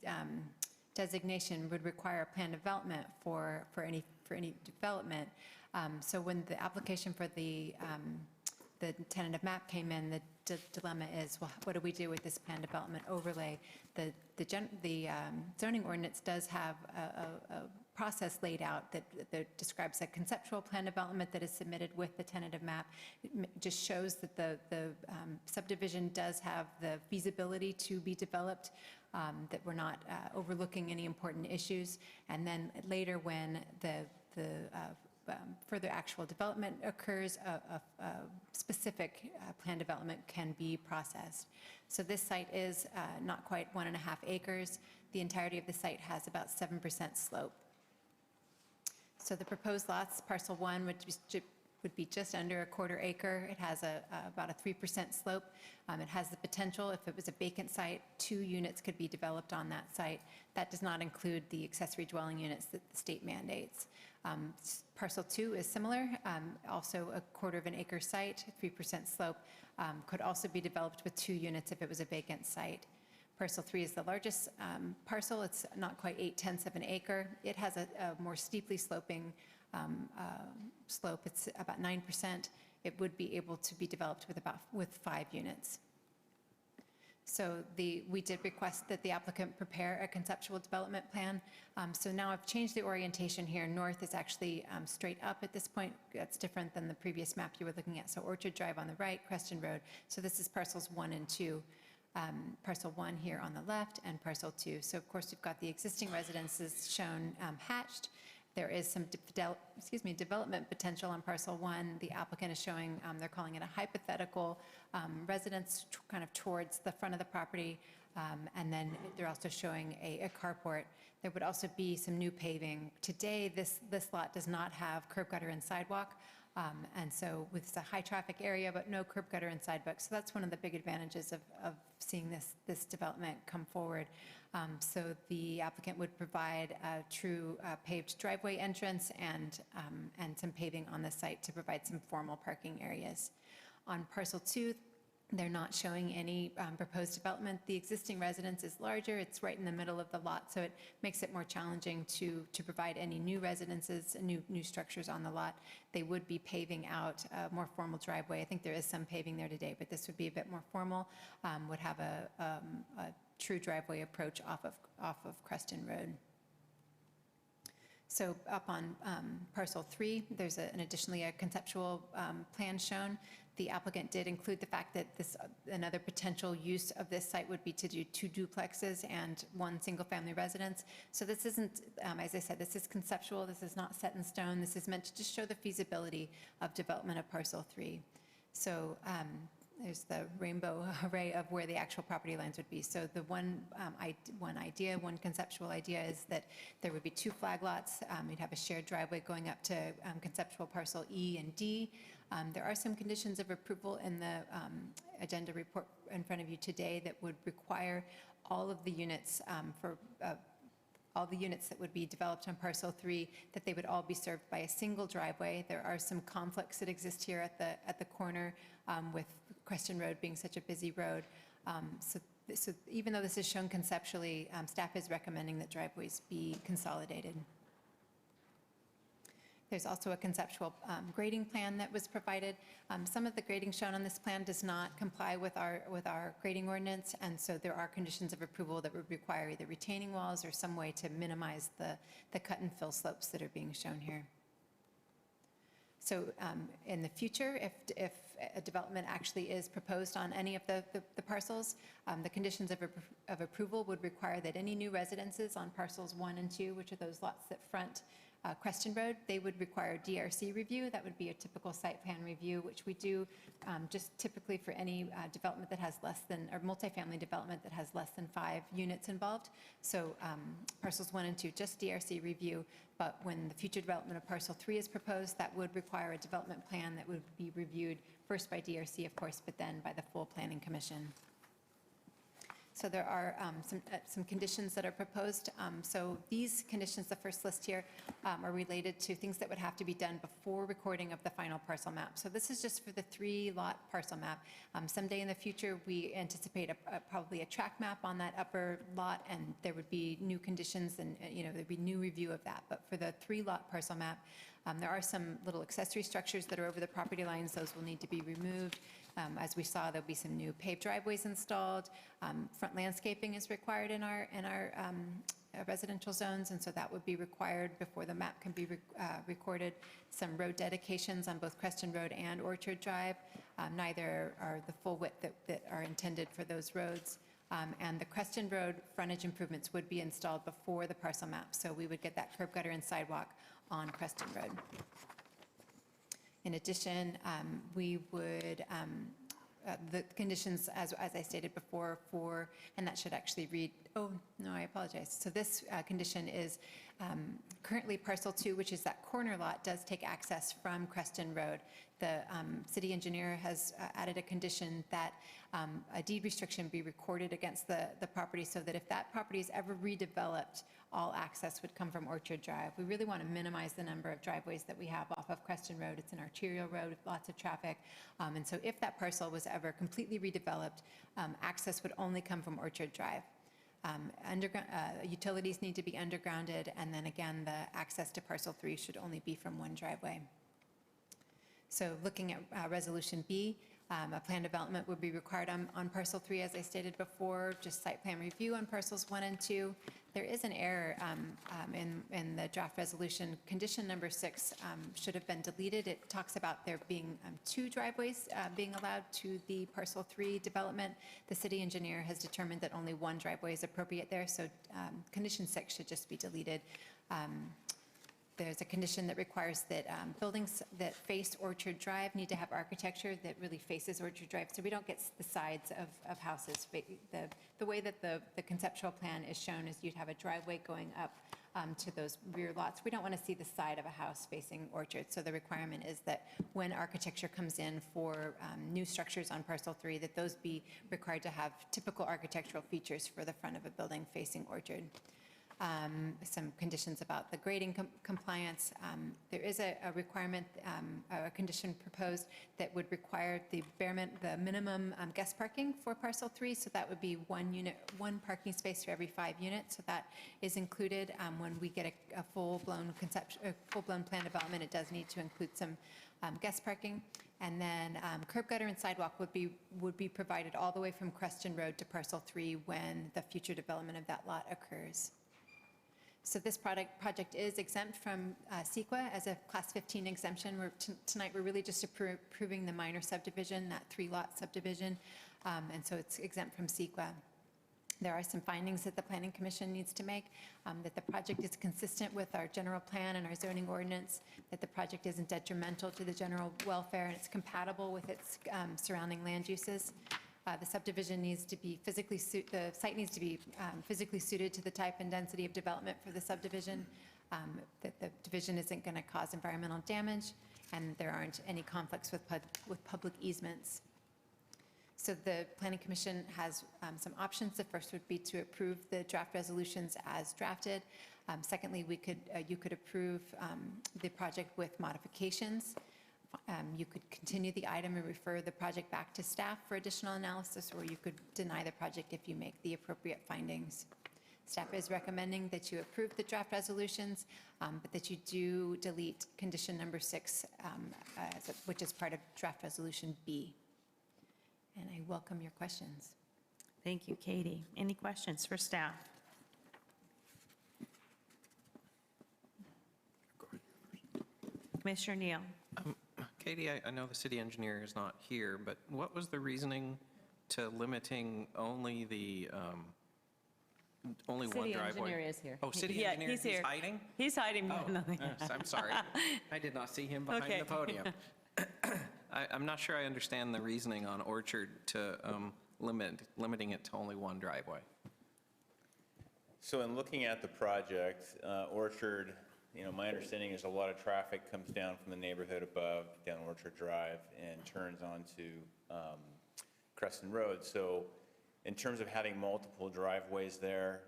Speaker 14: designation would require a plan development for any development. So when the application for the tentative map came in, the dilemma is, well, what do we do with this plan development overlay? The zoning ordinance does have a process laid out that describes a conceptual plan development that is submitted with the tentative map. It just shows that the subdivision does have the feasibility to be developed, that we're not overlooking any important issues. And then later, when the further actual development occurs, a specific plan development can be processed. So this site is not quite 1.5 acres. The entirety of the site has about 7% slope. So the proposed lots, parcel 1 would be just under a 1/4 acre. It has about a 3% slope. It has the potential, if it was a vacant site, 2 units could be developed on that site. That does not include the accessory dwelling units that the state mandates. Parcel 2 is similar, also a 1/4 acre site, 3% slope, could also be developed with 2 units if it was a vacant site. Parcel 3 is the largest parcel. It's not quite 8/10 of an acre. It has a more steeply sloping slope. It's about 9%. It would be able to be developed with 5 units. So we did request that the applicant prepare a conceptual development plan. So now I've changed the orientation here. North is actually straight up at this point. That's different than the previous map you were looking at. So Orchard Drive on the right, Creston Road. So this is parcels 1 and 2. Parcel 1 here on the left and parcel 2. So of course we've got the existing residences shown hatched. There is some development potential on parcel 1. The applicant is showing, they're calling it a hypothetical residence kind of towards the front of the property. And then they're also showing a carport. There would also be some new paving. Today, this lot does not have curb gutter and sidewalk. And so it's a high traffic area, but no curb gutter and sidewalk. So that's one of the big advantages of seeing this development come forward. So the applicant would provide a true paved driveway entrance and some paving on the site to provide some formal parking areas. On parcel 2, they're not showing any proposed development. The existing residence is larger. It's right in the middle of the lot, so it makes it more challenging to provide any new residences, new structures on the lot. They would be paving out a more formal driveway. I think there is some paving there today, but this would be a bit more formal, would have a true driveway approach off of Creston Road. So up on parcel 3, there's additionally a conceptual plan shown. The applicant did include the fact that another potential use of this site would be to do 2 duplexes and 1 single-family residence. So this isn't, as I said, this is conceptual. This is not set in stone. This is meant to just show the feasibility of development of parcel 3. So there's the rainbow array of where the actual property lines would be. So the one conceptual idea is that there would be 2 flag lots. You'd have a shared driveway going up to conceptual parcel E and D. There are some conditions of approval in the agenda report in front of you today that would require all of the units all the units that would be developed on parcel 3, that they would all be served by a single driveway. There are some conflicts that exist here at the corner with Creston Road being such a busy road. So even though this is shown conceptually, staff is recommending that driveways be consolidated. There's also a conceptual grading plan that was provided. Some of the grading shown on this plan does not comply with our grading ordinance, and so there are conditions of approval that would require either retaining walls or some way to minimize the cut and fill slopes that are being shown here. So in the future, if a development actually is proposed on any of the parcels, the conditions of approval would require that any new residences on parcels 1 and 2, which are those lots that front Creston Road, they would require DRC review. That would be a typical site plan review, which we do just typically for any development that has less than, or multifamily development that has less than 5 units involved. So parcels 1 and 2, just DRC review. But when the future development of parcel 3 is proposed, that would require a development plan that would be reviewed first by DRC, of course, but then by the full Planning Commission. So there are some conditions that are proposed. So these conditions, the first list here, are related to things that would have to be done before recording of the final parcel map. So this is just for the 3-lot parcel map. Someday in the future, we anticipate probably a track map on that upper lot, and there would be new conditions, and there'd be new review of that. But for the 3-lot parcel map, there are some little accessory structures that are over the property lines. Those will need to be removed. As we saw, there'll be some new paved driveways installed. Front landscaping is required in our residential zones, and so that would be required before the map can be recorded. Some road dedications on both Creston Road and Orchard Drive. Neither are the full width that are intended for those roads. And the Creston Road frontage improvements would be installed before the parcel map, so we would get that curb gutter and sidewalk on Creston Road. In addition, we would, the conditions, as I stated before, and that should actually read, oh, no, I apologize. So this condition is currently parcel 2, which is that corner lot, does take access from Creston Road. The city engineer has added a condition that a deed restriction be recorded against the property, so that if that property is ever redeveloped, all access would come from Orchard Drive. We really want to minimize the number of driveways that we have off of Creston Road. It's an arterial road with lots of traffic. And so if that parcel was ever completely redeveloped, access would only come from Orchard Drive. Utilities need to be undergrounded, and then again, the access to parcel 3 should only be from one driveway. So looking at Resolution B, a plan development would be required on parcel 3, as I stated before, just site plan review on parcels 1 and 2. There is an error in the draft resolution. Condition number 6 should have been deleted. It talks about there being 2 driveways being allowed to the parcel 3 development. The city engineer has determined that only 1 driveway is appropriate there, so condition 6 should just be deleted. There's a condition that requires that buildings that face Orchard Drive need to have architecture that really faces Orchard Drive, so we don't get the sides of houses. The way that the conceptual plan is shown is you'd have a driveway going up to those rear lots. We don't want to see the side of a house facing Orchard, so the requirement is that when architecture comes in for new structures on parcel 3, that those be required to have typical architectural features for the front of a building facing Orchard. Some conditions about the grading compliance. There is a requirement, a condition proposed that would require the minimum guest parking for parcel 3. So that would be 1 parking space for every 5 units. So that is included when we get a full-blown plan development. It does need to include some guest parking. And then curb gutter and sidewalk would be provided all the way from Creston Road to parcel 3 when the future development of that lot occurs. So this project is exempt from CEQA as a Class 15 exemption. Tonight we're really just approving the minor subdivision, that 3-lot subdivision, and so it's exempt from CEQA. There are some findings that the Planning Commission needs to make, that the project is consistent with our general plan and our zoning ordinance, that the project isn't detrimental to the general welfare, and it's compatible with its surrounding land uses. The subdivision needs to be the site needs to be physically suited to the type and density of development for the subdivision, that the division isn't going to cause environmental damage, and there aren't any conflicts with public easements. So the Planning Commission has some options. The first would be to approve the draft resolutions as drafted. Secondly, you could approve the project with modifications. You could continue the item and refer the project back to staff for additional analysis, or you could deny the project if you make the appropriate findings. Staff is recommending that you approve the draft resolutions, but that you do delete condition number 6, which is part of draft resolution B. And I welcome your questions.
Speaker 1: Thank you, Katie. Any questions for staff? Commissioner Neal.
Speaker 10: Katie, I know the city engineer is not here, but what was the reasoning to limiting only the only one
Speaker 1: City
Speaker 10: driveway?
Speaker 1: engineer is here.
Speaker 10: Oh, city
Speaker 1: Yeah,
Speaker 10: engineer,
Speaker 1: he's
Speaker 10: he's
Speaker 1: here.
Speaker 10: hiding?
Speaker 1: He's hiding behind nothing.
Speaker 10: I'm sorry. I did not see him behind
Speaker 1: Okay.
Speaker 10: the podium. I'm not sure I understand the reasoning on Orchard to limiting it to only one driveway.
Speaker 15: So in looking at the project, Orchard, my understanding is a lot of traffic comes down from the neighborhood above, down Orchard Drive, and turns onto Crescent Road. So in terms of having multiple driveways there,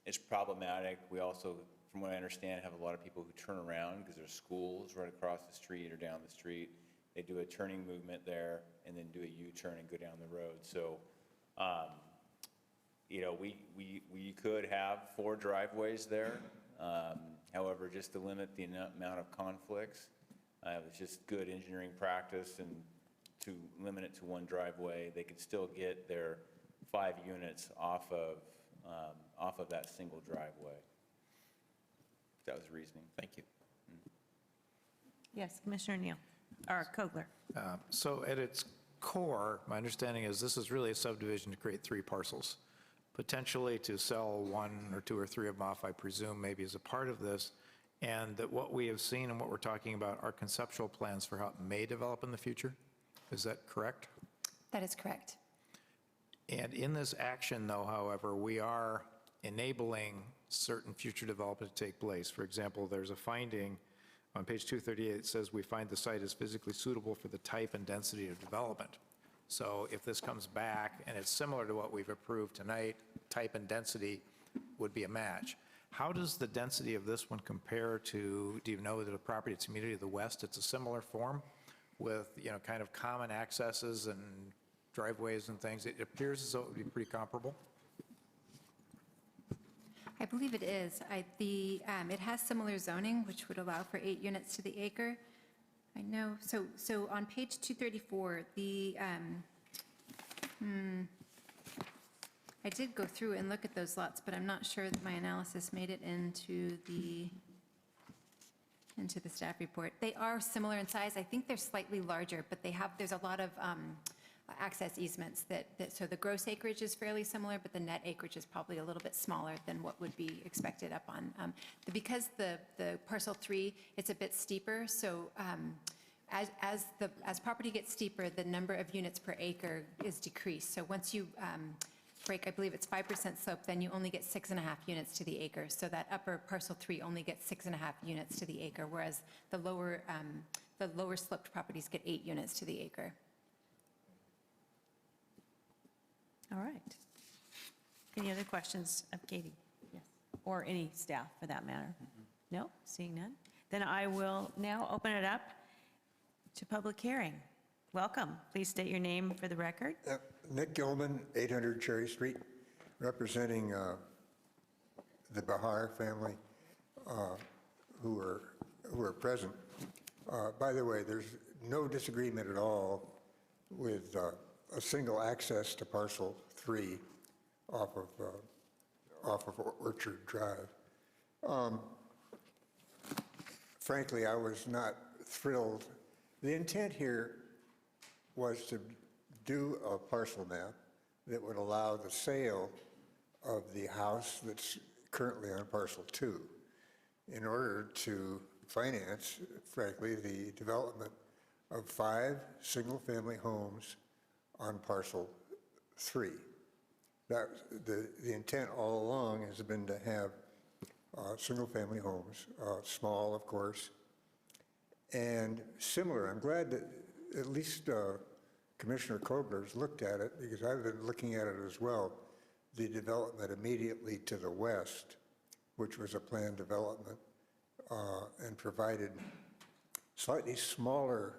Speaker 15: it's problematic. We also, from what I understand, have a lot of people who turn around because there's schools right across the street or down the street. They do a turning movement there and then do a U-turn and go down the road. So, we could have 4 driveways there. However, just to limit the amount of conflicts, it's just good engineering practice, and to limit it to one driveway, they could still get their 5 units off of that single driveway. That was the reasoning.
Speaker 10: Thank you.
Speaker 1: Yes, Commissioner Neal, or Kogler.
Speaker 7: So at its core, my understanding is this is really a subdivision to create 3 parcels, potentially to sell 1 or 2 or 3 of them off, I presume, maybe as a part of this, and that what we have seen and what we're talking about are conceptual plans for how it may develop in the future. Is that correct?
Speaker 14: That is correct.
Speaker 7: And in this action, though, however, we are enabling certain future development to take place. For example, there's a finding on page 238, it says we find the site is physically suitable for the type and density of development. So if this comes back and it's similar to what we've approved tonight, type and density would be a match. How does the density of this one compare to, do you know, the property that's immediately to the west? It's a similar form with, kind of common accesses and driveways and things. It appears as though it would be pretty comparable.
Speaker 14: I believe it is. It has similar zoning, which would allow for 8 units to the acre. I know, so on page 234, I did go through and look at those lots, but I'm not sure that my analysis made it into the staff report. They are similar in size. I think they're slightly larger, but there's a lot of access easements so the gross acreage is fairly similar, but the net acreage is probably a little bit smaller than what would be expected up on. Because the parcel 3, it's a bit steeper, so as property gets steeper, the number of units per acre is decreased. So once you break, I believe it's 5% slope, then you only get 6.5 units to the acre. So that upper parcel 3 only gets 6.5 units to the acre, whereas the lower sloped properties get 8 units to the acre.
Speaker 1: All right. Any other questions of Katie? Yes. Or any staff, for that matter? No? Seeing none? Then I will now open it up to public hearing. Welcome. Please state your name for the record.
Speaker 16: Nick Gilman, 800 Cherry Street, representing the Bahar family who are present. By the way, there's no disagreement at all with a single access to parcel 3 off of Orchard Drive. Frankly, I was not thrilled. The intent here was to do a parcel map that would allow the sale of the house that's currently on parcel 2 in order to finance, frankly, the development of 5 single-family homes on parcel 3. The intent all along has been to have single-family homes, small, of course, and similar. I'm glad that at least Commissioner Kobler's looked at it, because I've been looking at it as well. The development immediately to the west, which was a planned development, and provided slightly smaller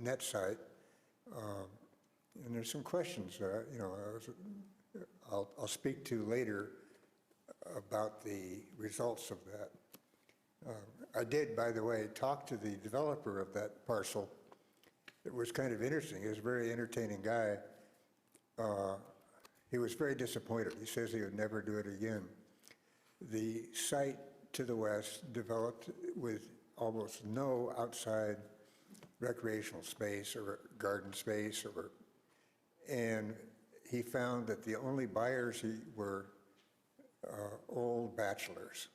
Speaker 16: net site. And there's some questions that I'll speak to later about the results of that. I did, by the way, talk to the developer of that parcel. It was kind of interesting. He was a very entertaining guy. He was very disappointed. He says he would never do it again. The site to the west developed with almost no outside recreational space or garden space, and he found that the only buyers were old bachelors.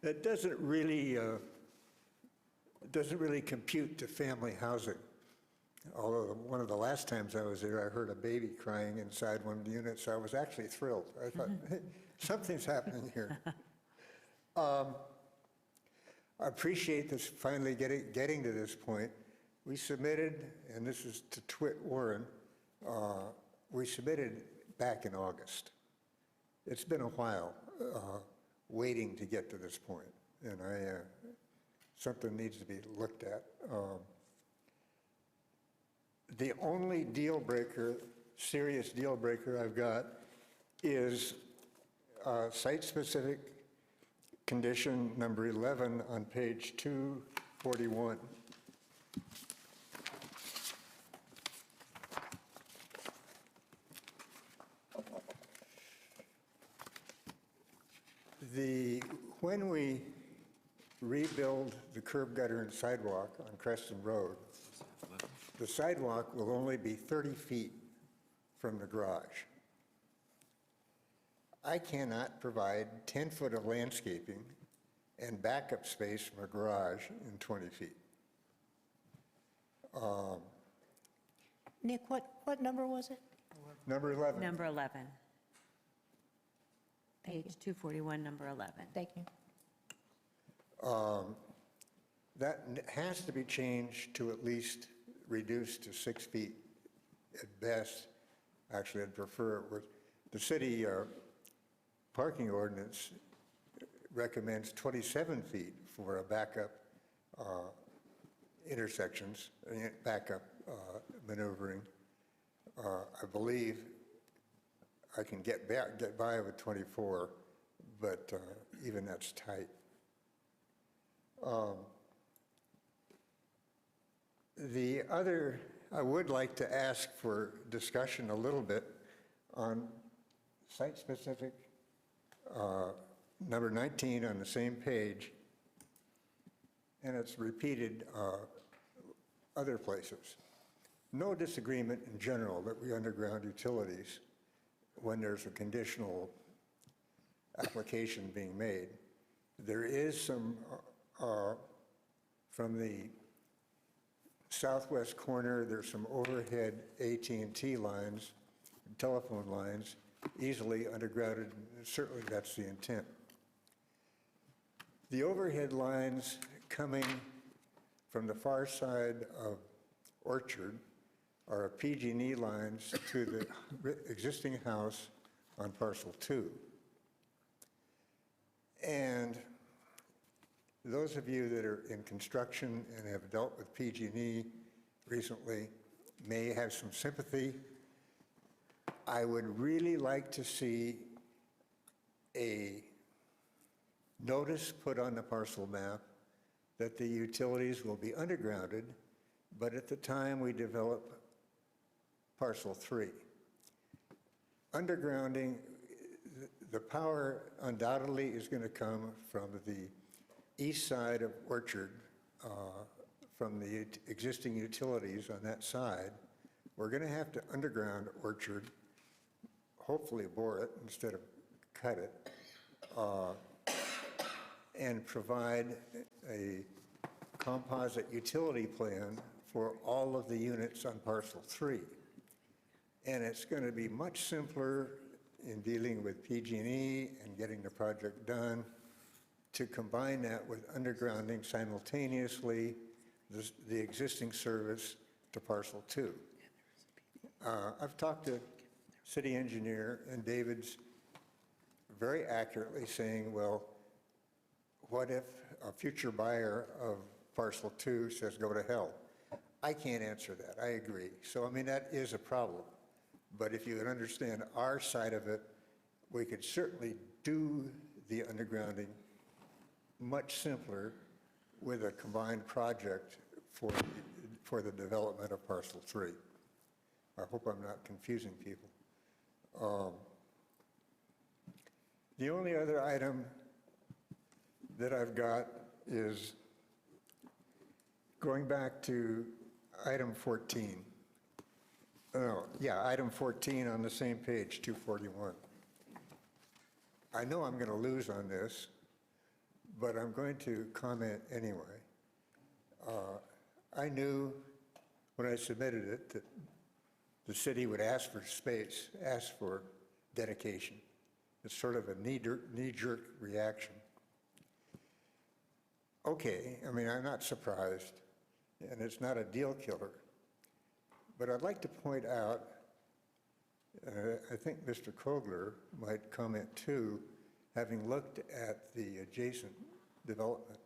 Speaker 16: That doesn't really compute to family housing. Although one of the last times I was there, I heard a baby crying inside one of the units. I was actually thrilled. I thought, hey, something's happening here. I appreciate this finally getting to this point. We submitted, and this is to twit Warren, we submitted back in August. It's been a while waiting to get to this point, and something needs to be looked at. The only deal breaker, serious deal breaker I've got is site-specific condition number 11 on page 241. When we rebuild the curb gutter and sidewalk on Creston Road, the sidewalk will only be 30 feet from the garage. I cannot provide 10 foot of landscaping and backup space from a garage in 20 feet.
Speaker 5: Nick, what number was it?
Speaker 16: Number 11.
Speaker 1: Number 11. Page 241, number 11.
Speaker 5: Thank you.
Speaker 16: That has to be changed to at least reduced to 6 feet at best. Actually, I'd prefer it was, the city parking ordinance recommends 27 feet for a backup intersections, backup maneuvering. I believe I can get by with 24, but even that's tight. The other, I would like to ask for discussion a little bit on site-specific, number 19 on the same page, and it's repeated other places. No disagreement in general that we underground utilities when there's a conditional application being made. There is some, from the southwest corner, there's some overhead AT&T lines, telephone lines, easily undergrounded. Certainly that's the intent. The overhead lines coming from the far side of Orchard are PG&E lines to the existing house on parcel 2. And those of you that are in construction and have dealt with PG&E recently may have some sympathy. I would really like to see a notice put on the parcel map that the utilities will be undergrounded, but at the time we develop parcel 3. Undergrounding, the power undoubtedly is going to come from the east side of Orchard, from the existing utilities on that side. We're going to have to underground Orchard, hopefully bore it instead of cut it, and provide a composite utility plan for all of the units on parcel 3. And it's going to be much simpler in dealing with PG&E and getting the project done to combine that with undergrounding simultaneously the existing service to parcel 2. I've talked to city engineer, and David's very accurately saying, well, what if a future buyer of parcel 2 says go to hell? I can't answer that. I agree. So, I mean, that is a problem. But if you can understand our side of it, we could certainly do the undergrounding much simpler with a combined project for the development of parcel 3. I hope I'm not confusing people. The only other item that I've got is going back to item 14. Oh, yeah, item 14 on the same page, 241. I know I'm going to lose on this, but I'm going to comment anyway. I knew when I submitted it that the city would ask for space, ask for dedication. It's sort of a knee-jerk reaction. Okay, I mean, I'm not surprised, and it's not a deal killer. But I'd like to point out, I think Mr. Kogler might comment too, having looked at the adjacent development.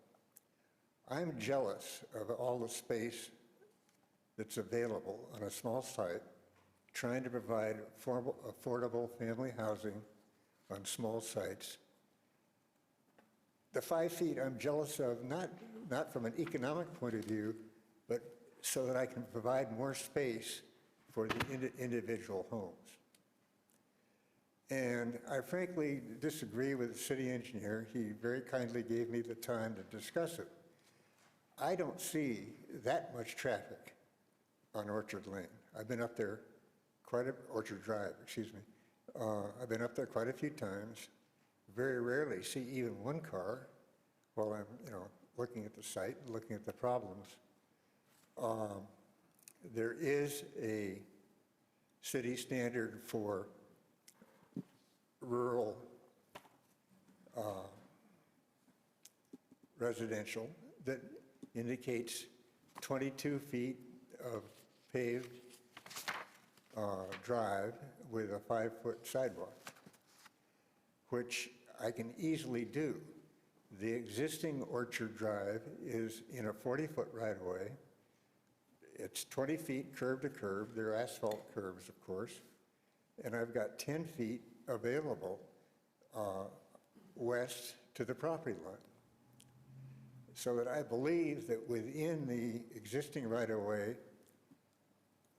Speaker 16: I'm jealous of all the space that's available on a small site, trying to provide affordable family housing on small sites. The 5 feet I'm jealous of, not from an economic point of view, but so that I can provide more space for the individual homes. And I frankly disagree with the city engineer. He very kindly gave me the time to discuss it. I don't see that much traffic on Orchard Lane. I've been up there Orchard Drive, excuse me. I've been up there quite a few times. Very rarely see even one car while I'm, looking at the site and looking at the problems. There is a city standard for rural residential that indicates 22 feet of paved drive with a 5-foot sidewalk, which I can easily do. The existing Orchard Drive is in a 40-foot right-of-way. It's 20 feet curb to curb. They're asphalt curbs, of course. And I've got 10 feet available west to the property line. So that I believe that within the existing right-of-way,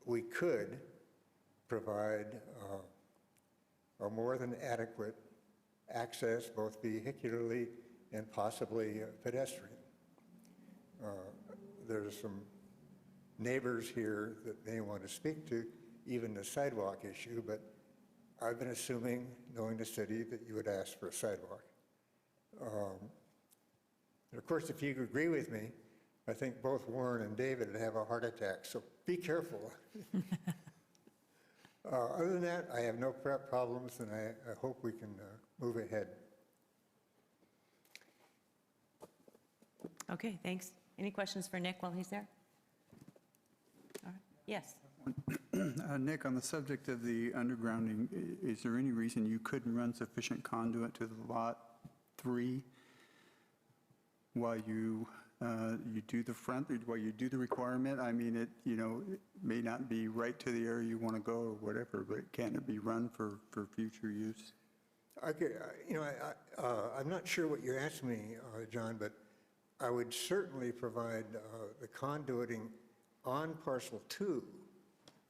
Speaker 16: we could provide a more than adequate access, both vehicularly and possibly pedestrian. There's some neighbors here that may want to speak to even the sidewalk issue, but I've been assuming, knowing the city, that you would ask for a sidewalk. And of course, if you agree with me, I think both Warren and David would have a heart attack, so be careful. Other than that, I have no problems, and I hope we can move ahead.
Speaker 1: Okay, thanks. Any questions for Nick while he's there? All right. Yes.
Speaker 3: Nick, on the subject of the undergrounding, is there any reason you couldn't run sufficient conduit to the lot 3 while you do the front, while you do the requirement? I mean, it may not be right to the area you want to go or whatever, but can it be run for future use?
Speaker 16: Okay, I'm not sure what you're asking me, John, but I would certainly provide the conduiting on parcel 2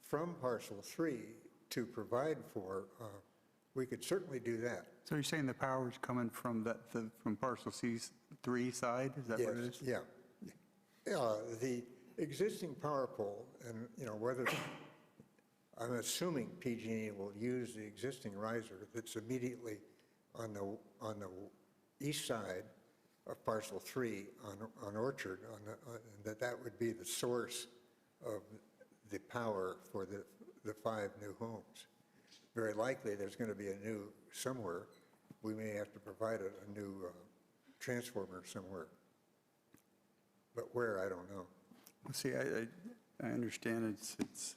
Speaker 16: from parcel 3 to provide for. We could certainly do that.
Speaker 3: So you're saying the power is coming from from parcel C3 side? Is that what it is?
Speaker 16: Yeah. The existing power pole, and whether I'm assuming PG&E will use the existing riser that's immediately on the east side of parcel 3 on Orchard, that would be the source of the power for the 5 new homes. Very likely there's going to be a new somewhere. We may have to provide a new transformer somewhere. But where, I don't know.
Speaker 3: See, I understand it's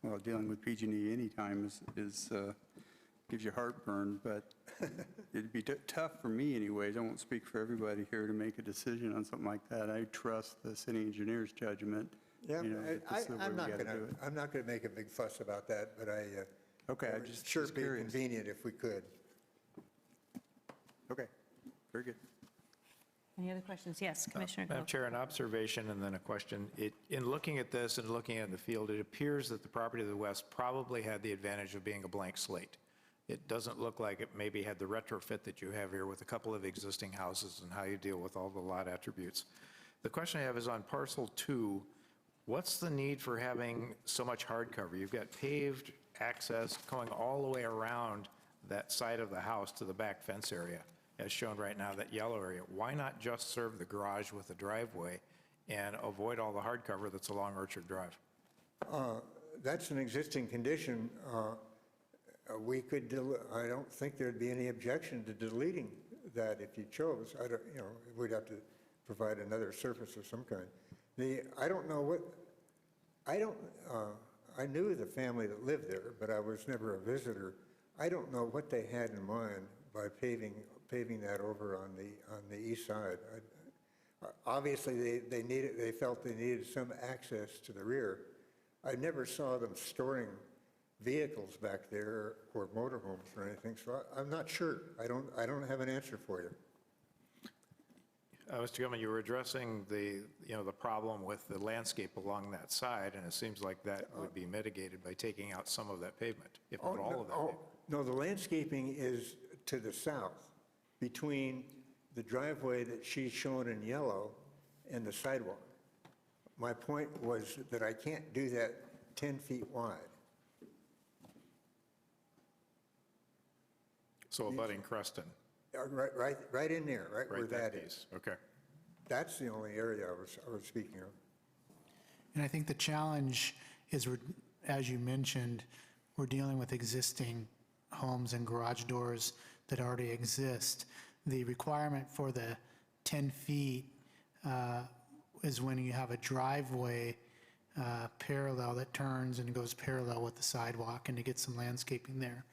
Speaker 3: well, dealing with PG&E anytime gives you heartburn, but it'd be tough for me anyways. I won't speak for everybody here to make a decision on something like that. I trust the city engineer's judgment.
Speaker 16: Yeah, I'm not going to make a big fuss about that, but
Speaker 3: okay,
Speaker 16: it would sure be convenient if we could.
Speaker 3: Okay, very good.
Speaker 1: Any other questions? Yes, Commissioner
Speaker 7: Madam
Speaker 1: Coe.
Speaker 7: Chair, an observation and then a question. In looking at this and looking at the field, it appears that the property to the west probably had the advantage of being a blank slate. It doesn't look like it maybe had the retrofit that you have here with a couple of existing houses and how you deal with all the lot attributes. The question I have is on parcel 2, what's the need for having so much hard cover? You've got paved access going all the way around that side of the house to the back fence area, as shown right now, that yellow area. Why not just serve the garage with a driveway and avoid all the hard cover that's along Orchard Drive?
Speaker 16: That's an existing condition. We could, I don't think there'd be any objection to deleting that if you chose. I don't, we'd have to provide another surface of some kind. I don't know what, I knew the family that lived there, but I was never a visitor. I don't know what they had in mind by paving that over on the east side. Obviously, they felt they needed some access to the rear. I never saw them storing vehicles back there or motorhomes or anything, so I'm not sure. I don't have an answer for you.
Speaker 7: Mr. Gilman, you were addressing the problem with the landscape along that side, and it seems like that would be mitigated by taking out some of that pavement, if not all of that pavement.
Speaker 16: No, the landscaping is to the south, between the driveway that she's shown in yellow and the sidewalk. My point was that I can't do that 10 feet wide.
Speaker 7: So abutting Creston.
Speaker 16: Right in there, right where that
Speaker 7: piece.
Speaker 16: is.
Speaker 7: Okay.
Speaker 16: That's the only area I was speaking of.
Speaker 11: And I think the challenge is, as you mentioned, we're dealing with existing homes and garage doors that already exist. The requirement for the 10 feet is when you have a driveway parallel that turns and goes parallel with the sidewalk, and to get some landscaping there.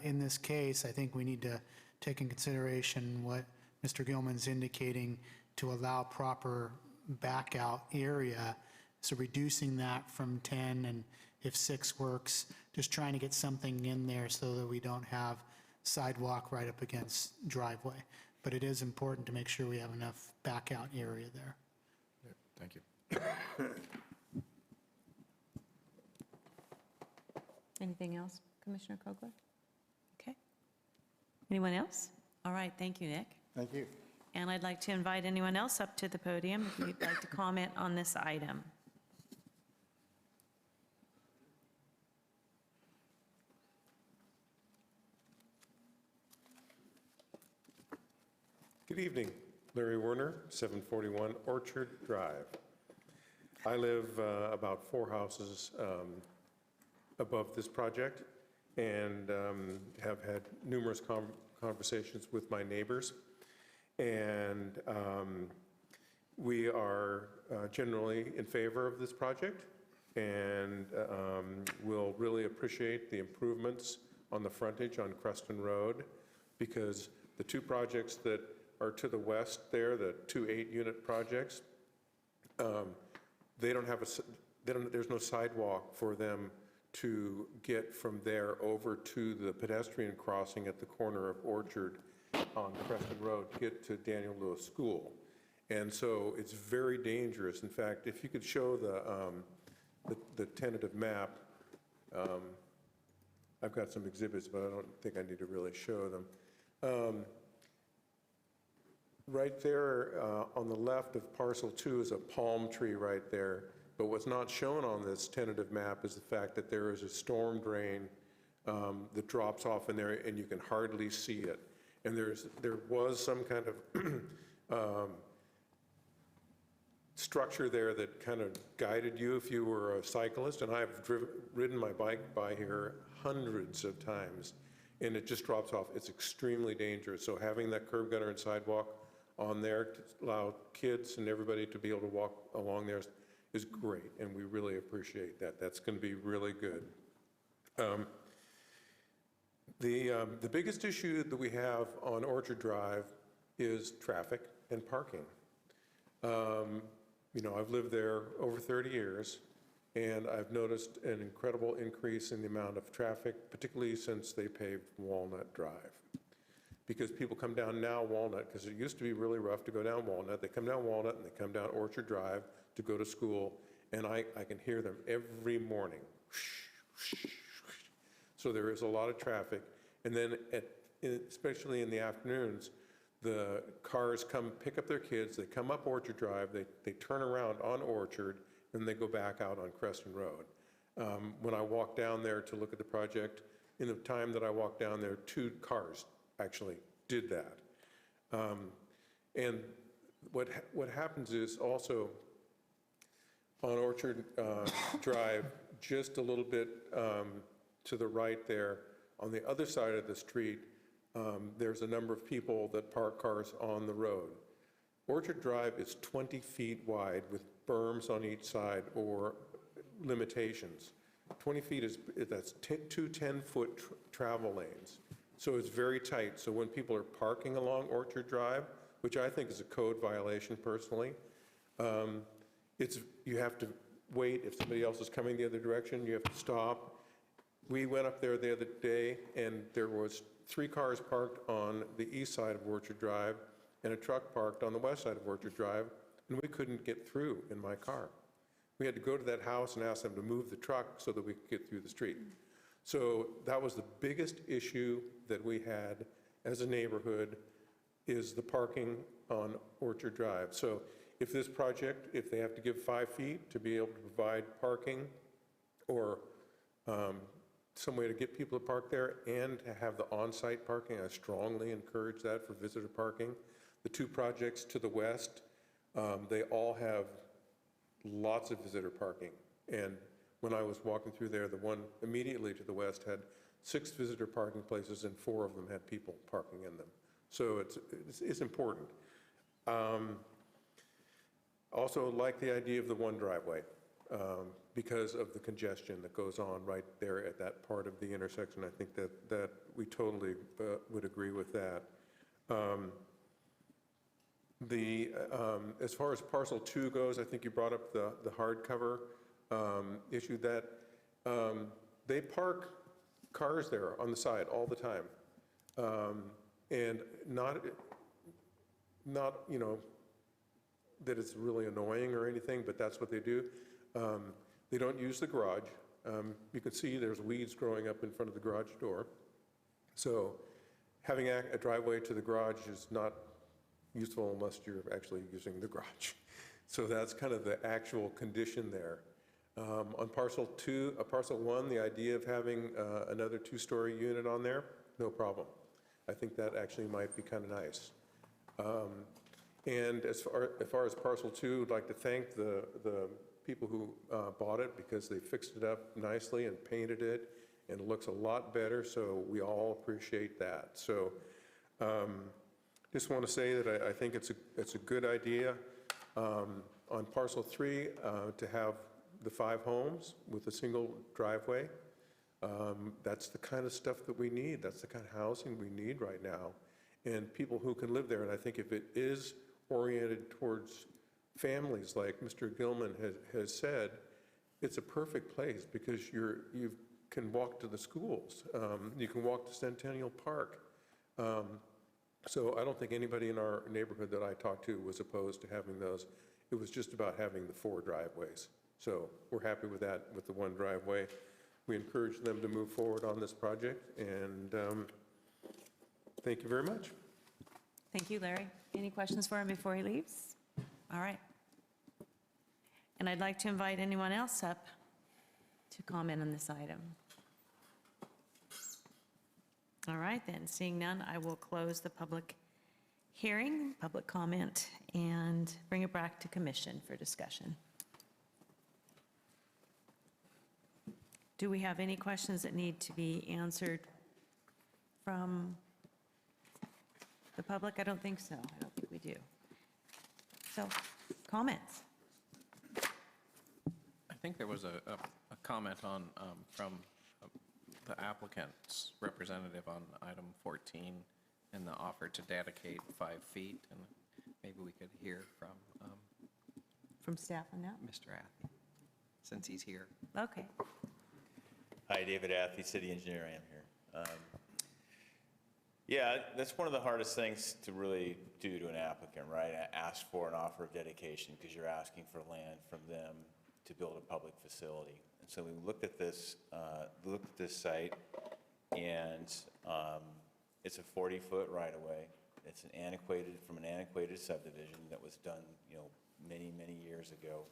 Speaker 11: In this case, I think we need to take in consideration what Mr. Gilman's indicating to allow proper back out area. So reducing that from 10, and if 6 works, just trying to get something in there so that we don't have sidewalk right up against driveway. But it is important to make sure we have enough back out area there.
Speaker 7: Thank you.
Speaker 1: Anything else, Commissioner Kogler? Okay. Anyone else? All right, thank you, Nick.
Speaker 16: Thank you.
Speaker 1: And I'd like to invite anyone else up to the podium if you'd like to comment on this item.
Speaker 8: Good evening. Larry Werner, 741 Orchard Drive. I live about 4 houses above this project, and have had numerous conversations with my neighbors. And we are generally in favor of this project, and we'll really appreciate the improvements on the frontage on Creston Road, because the 2 projects that are to the west there, the 2 8-unit projects, they don't have there's no sidewalk for them to get from there over to the pedestrian crossing at the corner of Orchard on Creston Road to get to Daniel Lewis School. And so it's very dangerous. In fact, if you could show the tentative map, I've got some exhibits, but I don't think I need to really show them. Right there on the left of parcel 2 is a palm tree right there. But what's not shown on this tentative map is the fact that there is a storm drain that drops off in there, and you can hardly see it. And there was some kind of structure there that kind of guided you if you were a cyclist. And I've ridden my bike by here hundreds of times, and it just drops off. It's extremely dangerous. So having that curb gutter and sidewalk on there to allow kids and everybody to be able to walk along there is great, and we really appreciate that. That's going to be really good. The biggest issue that we have on Orchard Drive is traffic and parking. I've lived there over 30 years, and I've noticed an incredible increase in the amount of traffic, particularly since they paved Walnut Drive. Because people come down now Walnut, because it used to be really rough to go down Walnut. They come down Walnut and they come down Orchard Drive to go to school, and I can hear them every morning. So there is a lot of traffic. And then, especially in the afternoons, the cars come pick up their kids, they come up Orchard Drive, they turn around on Orchard, and they go back out on Crescent Road. When I walked down there to look at the project, in the time that I walked down there, 2 cars actually did that. And what happens is also on Orchard Drive, just a little bit to the right there, on the other side of the street, there's a number of people that park cars on the road. Orchard Drive is 20 feet wide with berms on each side or limitations. 20 feet that's 2 10-foot travel lanes. So it's very tight. So when people are parking along Orchard Drive, which I think is a code violation personally, you have to wait. If somebody else is coming the other direction, you have to stop. We went up there the other day, and there was 3 cars parked on the east side of Orchard Drive and a truck parked on the west side of Orchard Drive, and we couldn't get through in my car. We had to go to that house and ask them to move the truck so that we could get through the street. So that was the biggest issue that we had as a neighborhood, is the parking on Orchard Drive. So if this project, if they have to give 5 feet to be able to provide parking or some way to get people to park there and to have the on-site parking, I strongly encourage that for visitor parking. The 2 projects to the west, they all have lots of visitor parking. And when I was walking through there, the one immediately to the west had 6 visitor parking places and 4 of them had people parking in them. So it's important. Also like the idea of the one driveway because of the congestion that goes on right there at that part of the intersection. I think that we totally would agree with that. As far as parcel 2 goes, I think you brought up the hardcover issue that they park cars there on the side all the time. And not, you know, that it's really annoying or anything, but that's what they do. They don't use the garage. You can see there's weeds growing up in front of the garage door. So having a driveway to the garage is not useful unless you're actually using the garage. So that's kind of the actual condition there. On parcel 1, the idea of having another 2-story unit on there, no problem. I think that actually might be kind of nice. And as far as parcel 2, I'd like to thank the people who bought it because they fixed it up nicely and painted it, and it looks a lot better, so we all appreciate that. So just want to say that I think it's a good idea on parcel 3 to have the 5 homes with a single driveway. That's the kind of stuff that we need. That's the kind of housing we need right now. And people who can live there. And I think if it is oriented towards families, like Mr. Gilman has said, it's a perfect place because you can walk to the schools. You can walk to Centennial Park. So I don't think anybody in our neighborhood that I talked to was opposed to having those. It was just about having the 4 driveways. So we're happy with that, with the 1 driveway. We encourage them to move forward on this project, and thank you very much.
Speaker 1: Thank you, Larry. Any questions for him before he leaves? All right. And I'd like to invite anyone else up to comment on this item. All right, then, seeing none, I will close the public hearing, public comment, and bring it back to commission for discussion. Do we have any questions that need to be answered from the public? I don't think so. I don't think we do. So, comments?
Speaker 10: I think there was a comment on, from the applicant's representative on item 14 and the offer to dedicate 5 feet, and maybe we could hear
Speaker 1: From staff on that?
Speaker 10: Mr. Athey, since he's here.
Speaker 1: Okay.
Speaker 15: Hi, David Athey, city engineer, I am here. Yeah, that's one of the hardest things to really do to an applicant, right? Ask for an offer of dedication because you're asking for land from them to build a public facility. And so we looked at this site, and it's a 40-foot right-of-way. It's from an antiquated subdivision that was done, many, many years ago.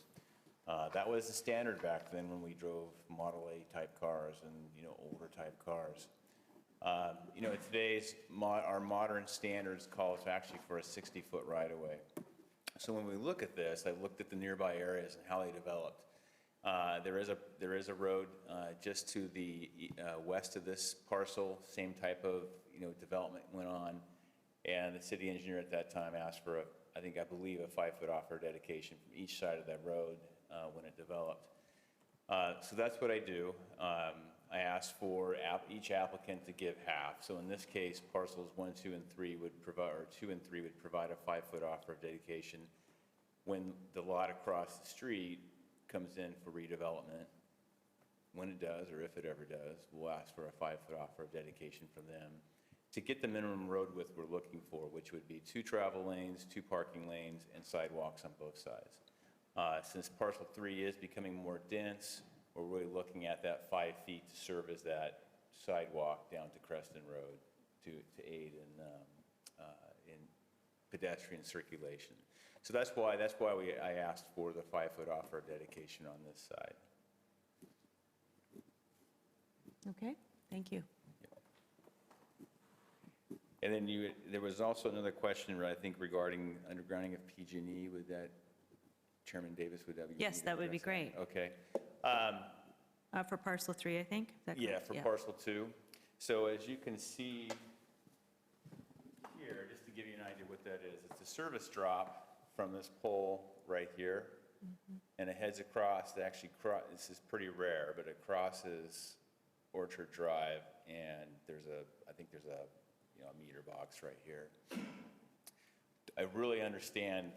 Speaker 15: That was the standard back then when we drove Model A type cars and, older type cars. Today's, our modern standards calls actually for a 60-foot right-of-way. So when we look at this, I looked at the nearby areas and how they developed. There is a road just to the west of this parcel, same type of, development went on. And the city engineer at that time asked for I believe a 5-foot offer dedication from each side of that road when it developed. So that's what I do. I asked for each applicant to give half. So in this case, parcels 1, 2, and 3 would provide, or 2 and 3 would provide a 5-foot offer of dedication. When the lot across the street comes in for redevelopment, when it does, or if it ever does, we'll ask for a 5-foot offer of dedication from them to get the minimum road width we're looking for, which would be 2 travel lanes, 2 parking lanes, and sidewalks on both sides. Since parcel 3 is becoming more dense, we're really looking at that 5 feet to serve as that sidewalk down to Creston Road to aid in pedestrian circulation. So that's why I asked for the 5-foot offer of dedication on this side.
Speaker 1: Okay, thank you.
Speaker 15: And then there was also another question, I think, regarding undergrounding of PG&E. Would that, Chairman Davis, would that be?
Speaker 1: Yes, that would be great.
Speaker 15: Okay.
Speaker 1: For parcel 3, I think? Is that
Speaker 15: Yeah,
Speaker 1: correct?
Speaker 15: for parcel 2. So as you can see here, just to give you an idea what that is, it's a service drop from this pole right here, and it heads across, this is pretty rare, but it crosses Orchard Drive, and I think there's a meter box right here. I really understand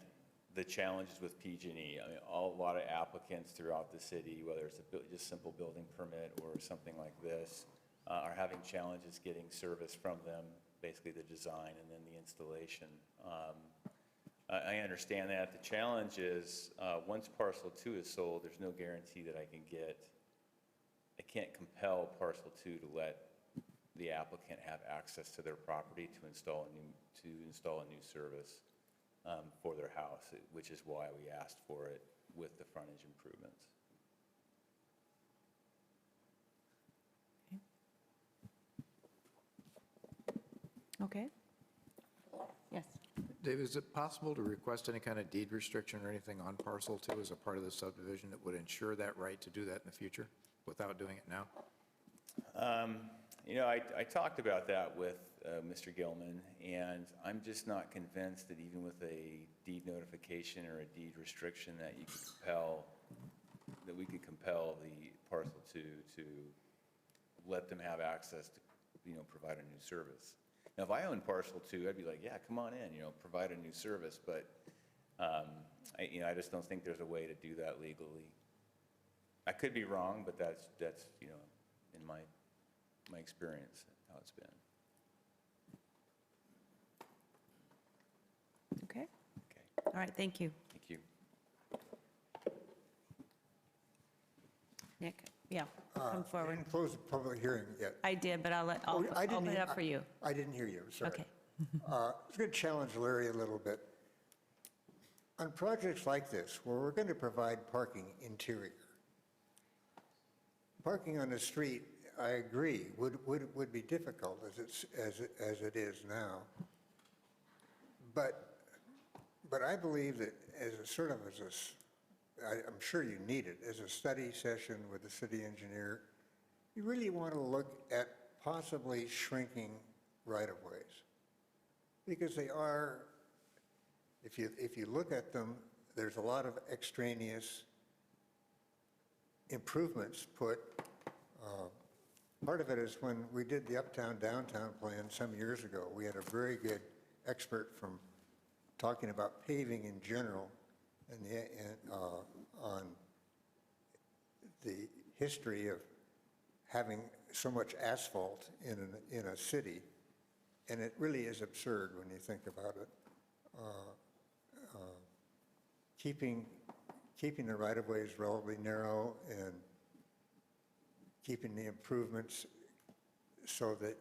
Speaker 15: the challenges with PG&E. I mean, a lot of applicants throughout the city, whether it's just simple building permit or something like this, are having challenges getting service from them, basically the design and then the installation. I understand that. The challenge is once parcel 2 is sold, there's no guarantee that I can't compel parcel 2 to let the applicant have access to their property to install a new service for their house, which is why we asked for it with the frontage improvements.
Speaker 1: Okay. Yes.
Speaker 7: Dave, is it possible to request any kind of deed restriction or anything on parcel 2 as a part of the subdivision that would ensure that right to do that in the future without doing it now?
Speaker 15: I talked about that with Mr. Gilman, and I'm just not convinced that even with a deed notification or a deed restriction that we could compel the parcel 2 to let them have access to, provide a new service. Now, if I owned parcel 2, I'd be like, yeah, come on in, provide a new service, but I just don't think there's a way to do that legally. I could be wrong, but that's in my experience, how it's been.
Speaker 1: Okay. All right, thank you.
Speaker 15: Thank you.
Speaker 1: Nick, yeah, come forward.
Speaker 16: Didn't close the public hearing yet.
Speaker 1: I did, but I'll open it up for you.
Speaker 16: I didn't hear you, sorry.
Speaker 1: Okay.
Speaker 16: I was going to challenge Larry a little bit. On projects like this, where we're going to provide parking interior, parking on the street, I agree, would be difficult as it is now. But I believe that I'm sure you need it, as a study session with the city engineer, you really want to look at possibly shrinking right-of-ways. Because they are, if you look at them, there's a lot of extraneous improvements put. Part of it is when we did the uptown-downtown plan some years ago, we had a very good expert from talking about paving in general and on the history of having so much asphalt in a city, and it really is absurd when you think about it. Keeping the right-of-ways relatively narrow and keeping the improvements so that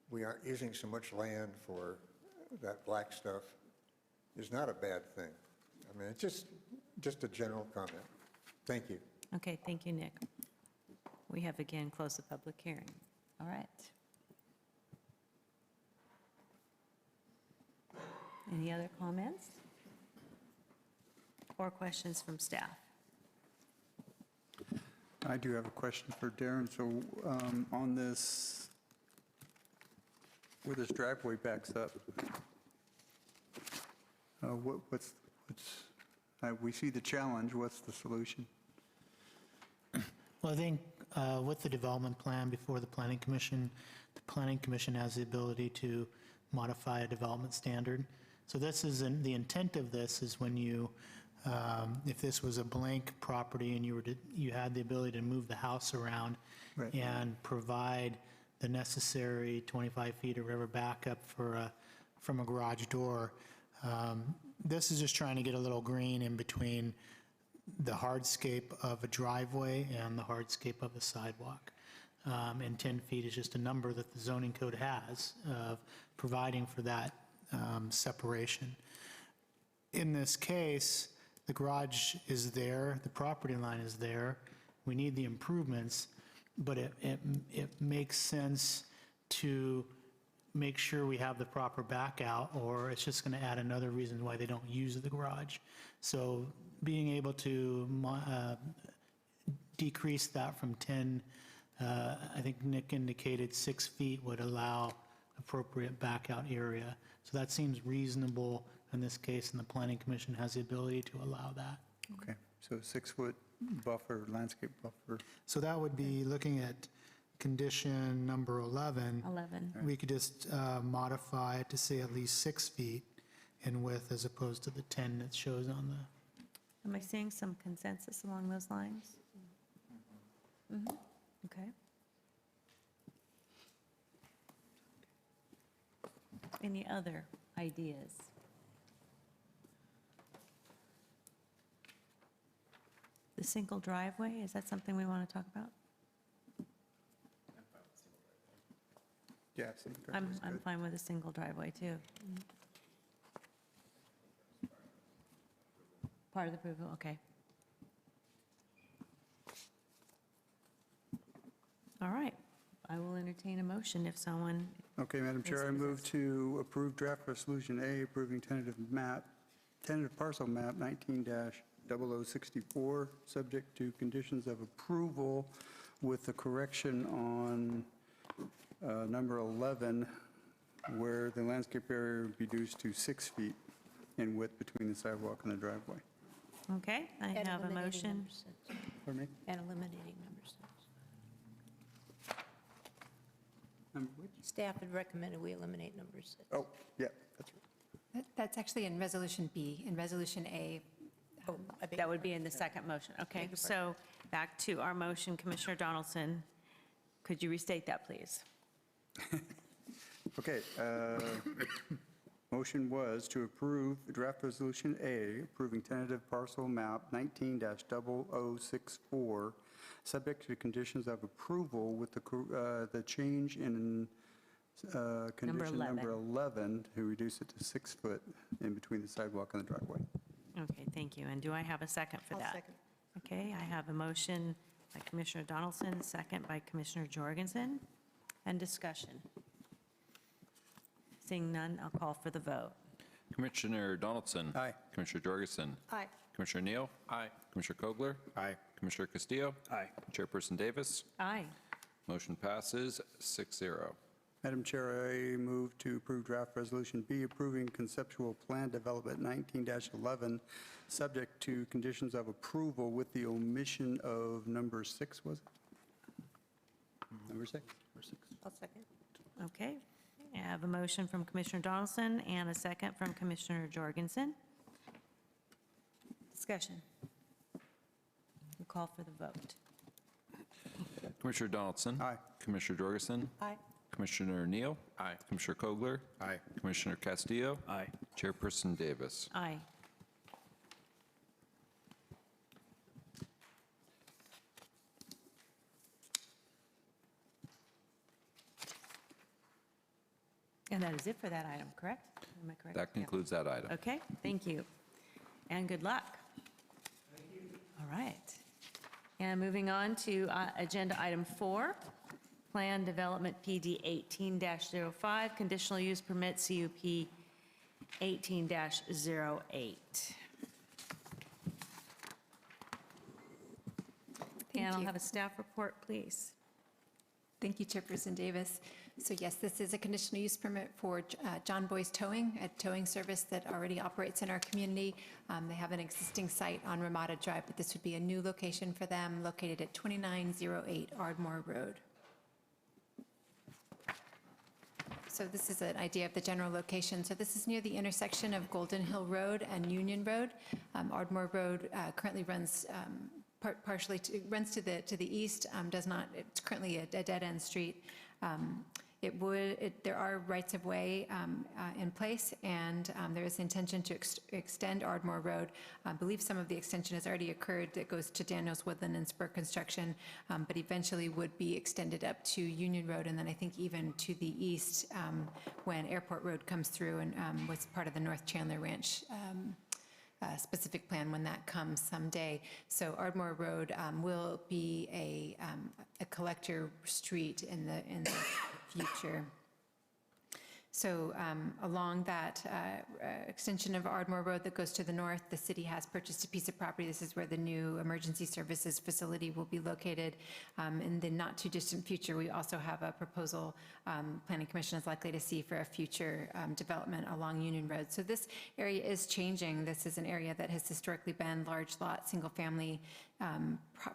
Speaker 16: we aren't using so much land for that black stuff is not a bad thing. I mean, it's just a general comment. Thank you.
Speaker 1: Okay, thank you, Nick. We have again closed the public hearing. All right. Any other comments or questions from staff?
Speaker 3: I do have a question for Darren. So on this, where this driveway backs up, we see the challenge, what's the solution?
Speaker 11: Well, I think with the development plan before the Planning Commission has the ability to modify a development standard. So this is, the intent of this is when you, if this was a blank property and you had the ability to move the house around
Speaker 3: Right.
Speaker 11: and provide the necessary 25 feet or whatever backup from a garage door, this is just trying to get a little green in between the hardscape of a driveway and the hardscape of a sidewalk. And 10 feet is just a number that the zoning code has of providing for that separation. In this case, the garage is there, the property line is there, we need the improvements, but it makes sense to make sure we have the proper back out, or it's just going to add another reason why they don't use the garage. So being able to decrease that from 10, I think Nick indicated 6 feet would allow appropriate back out area. So that seems reasonable in this case, and the Planning Commission has the ability to allow that.
Speaker 3: Okay, so 6-foot buffer, landscape buffer.
Speaker 11: So that would be looking at condition number 11.
Speaker 1: 11.
Speaker 11: We could just modify it to say at least 6 feet in width as opposed to the 10 that shows on the.
Speaker 1: Am I seeing some consensus along those lines? Mhm. Okay. Any other ideas? The single driveway, is that something we want to talk about?
Speaker 3: Yeah,
Speaker 1: I'm fine with a single driveway, too. Part of the approval, okay. All right, I will entertain a motion if someone,
Speaker 3: Okay, Madam Chair, I move to approve draft resolution A, approving tentative parcel map 19-0064, subject to conditions of approval with the correction on number 11, where the landscape area would be reduced to 6 feet in width between the sidewalk and the driveway.
Speaker 1: okay, I
Speaker 5: And
Speaker 1: have a
Speaker 5: eliminating
Speaker 1: motion.
Speaker 5: number 6.
Speaker 3: Pardon me?
Speaker 5: And eliminating number 6.
Speaker 3: Number which?
Speaker 5: Staff had recommended we eliminate number 6.
Speaker 3: Oh, yeah, that's right.
Speaker 14: That's actually in Resolution B. In Resolution A,
Speaker 1: That would be in the second motion, okay? So back to our motion, Commissioner Donaldson, could you restate that, please?
Speaker 3: Okay, motion was to approve draft resolution A, approving tentative parcel map 19-0064, subject to conditions of approval with the change in condition number 11 to reduce it to 6 foot in between the sidewalk and the driveway.
Speaker 1: Okay, thank you. And do I have a second for
Speaker 5: I'll
Speaker 1: that?
Speaker 5: second.
Speaker 1: Okay, I have a motion by Commissioner Donaldson, second by Commissioner Jorgensen, and discussion. Seeing none, I'll call for the vote.
Speaker 2: Commissioner Donaldson.
Speaker 3: Aye.
Speaker 2: Commissioner Jorgensen.
Speaker 5: Aye.
Speaker 2: Commissioner Neal.
Speaker 10: Aye.
Speaker 2: Commissioner Kogler.
Speaker 7: Aye.
Speaker 2: Commissioner Castillo.
Speaker 12: Aye.
Speaker 2: Chairperson Davis.
Speaker 1: Aye.
Speaker 2: Motion passes 6-0.
Speaker 3: Madam Chair, I move to approve draft resolution B, approving conceptual plan development 19-11, subject to conditions of approval with the omission of number 6, was it? Number 6?
Speaker 5: I'll second.
Speaker 1: Okay, I have a motion from Commissioner Donaldson and a second from Commissioner Jorgensen. Discussion. We'll call for the vote.
Speaker 2: Commissioner Donaldson.
Speaker 3: Aye.
Speaker 2: Commissioner Jorgensen.
Speaker 5: Aye.
Speaker 2: Commissioner Neal.
Speaker 10: Aye.
Speaker 2: Commissioner Kogler.
Speaker 7: Aye.
Speaker 2: Commissioner Castillo.
Speaker 12: Aye.
Speaker 2: Chairperson Davis.
Speaker 1: Aye. And that is it for that item, correct? Am I correct?
Speaker 2: That
Speaker 1: Yeah.
Speaker 2: concludes that item.
Speaker 1: Okay, thank you. And good luck. Thank you. All right. And moving on to Agenda Item 4, Plan Development PD 18-05, Conditional Use Permit CUP 18-08. And I'll
Speaker 14: you.
Speaker 1: have a staff report, please.
Speaker 14: Thank you, Chairperson Davis. So yes, this is a conditional use permit for John Boy's Towing, a towing service that already operates in our community. They have an existing site on Ramada Drive, but this would be a new location for them, located at 2908 Ardmore Road. So this is an idea of the general location. So this is near the intersection of Golden Hill Road and Union Road. Ardmore Road currently runs partially runs to the east. Does not. It's currently a dead-end street. There are rights-of-way in place, and there is intention to extend Ardmore Road. I believe some of the extension has already occurred that goes to Daniels Woodland and Spur Construction, but eventually would be extended up to Union Road, and then I think even to the east when Airport Road comes through and was part of the North Chandler Ranch specific plan when that comes someday. So Ardmore Road will be a collector street in the future. So along that extension of Ardmore Road that goes to the north, the city has purchased a piece of property. This is where the new emergency services facility will be located. In the not too distant future, we also have a proposal Planning Commission is likely to see for a future development along Union Road. So this area is changing. This is an area that has historically been large lot, single family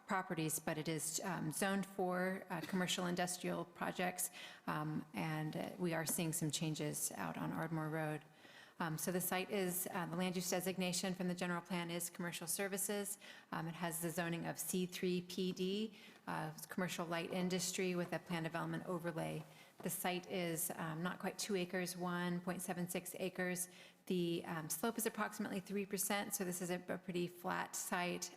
Speaker 14: properties, but it is zoned for commercial industrial projects, and we are seeing some changes out on Ardmore Road. So the site is, the land use designation from the general plan is commercial services. It has the zoning of C3 PD, commercial light industry with a plan development overlay. The site is not quite 2 acres, 1.76 acres. The slope is approximately 3%, so this is a pretty flat site.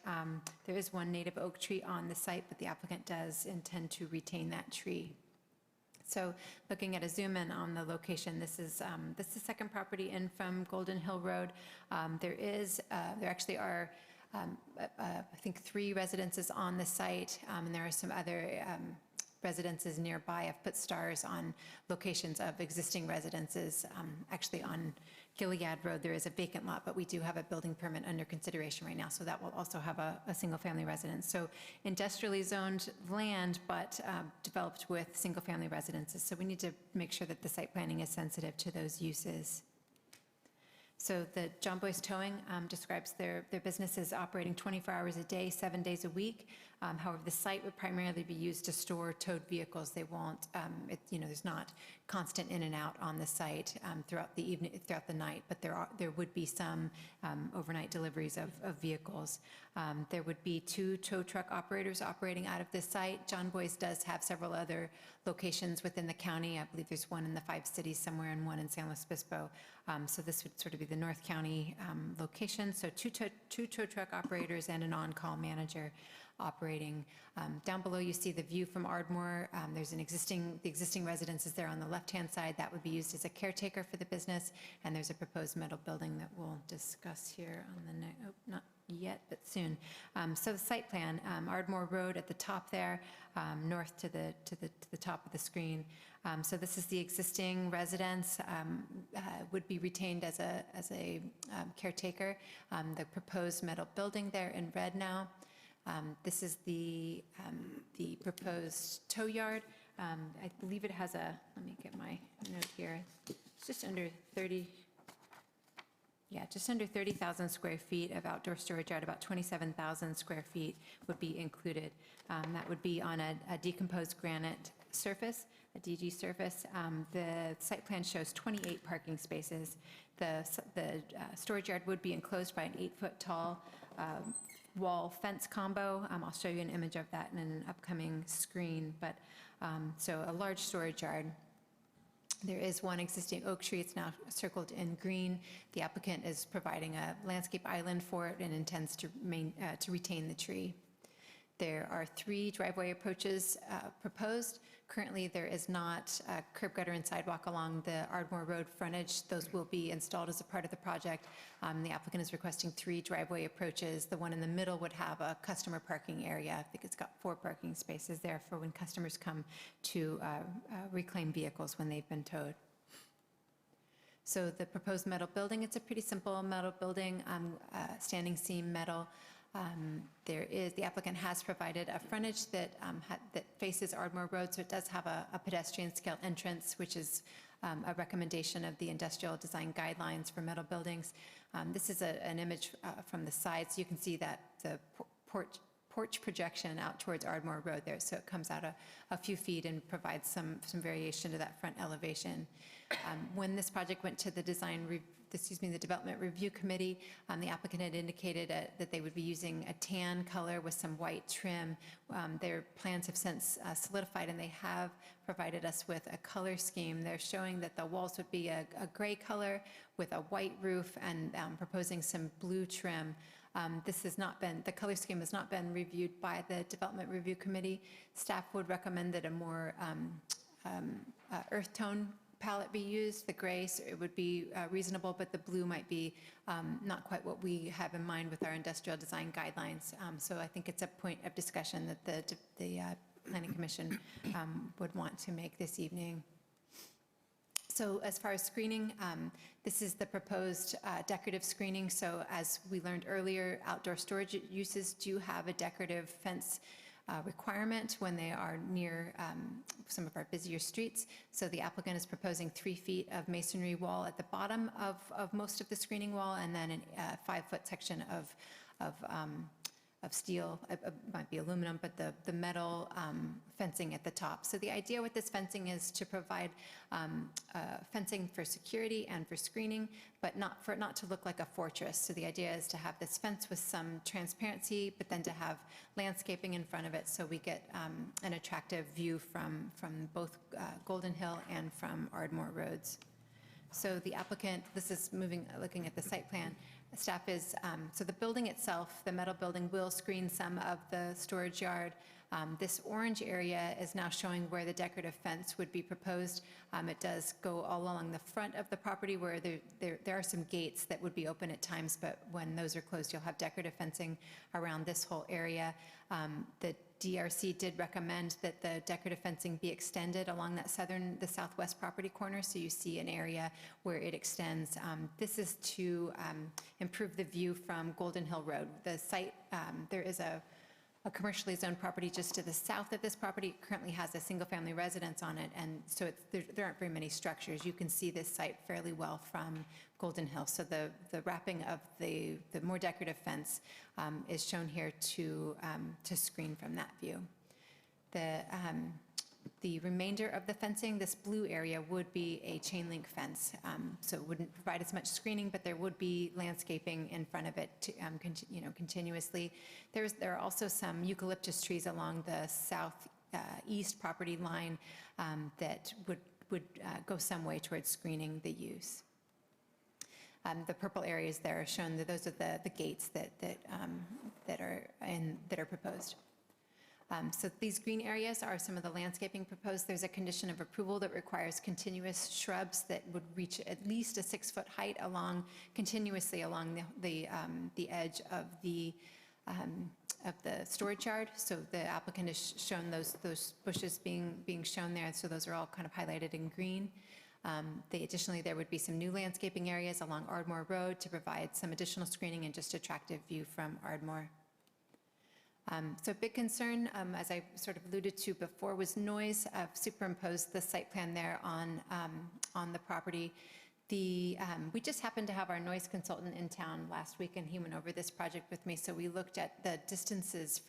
Speaker 14: There is one native oak tree on the site, but the applicant does intend to retain that tree. So looking at a zoom in on the location, this is the second property in from Golden Hill Road. There actually are, I think, 3 residences on the site, and there are some other residences nearby. I've put stars on locations of existing residences. Actually on Gilead Road, there is a vacant lot, but we do have a building permit under consideration right now, so that will also have a single-family residence. So industrially zoned land, but developed with single-family residences. So we need to make sure that the site planning is sensitive to those uses. So the John Boy's Towing describes their business as operating 24 hours a day, 7 days a week. However, the site would primarily be used to store towed vehicles. They won't, there's not constant in and out on the site throughout the evening, throughout the night, but there would be some overnight deliveries of vehicles. There would be 2 tow truck operators operating out of this site. John Boy's does have several other locations within the county. I believe there's one in the 5 cities somewhere and one in San Luis Obispo. So this would sort of be the North County location. So two tow truck operators and an on-call manager operating. Down below, you see the view from Ardmore. There's the existing residences there on the left-hand side. That would be used as a caretaker for the business, and there's a proposed metal building that we'll discuss here on the next, not yet, but soon. So the site plan, Ardmore Road at the top there, north to the top of the screen. So this is the existing residence, would be retained as a caretaker. The proposed metal building there in red now. This is the proposed tow yard. I believe it has let me get my note here. It's just under 30,000 square feet of outdoor storage yard. About 27,000 square feet would be included. That would be on a decomposed granite surface, a DG surface. The site plan shows 28 parking spaces. The storage yard would be enclosed by an 8-foot tall wall fence combo. I'll show you an image of that in an upcoming screen, but so a large storage yard. There is one existing oak tree. It's now circled in green. The applicant is providing a landscape island for it and intends to retain the tree. There are 3 driveway approaches proposed. Currently, there is not a curb gutter and sidewalk along the Ardmore Road frontage. Those will be installed as a part of the project. The applicant is requesting 3 driveway approaches. The one in the middle would have a customer parking area. I think it's got 4 parking spaces there for when customers come to reclaim vehicles when they've been towed. So the proposed metal building, it's a pretty simple metal building, standing seam metal. The applicant has provided a frontage that faces Ardmore Road, so it does have a pedestrian scale entrance, which is a recommendation of the industrial design guidelines for metal buildings. This is an image from the side, so you can see that the porch projection out towards Ardmore Road there, so it comes out a few feet and provides some variation to that front elevation. When this project went to the Development Review Committee, the applicant had indicated that they would be using a tan color with some white trim. Their plans have since solidified, and they have provided us with a color scheme. They're showing that the walls would be a gray color with a white roof and proposing some blue trim. The color scheme has not been reviewed by the Development Review Committee. Staff would recommend that a more earth tone palette be used. The gray, so it would be reasonable, but the blue might be not quite what we have in mind with our industrial design guidelines. So I think it's a point of discussion that the Planning Commission would want to make this evening. So as far as screening, this is the proposed decorative screening. So as we learned earlier, outdoor storage uses do have a decorative fence requirement when they are near some of our busier streets. So the applicant is proposing 3 feet of masonry wall at the bottom of most of the screening wall, and then a 5-foot section of steel, it might be aluminum, but the metal fencing at the top. So the idea with this fencing is to provide fencing for security and for screening, but for it not to look like a fortress. So the idea is to have this fence with some transparency, but then to have landscaping in front of it, so we get an attractive view from both Golden Hill and from Ardmore Roads. So the applicant, this is looking at the site plan. Staff is, so the building itself, the metal building, will screen some of the storage yard. This orange area is now showing where the decorative fence would be proposed. It does go all along the front of the property where there are some gates that would be open at times, but when those are closed, you'll have decorative fencing around this whole area. The DRC did recommend that the decorative fencing be extended along that the southwest property corner, so you see an area where it extends. This is to improve the view from Golden Hill Road. The site, there is a commercially zoned property just to the south of this property. It currently has a single-family residence on it, and so there aren't very many structures. You can see this site fairly well from Golden Hill. So the wrapping of the more decorative fence is shown here to screen from that view. The remainder of the fencing, this blue area, would be a chain link fence. So it wouldn't provide as much screening, but there would be landscaping in front of it to, continuously. There are also some eucalyptus trees along the southeast property line that would go some way towards screening the use. The purple areas there are shown. Those are the gates that are proposed. So these green areas are some of the landscaping proposed. There's a condition of approval that requires continuous shrubs that would reach at least a 6-foot height continuously along the edge of the storage yard. So the applicant has shown those bushes being shown there. So those are all kind of highlighted in green. Additionally, there would be some new landscaping areas along Ardmore Road to provide some additional screening and just attractive view from Ardmore. So a big concern, as I sort of alluded to before, was noise. I've superimposed the site plan there on the property. We just happened to have our noise consultant in town last week, and he went over this project with me. So we looked at the distances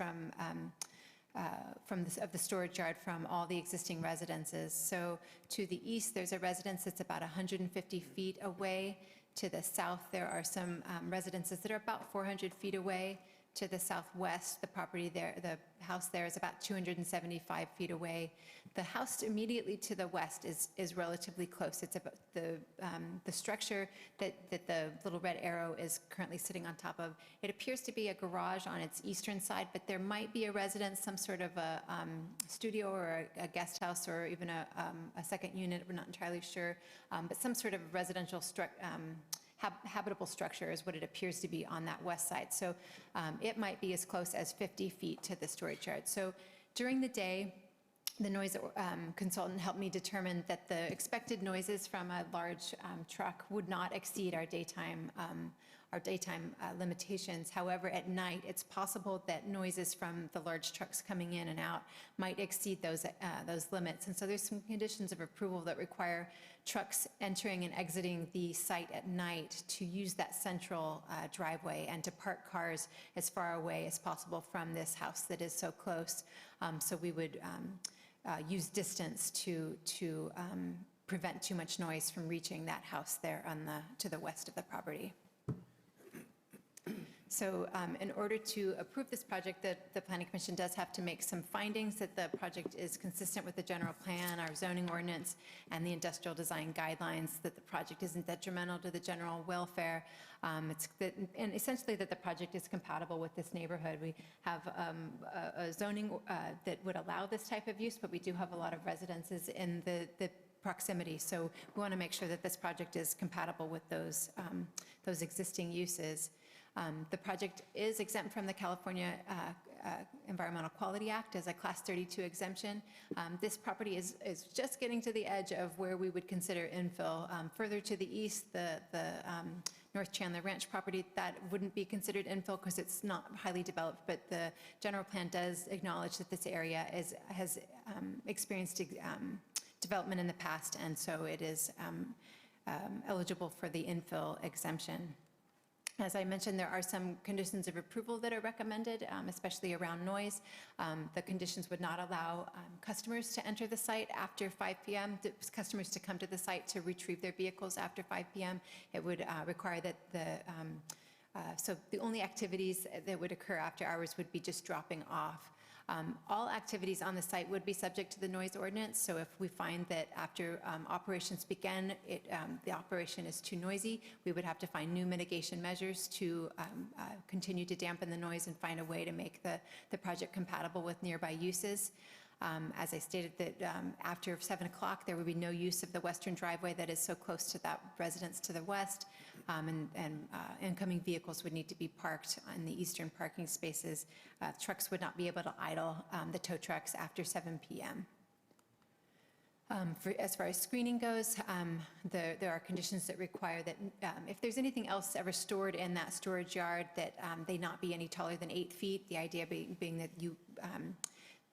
Speaker 14: of the storage yard from all the existing residences. So to the east, there's a residence that's about 150 feet away. To the south, there are some residences that are about 400 feet away. to the southwest. The property there, the house there is about 275 feet away. The house immediately to the west is relatively close. It's about the structure that the little red arrow is currently sitting on top of. It appears to be a garage on its eastern side, but there might be a residence, some sort of a studio or a guest house or even a second unit. We're not entirely sure, but some sort of residential habitable structure is what it appears to be on that west side. So it might be as close as 50 feet to the storage yard. So during the day, the noise consultant helped me determine that the expected noises from a large truck would not exceed our daytime limitations. However, at night, it's possible that noises from the large trucks coming in and out might exceed those limits. And so there's some conditions of approval that require trucks entering and exiting the site at night to use that central driveway and to park cars as far away as possible from this house that is so close. So we would use distance to prevent too much noise from reaching that house there to the west of the property. So in order to approve this project, the Planning Commission does have to make some findings that the project is consistent with the general plan, our zoning ordinance, and the industrial design guidelines, that the project isn't detrimental to the general welfare, and essentially that the project is compatible with this neighborhood. We have a zoning that would allow this type of use, but we do have a lot of residences in the proximity. So we want to make sure that this project is compatible with those existing uses. The project is exempt from the California Environmental Quality Act as a Class 32 exemption. This property is just getting to the edge of where we would consider infill. Further to the east, the North Chandler Ranch property, that wouldn't be considered infill because it's not highly developed, but the general plan does acknowledge that this area has experienced development in the past, and so it is eligible for the infill exemption. As I mentioned, there are some conditions of approval that are recommended, especially around noise. The conditions would not allow customers to enter the site after 5 p.m., customers to come to the site to retrieve their vehicles after 5 p.m. It would require that so the only activities that would occur after hours would be just dropping off. All activities on the site would be subject to the noise ordinance, so if we find that after operations begin, the operation is too noisy, we would have to find new mitigation measures to continue to dampen the noise and find a way to make the project compatible with nearby uses. As I stated, that after 7 o'clock, there would be no use of the western driveway that is so close to that residence to the west, and incoming vehicles would need to be parked in the eastern parking spaces. Trucks would not be able to idle, the tow trucks, after 7 p.m. As far as screening goes, there are conditions that require that if there's anything else ever stored in that storage yard, that they not be any taller than 8 feet, the idea being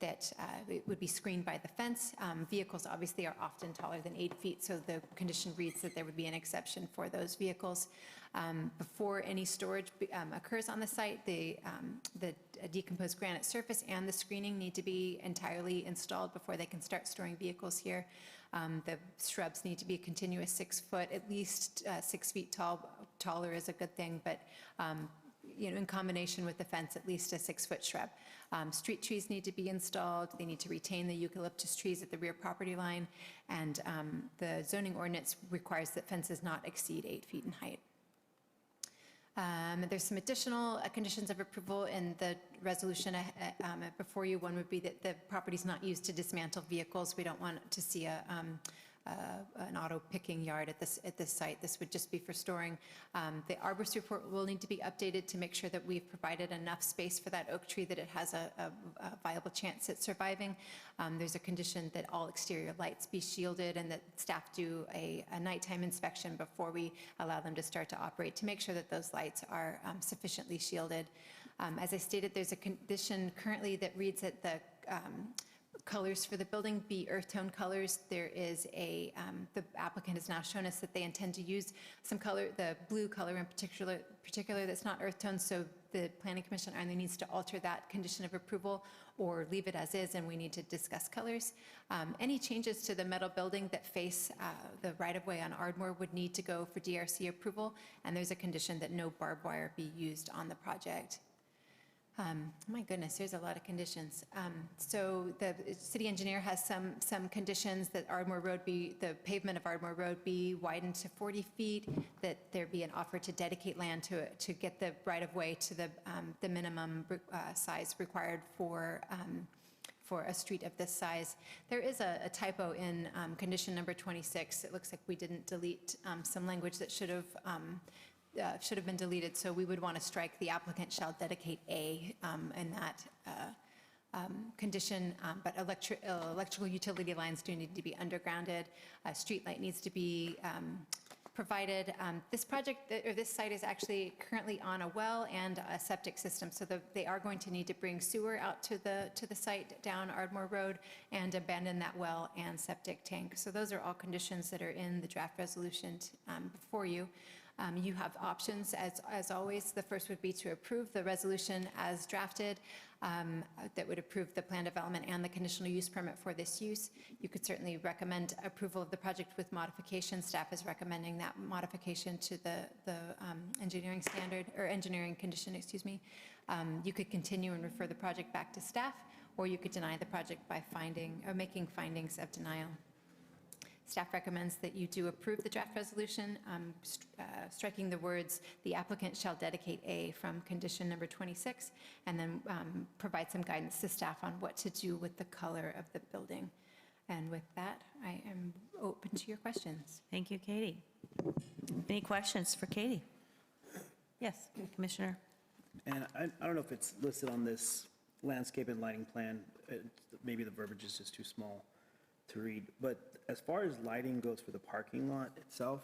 Speaker 14: that it would be screened by the fence. Vehicles obviously are often taller than 8 feet, so the condition reads that there would be an exception for those vehicles. Before any storage occurs on the site, the decomposed granite surface and the screening need to be entirely installed before they can start storing vehicles here. The shrubs need to be a continuous 6 foot, at least 6 feet tall. Taller is a good thing, but in combination with the fence, at least a 6-foot shrub. Street trees need to be installed. They need to retain the eucalyptus trees at the rear property line, and the zoning ordinance requires that fences not exceed 8 feet in height. There's some additional conditions of approval in the resolution before you. One would be that the property is not used to dismantle vehicles. We don't want to see an auto picking yard at this site. This would just be for storing. The arborist report will need to be updated to make sure that we've provided enough space for that oak tree that it has a viable chance at surviving. There's a condition that all exterior lights be shielded and that staff do a nighttime inspection before we allow them to start to operate to make sure that those lights are sufficiently shielded. As I stated, there's a condition currently that reads that the colors for the building be earth tone colors. There is the applicant has now shown us that they intend to use some color, the blue color in particular that's not earth tone, so the Planning Commission either needs to alter that condition of approval or leave it as is, and we need to discuss colors. Any changes to the metal building that face the right-of-way on Ardmore would need to go for DRC approval, and there's a condition that no barbed wire be used on the project. My goodness, there's a lot of conditions. So the city engineer has some conditions that the pavement of Ardmore Road be widened to 40 feet, that there be an offer to dedicate land to get the right-of-way to the minimum size required for a street of this size. There is a typo in condition number 26. It looks like we didn't delete some language that should have been deleted, so we would want to strike "the applicant shall dedicate a" in that condition, but electrical utility lines do need to be undergrounded. A street light needs to be provided. This project, or this site, is actually currently on a well and a septic system, so they are going to need to bring sewer out to the site down Ardmore Road and abandon that well and septic tank. So those are all conditions that are in the draft resolution before you. You have options, as always. The first would be to approve the resolution as drafted, that would approve the plan development and the conditional use permit for this use. You could certainly recommend approval of the project with modification. Staff is recommending that modification to the engineering standard, or engineering condition, excuse me. You could continue and refer the project back to staff, or you could deny the project by making findings of denial. Staff recommends that you do approve the draft resolution, striking the words "the applicant shall dedicate a" from condition number 26, and then provide some guidance to staff on what to do with the color of the building. And with that, I am open to your questions.
Speaker 1: Thank you, Katie. Any questions for Katie? Yes, Commissioner.
Speaker 12: And I don't know if it's listed on this landscape and lighting plan. Maybe the verbiage is just too small to read. But as far as lighting goes for the parking lot itself,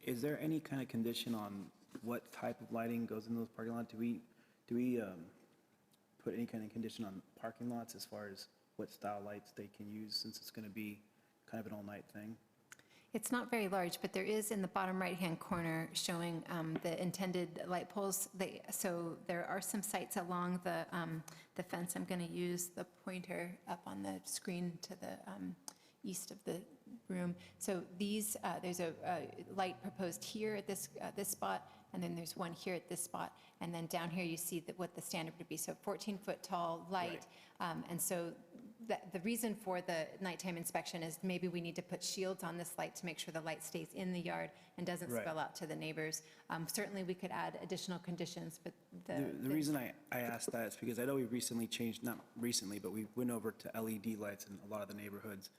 Speaker 12: is there any kind of condition on what type of lighting goes in those parking lots? Do we put any kind of condition on parking lots as far as what style lights they can use, since it's going to be kind of an all-night thing?
Speaker 14: It's not very large, but there is in the bottom right-hand corner showing the intended light poles. So there are some sites along the fence. I'm going to use the pointer up on the screen to the east of the room. So these, there's a light proposed here at this spot, and then there's one here at this spot, and then down here you see what the standard would be. So 14-foot tall light, right. And so the reason for the nighttime inspection is maybe we need to put shields on this light to make sure the light stays in the yard and doesn't spill out to the neighbors. Certainly we could add additional conditions, but the
Speaker 12: reason I asked that is because I know we recently changed, not recently, but we went over to LED lights in a lot of the neighborhoods.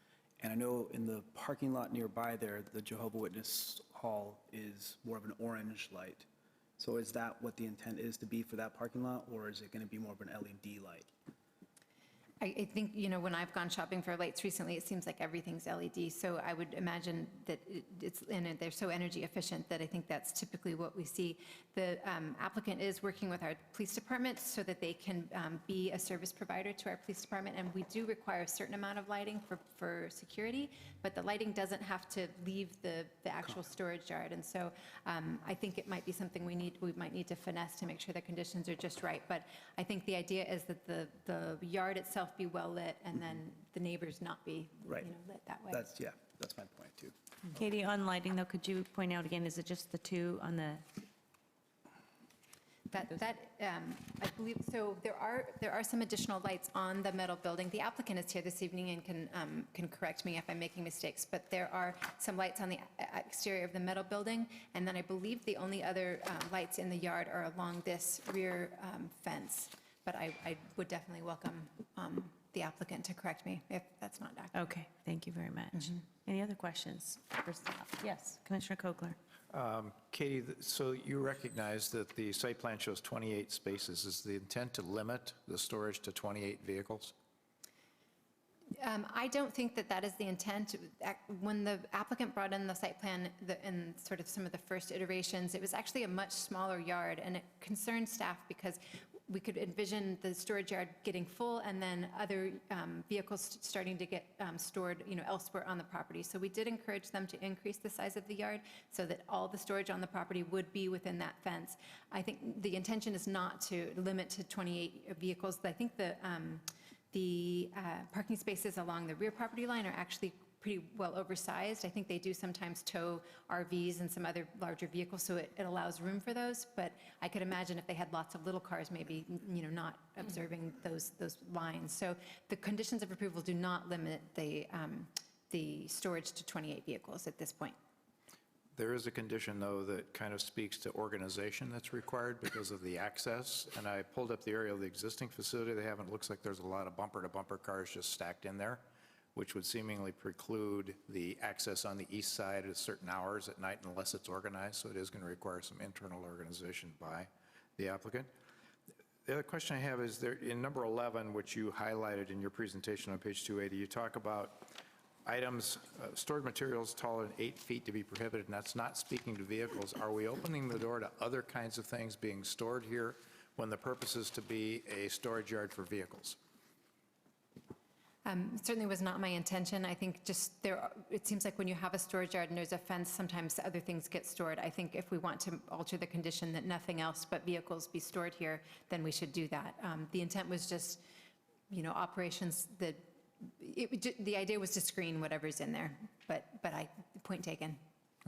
Speaker 12: And I know in the parking lot nearby there, the Jehovah's Witness Hall is more of an orange light. So is that what the intent is to be for that parking lot, or is it going to be more of an LED light?
Speaker 14: I think, when I've gone shopping for lights recently, it seems like everything's LED. So I would imagine that they're so energy efficient that I think that's typically what we see. The applicant is working with our police department so that they can be a service provider to our police department. And we do require a certain amount of lighting for security, but the lighting doesn't have to leave the actual storage yard. And so I think it might be something we might need to finesse to make sure the conditions are just right. But I think the idea is that the yard itself be well lit, and then the neighbors not be lit that way.
Speaker 12: That's my point too.
Speaker 1: Katie, on lighting though, could you point out again, is it just the two on the?
Speaker 14: I believe, so there are some additional lights on the metal building. The applicant is here this evening and can correct me if I'm making mistakes, but there are some lights on the exterior of the metal building, and then I believe the only other lights in the yard are along this rear fence. But I would definitely welcome the applicant to correct me if that's not accurate.
Speaker 1: Okay, thank you very much. Any other questions for staff? Yes, Commissioner Kogler.
Speaker 7: Katie, so you recognize that the site plan shows 28 spaces. Is the intent to limit the storage to 28 vehicles?
Speaker 14: I don't think that is the intent. When the applicant brought in the site plan in sort of some of the first iterations, it was actually a much smaller yard, and it concerned staff because we could envision the storage yard getting full and then other vehicles starting to get stored, elsewhere on the property. So we did encourage them to increase the size of the yard so that all the storage on the property would be within that fence. I think the intention is not to limit to 28 vehicles. I think the parking spaces along the rear property line are actually pretty well oversized. I think they do sometimes tow RVs and some other larger vehicles, so it allows room for those. But I could imagine if they had lots of little cars, maybe, not observing those lines. So the conditions of approval do not limit the storage to 28 vehicles at this point.
Speaker 7: There is a condition, though, that kind of speaks to organization that's required because of the access. And I pulled up the area of the existing facility they have, and it looks like there's a lot of bumper-to-bumper cars just stacked in there, which would seemingly preclude the access on the east side at certain hours at night unless it's organized. So it is going to require some internal organization by the applicant. The other question I have is there in number 11, which you highlighted in your presentation on page 280, you talk about items, stored materials taller than 8 feet to be prohibited, and that's not speaking to vehicles. Are we opening the door to other kinds of things being stored here when the purpose is to be a storage yard for vehicles?
Speaker 14: Certainly was not my intention. I think just it seems like when you have a storage yard and there's a fence, sometimes other things get stored. I think if we want to alter the condition that nothing else but vehicles be stored here, then we should do that. The intent was just, operations that, the idea was to screen whatever's in there, but point taken.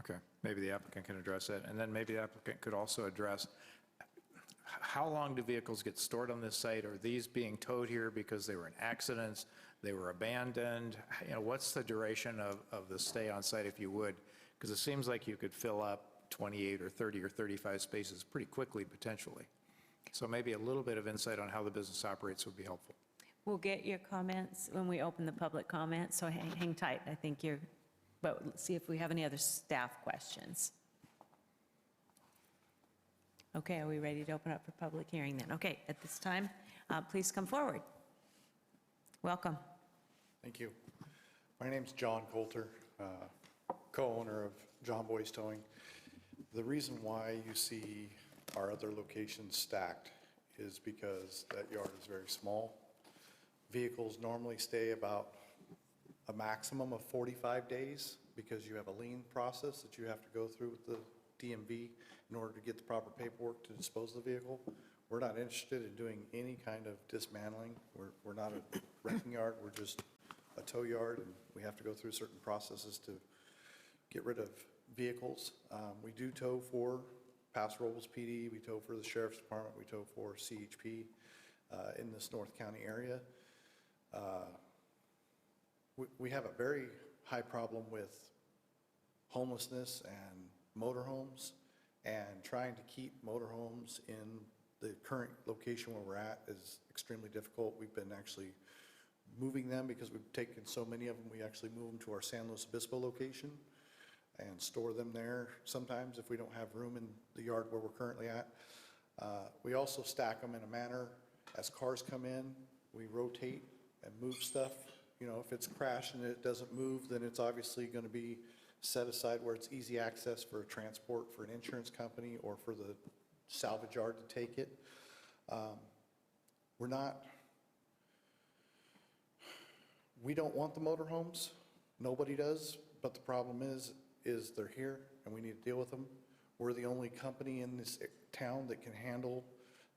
Speaker 7: Okay, maybe the applicant can address that. And then maybe the applicant could also address how long do vehicles get stored on this site? Are these being towed here because they were in accidents, they were abandoned? What's the duration of the stay on site, if you would? Because it seems like you could fill up 28 or 30 or 35 spaces pretty quickly, potentially. So maybe a little bit of insight on how the business operates would be helpful.
Speaker 1: We'll get your comments when we open the public comments, so hang tight. I think but let's see if we have any other staff questions. Okay, are we ready to open up for public hearing then? Okay, at this time, please come forward. Welcome.
Speaker 17: Thank you. My name's John Coulter, co-owner of John Boy's Towing. The reason why you see our other locations stacked is because that yard is very small. Vehicles normally stay about a maximum of 45 days because you have a lien process that you have to go through with the DMV in order to get the proper paperwork to dispose of the vehicle. We're not interested in doing any kind of dismantling. We're not a wrecking yard. We're just a tow yard, and we have to go through certain processes to get rid of vehicles. We do tow for Paso Robles PD. We tow for the Sheriff's Department. We tow for CHP in this North County area. We have a very high problem with homelessness and motorhomes, and trying to keep motorhomes in the current location where we're at is extremely difficult. We've been actually moving them because we've taken so many of them. We actually move them to our San Luis Obispo location and store them there sometimes if we don't have room in the yard where we're currently at. We also stack them in a manner as cars come in, we rotate and move stuff. If it's crashed and it doesn't move, then it's obviously going to be set aside where it's easy access for transport for an insurance company or for the salvage yard to take it. We don't want the motorhomes. Nobody does, but the problem is they're here and we need to deal with them. We're the only company in this town that can handle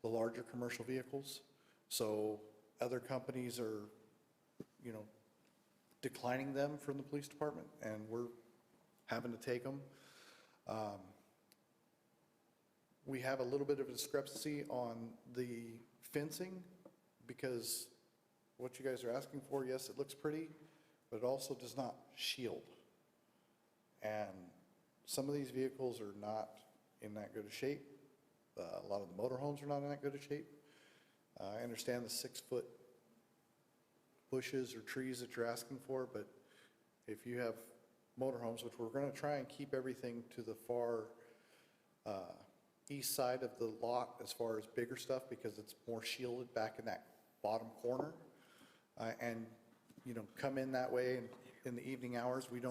Speaker 17: the larger commercial vehicles. So other companies are, declining them from the police department, and we're having to take them. We have a little bit of a discrepancy on the fencing because what you guys are asking for, yes, it looks pretty, but it also does not shield. And some of these vehicles are not in that good a shape. A lot of the motorhomes are not in that good a shape. I understand the 6-foot bushes or trees that you're asking for, but if you have motorhomes, which we're going to try and keep everything to the far east side of the lot as far as bigger stuff because it's more shielded back in that bottom corner, and come in that way. And in the evening hours, we're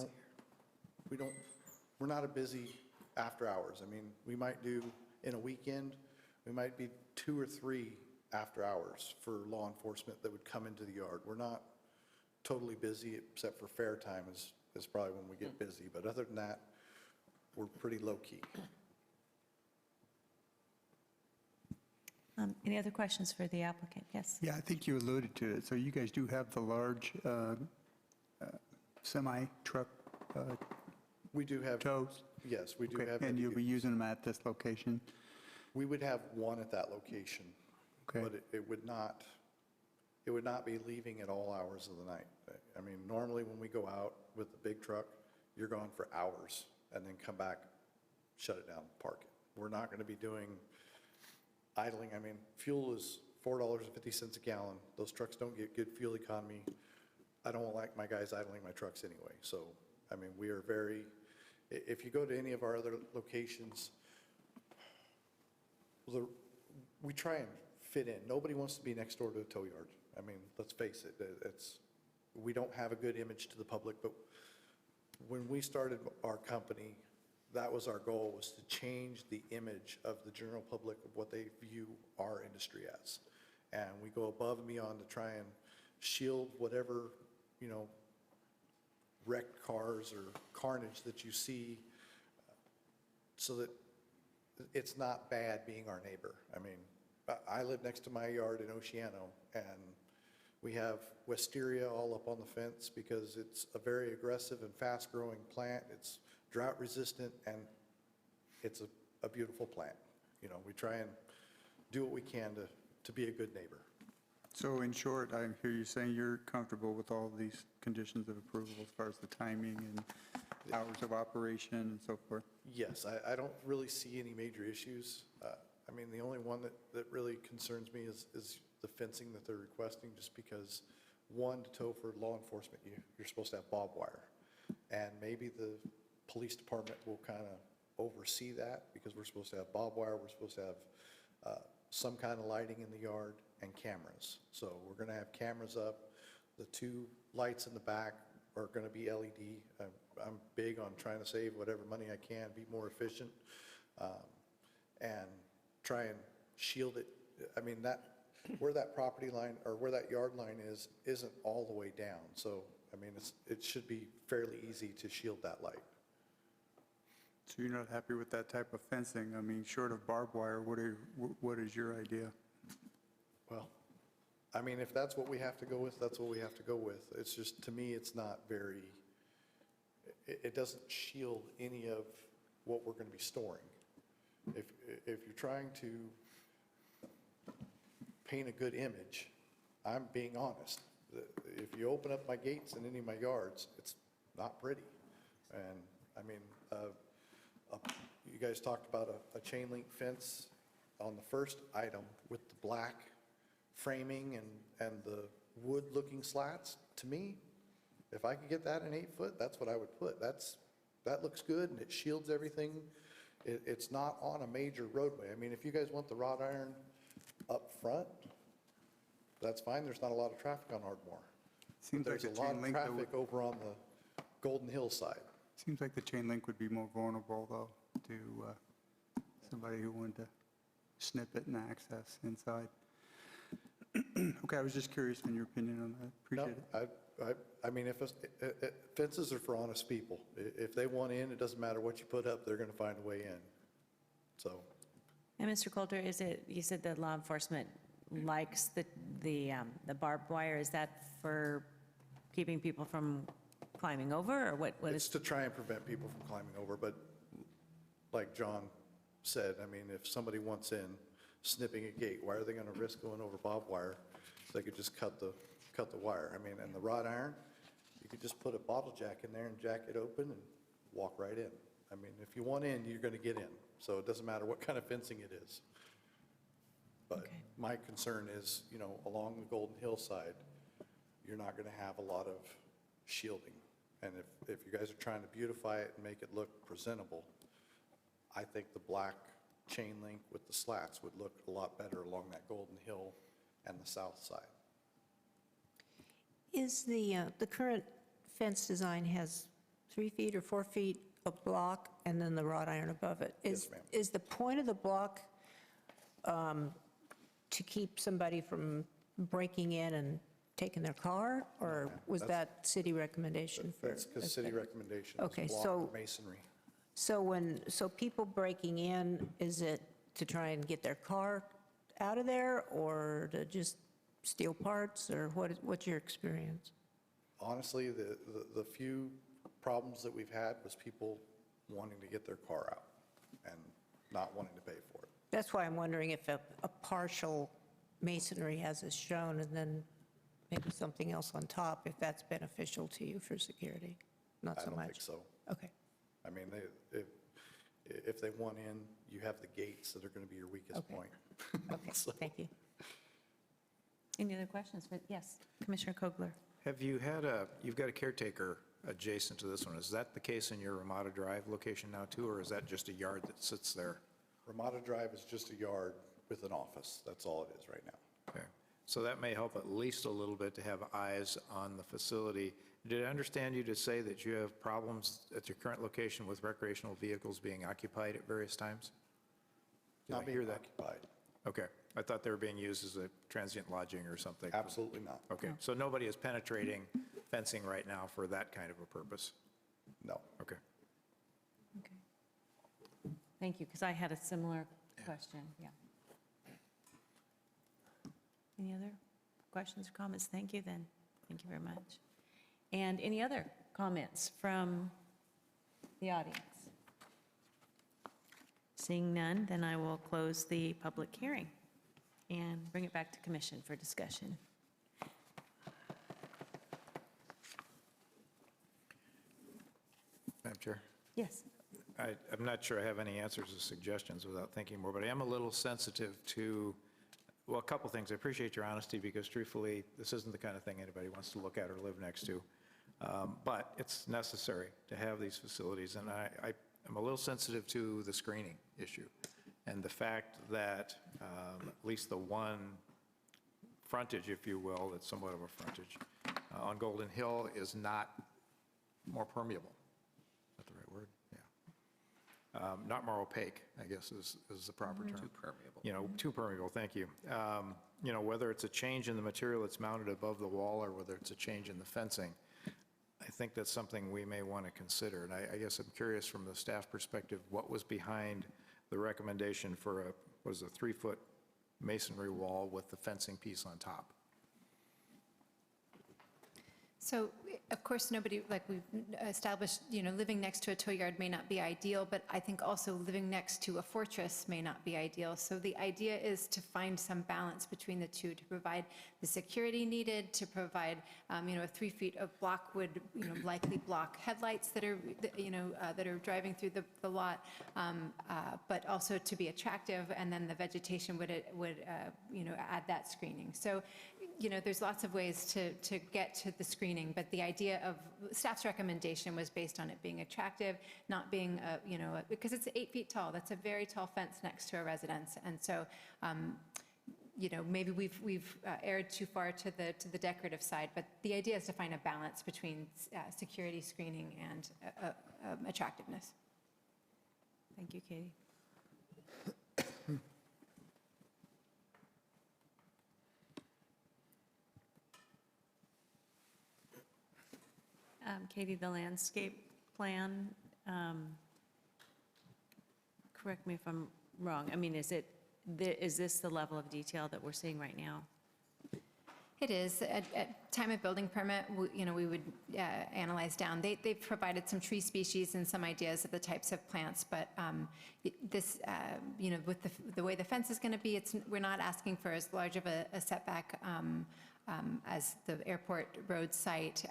Speaker 17: not a busy after hours. I mean, we might do in a weekend, we might be 2 or 3 after hours for law enforcement that would come into the yard. We're not totally busy except for fair time is probably when we get busy. But other than that, we're pretty low key.
Speaker 1: Any other questions for the applicant? Yes.
Speaker 3: Yeah, I think you alluded to it. So you guys do have the large semi-truck
Speaker 17: We do have,
Speaker 3: tows?
Speaker 17: yes, we do
Speaker 3: Okay,
Speaker 17: have.
Speaker 3: and you'll be using them at this location?
Speaker 17: We would have one at that location.
Speaker 3: Okay.
Speaker 17: But it would not be leaving at all hours of the night. I mean, normally when we go out with the big truck, you're gone for hours and then come back, shut it down, park it. We're not going to be doing idling. I mean, fuel is $4.50 a gallon. Those trucks don't get good fuel economy. I don't like my guys idling my trucks anyway. So, I mean, we are very, if you go to any of our other locations, we try and fit in. Nobody wants to be next door to a tow yard. I mean, let's face it, we don't have a good image to the public, but when we started our company, that was our goal, was to change the image of the general public of what they view our industry as. And we go above and beyond to try and shield whatever, wrecked cars or carnage that you see, so that it's not bad being our neighbor. I mean, I live next to my yard in Oceano, and we have wisteria all up on the fence because it's a very aggressive and fast-growing plant. It's drought-resistant, and it's a beautiful plant. We try and do what we can to be a good neighbor.
Speaker 3: So in short, I hear you saying you're comfortable with all these conditions of approval as far as the timing and hours of operation and so forth?
Speaker 17: Yes, I don't really see any major issues. I mean, the only one that really concerns me is the fencing that they're requesting, just because, one, to tow for law enforcement, you're supposed to have barbed wire. And maybe the police department will kind of oversee that, because we're supposed to have barbed wire, we're supposed to have some kind of lighting in the yard and cameras. So we're going to have cameras up. The 2 lights in the back are going to be LED. I'm big on trying to save whatever money I can, be more efficient, and try and shield it. I mean, where that property line or where that yard line isn't all the way down. So, I mean, it should be fairly easy to shield that light.
Speaker 3: So you're not happy with that type of fencing? I mean, short of barbed wire, what is your idea?
Speaker 17: Well, I mean, if that's what we have to go with, that's what we have to go with. It's just, to me, it's not very, it doesn't shield any of what we're going to be storing. If you're trying to paint a good image, I'm being honest. If you open up my gates in any of my yards, it's not pretty. And, I mean, you guys talked about a chain link fence on the first item with the black framing and the wood-looking slats. To me, if I could get that in 8 foot, that's what I would put. That looks good, and it shields everything. It's not on a major roadway. I mean, if you guys want the wrought iron up front, that's fine. There's not a lot of traffic on Ardmore.
Speaker 3: Seems like
Speaker 17: There's
Speaker 3: the
Speaker 17: a lot
Speaker 3: chain
Speaker 17: of
Speaker 3: link
Speaker 17: traffic over on the Golden Hill side.
Speaker 3: Seems like the chain link would be more vulnerable, though, to somebody who wanted to snip it and access inside. Okay, I was just curious on your opinion on that. Appreciate it.
Speaker 17: No, I mean, fences are for honest people. If they want in, it doesn't matter what you put up, they're going to find a way in. So,
Speaker 1: And Mr. Coulter, you said that law enforcement likes the barbed wire. Is that for keeping people from climbing over, or what is?
Speaker 17: it's to try and prevent people from climbing over, but like John said, I mean, if somebody wants in, snipping a gate, why are they going to risk going over barbed wire? They could just cut the wire. I mean, and the wrought iron, you could just put a bottle jack in there and jack it open and walk right in. I mean, if you want in, you're going to get in. So it doesn't matter what kind of fencing it is. But
Speaker 1: Okay.
Speaker 17: my concern is, along the Golden Hill side, you're not going to have a lot of shielding. And if you guys are trying to beautify it and make it look presentable, I think the black chain link with the slats would look a lot better along that Golden Hill and the south side.
Speaker 5: Is the current fence design has 3 feet or 4 feet of block and then the wrought iron above it?
Speaker 17: Yes, ma'am.
Speaker 5: Is the point of the block to keep somebody from breaking in and taking their car, or was that city recommendation?
Speaker 17: That's because city recommendation
Speaker 5: Okay,
Speaker 17: is block
Speaker 5: so-
Speaker 17: masonry.
Speaker 5: So people breaking in, is it to try and get their car out of there, or to just steal parts, or what's your experience?
Speaker 17: honestly, the few problems that we've had was people wanting to get their car out and not wanting to pay for it.
Speaker 5: That's why I'm wondering if a partial masonry as is shown, and then maybe something else on top, if that's beneficial to you for security, not so much.
Speaker 17: I don't think so.
Speaker 5: Okay.
Speaker 17: I mean, if they want in, you have the gates that are going to be your weakest
Speaker 5: Okay.
Speaker 17: point.
Speaker 5: Okay, thank you.
Speaker 1: Any other questions? Yes, Commissioner Kogler.
Speaker 7: Have you you've got a caretaker adjacent to this one. Is that the case in your Ramada Drive location now too, or is that just a yard that sits there?
Speaker 17: Ramada Drive is just a yard with an office. That's all it is right now.
Speaker 7: Okay. So that may help at least a little bit to have eyes on the facility. Did I understand you to say that you have problems at your current location with recreational vehicles being occupied at various times? Did I hear that?
Speaker 17: Occupied.
Speaker 7: Okay. I thought they were being used as a transient lodging or something.
Speaker 17: Absolutely not.
Speaker 7: Okay. So nobody is penetrating fencing right now for that kind of a purpose?
Speaker 17: No.
Speaker 7: Okay.
Speaker 1: Okay. Thank you, because I had a similar question, yeah. Any other questions or comments? Thank you then. Thank you very much. And any other comments from the audience? Seeing none, then I will close the public hearing and bring it back to commission for discussion.
Speaker 7: Madam Chair?
Speaker 1: Yes.
Speaker 7: I'm not sure I have any answers or suggestions without thinking more, but I am a little sensitive to, well, a couple things. I appreciate your honesty because truthfully, this isn't the kind of thing anybody wants to look at or live next to. But it's necessary to have these facilities, and I am a little sensitive to the screening issue and the fact that at least the one frontage, if you will, that's somewhat of a frontage, on Golden Hill is not more permeable. Is that the right word? Yeah. Not more opaque, I guess is the proper term.
Speaker 10: Too permeable.
Speaker 7: You know, too permeable, thank you. You know, whether it's a change in the material that's mounted above the wall or whether it's a change in the fencing, I think that's something we may want to consider. And I guess I'm curious from the staff perspective, what was behind the recommendation for a 3-foot masonry wall with the fencing piece on top?
Speaker 14: So, of course, nobody, like we've established, you know, living next to a tow yard may not be ideal, but I think also living next to a fortress may not be ideal. So the idea is to find some balance between the two, to provide the security needed, to provide, you know, 3 feet of block would, you know, likely block headlights that are, you know, that are driving through the lot, but also to be attractive, and then the vegetation would you know, add that screening. So, you know, there's lots of ways to get to the screening, but the idea of staff's recommendation was based on it being attractive, not being, you know, because it's 8 feet tall. That's a very tall fence next to a residence. And so, you know, maybe we've erred too far to the decorative side, but the idea is to find a balance between security, screening, and attractiveness.
Speaker 1: Thank you, Katie. Katie, the landscape plan, correct me if I'm wrong, I mean, is this the level of detail that we're seeing right now?
Speaker 14: It is. At time of building permit, you know, we would analyze down. They've provided some tree species and some ideas of the types of plants, but this, you know, with the way the fence is going to be, we're not asking for as large of a setback as the airport road site,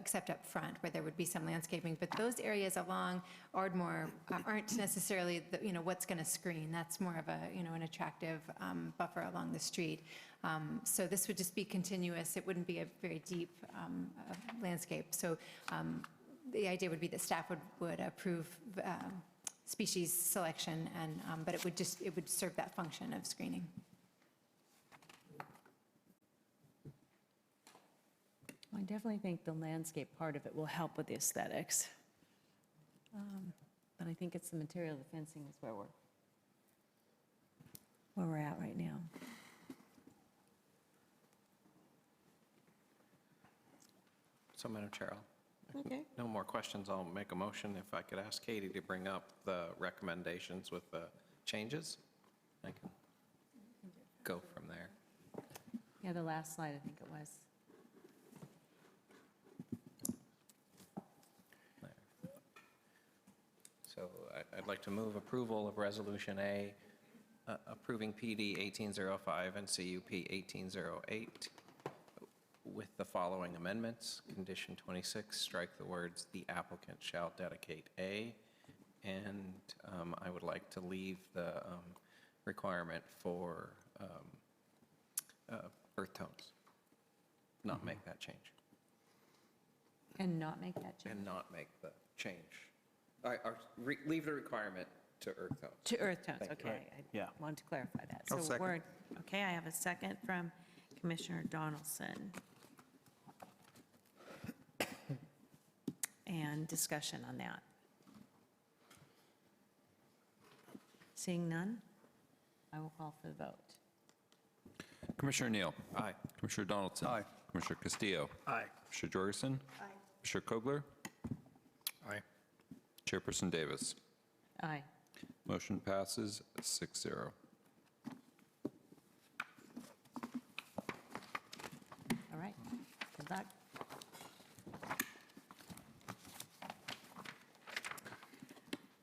Speaker 14: except up front where there would be some landscaping. But those areas along Ardmore aren't necessarily, you know, what's going to screen. That's more of a, you know, an attractive buffer along the street. So this would just be continuous. It wouldn't be a very deep landscape. So the idea would be that staff would approve species selection, and but it would serve that function of screening.
Speaker 1: I definitely think the landscape part of it will help with the aesthetics. But I think it's the material of the fencing is where we're at right now.
Speaker 10: So, Madam Chair,
Speaker 1: Okay.
Speaker 10: no more questions. I'll make a motion. If I could ask Katie to bring up the recommendations with the changes, I can go from there.
Speaker 1: Yeah, the last slide, I think it was.
Speaker 10: I'd like to move approval of Resolution A, approving PD 1805 and CUP 1808 with the following amendments. Condition 26, strike the words, "The applicant shall dedicate A," and I would like to leave the requirement for earth tones, not make that change.
Speaker 1: And not make that change?
Speaker 10: And not make the change. Leave the requirement to earth tones.
Speaker 1: To earth tones,
Speaker 10: Thank you.
Speaker 1: okay.
Speaker 12: Yeah.
Speaker 1: I wanted to clarify that.
Speaker 3: I'll
Speaker 1: So
Speaker 3: second.
Speaker 1: we're, okay, I have a second from Commissioner Donaldson. And discussion on that. Seeing none, I will call for the vote.
Speaker 2: Commissioner Neal?
Speaker 10: Aye.
Speaker 2: Commissioner Donaldson?
Speaker 3: Aye.
Speaker 2: Commissioner Castillo?
Speaker 12: Aye.
Speaker 2: Commissioner Jorgensen?
Speaker 13: Aye.
Speaker 2: Commissioner Kogler?
Speaker 7: Aye.
Speaker 2: Chairperson Davis?
Speaker 1: Aye.
Speaker 2: Motion passes 6-0.
Speaker 1: All right, good luck.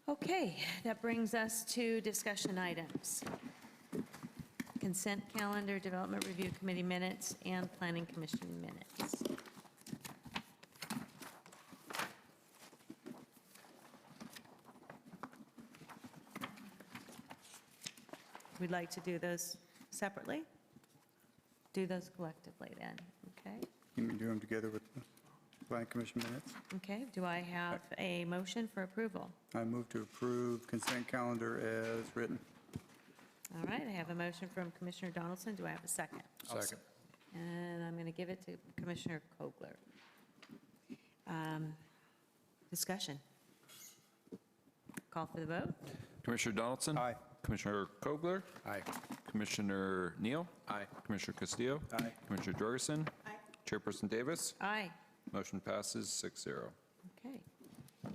Speaker 1: Okay, that brings us to discussion items. Consent calendar, Development Review Committee minutes, and Planning Commission minutes. We'd like to do those separately? Do those collectively then, okay?
Speaker 3: You can do them together with the Planning Commission minutes.
Speaker 1: Okay, do I have a motion for approval?
Speaker 3: I move to approve consent calendar as written.
Speaker 1: All right, I have a motion from Commissioner Donaldson. Do I have a second?
Speaker 7: Second.
Speaker 1: And I'm going to give it to Commissioner Kogler. Discussion. Call for the vote.
Speaker 2: Commissioner Donaldson?
Speaker 3: Aye.
Speaker 2: Commissioner Kogler?
Speaker 7: Aye.
Speaker 2: Commissioner Neal?
Speaker 10: Aye.
Speaker 2: Commissioner Castillo?
Speaker 12: Aye.
Speaker 2: Commissioner Jorgensen? Aye. Chairperson Davis?
Speaker 1: Aye.
Speaker 2: Motion passes 6-0.
Speaker 1: Okay.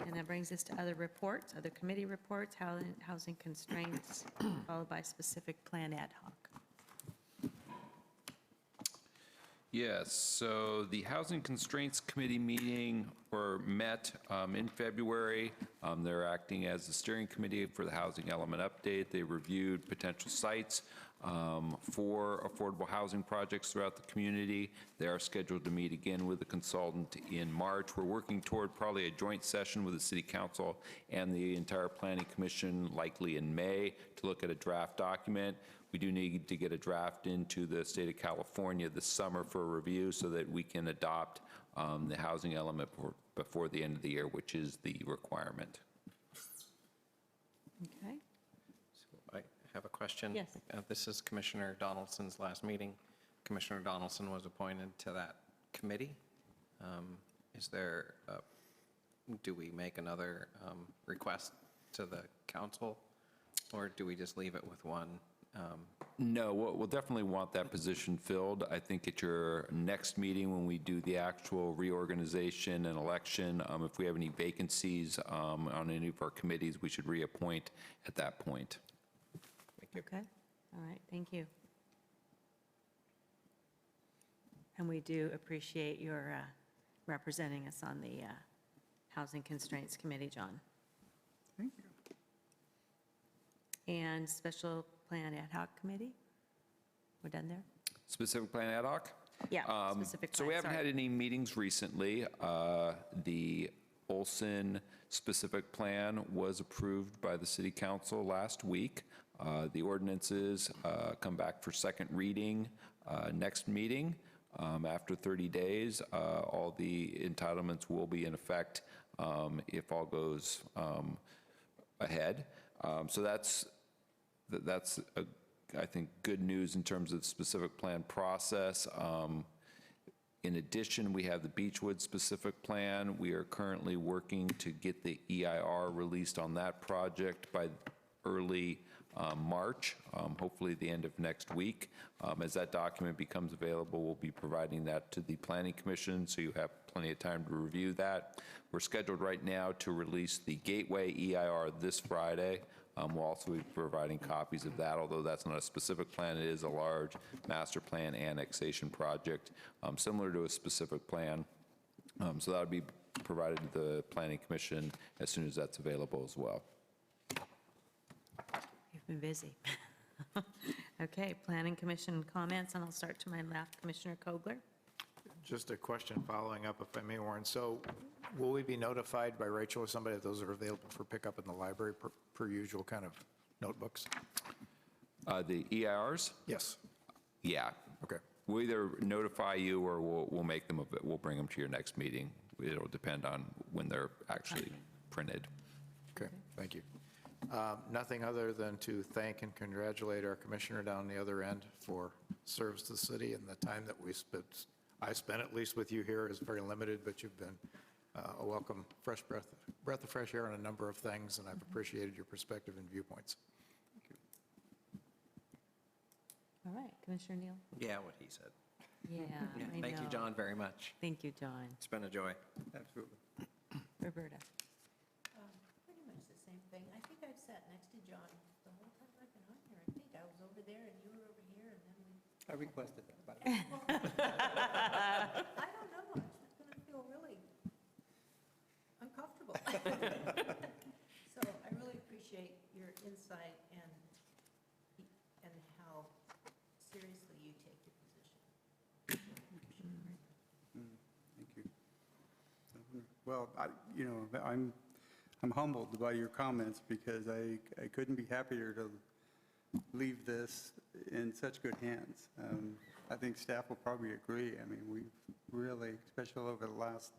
Speaker 1: And that brings us to other reports, other committee reports, housing constraints, followed by specific plan ad hoc.
Speaker 2: Yes, so the Housing Constraints Committee met in February. They're acting as the steering committee for the housing element update. They reviewed potential sites for affordable housing projects throughout the community. They are scheduled to meet again with the consultant in March. We're working toward probably a joint session with the City Council and the entire Planning Commission, likely in May, to look at a draft document. We do need to get a draft into the state of California this summer for a review so that we can adopt the housing element before the end of the year, which is the requirement.
Speaker 1: Okay.
Speaker 10: So I have a question.
Speaker 1: Yes.
Speaker 10: This is Commissioner Donaldson's last meeting. Commissioner Donaldson was appointed to that committee. Is there, do we make another request to the council, or do we just leave it with one?
Speaker 2: No, we'll definitely want that position filled. I think at your next meeting, when we do the actual reorganization and election, if we have any vacancies on any of our committees, we should reappoint at that point.
Speaker 10: Thank you.
Speaker 1: Okay. All right, thank you. And we do appreciate your representing us on the Housing Constraints Committee, John.
Speaker 3: Thank you.
Speaker 1: And Special Plan Ad Hoc Committee? We're done there?
Speaker 2: Specific plan ad hoc?
Speaker 1: Yeah, specific
Speaker 2: So
Speaker 1: plan,
Speaker 2: we haven't
Speaker 1: sorry.
Speaker 2: had any meetings recently. The Olson specific plan was approved by the city council last week. The ordinances come back for second reading next meeting. After 30 days, all the entitlements will be in effect if all goes ahead. So that's I think, good news in terms of the specific plan process. In addition, we have the Beechwood specific plan. We are currently working to get the EIR released on that project by early March, hopefully the end of next week. As that document becomes available, we'll be providing that to the Planning Commission, so you have plenty of time to review that. We're scheduled right now to release the Gateway EIR this Friday. We'll also be providing copies of that, although that's not a specific plan. It is a large master plan annexation project, similar to a specific plan. So that would be provided to the Planning Commission as soon as that's available as well.
Speaker 1: Been busy. Okay, Planning Commission comments, and I'll start to my left, Commissioner Kogler.
Speaker 7: Just a question following up, if I may, Warren. So will we be notified by Rachel or somebody that those are available for pickup in the library per usual kind of notebooks?
Speaker 2: The EIRs?
Speaker 7: Yes.
Speaker 2: Yeah.
Speaker 7: Okay.
Speaker 2: We'll either notify you or we'll make them, we'll bring them to your next meeting. It'll depend on when they're actually printed.
Speaker 7: Okay, thank you. Nothing other than to thank and congratulate our commissioner down the other end for service to the city, and the time that I spent at least with you here is very limited, but you've been a welcome fresh breath of fresh air on a number of things, and I've appreciated your perspective and viewpoints.
Speaker 1: All right, Commissioner Neal?
Speaker 10: Yeah, what he said.
Speaker 1: Yeah, I
Speaker 10: Thank you,
Speaker 1: know.
Speaker 10: John, very much.
Speaker 1: Thank you, John.
Speaker 10: It's been a joy.
Speaker 3: Absolutely.
Speaker 1: Roberta?
Speaker 5: Pretty much the same thing. I think I've sat next to John the whole time I've been on here. I think I was over there and you were over here, and then we...
Speaker 3: I requested that, by the way.
Speaker 5: I don't know, it's going to feel really uncomfortable. So I really appreciate your insight and how seriously you take your position.
Speaker 3: Thank you. Well, I'm humbled by your comments because I couldn't be happier to leave this in such good hands. I think staff will probably agree. I mean, we've really, especially over the last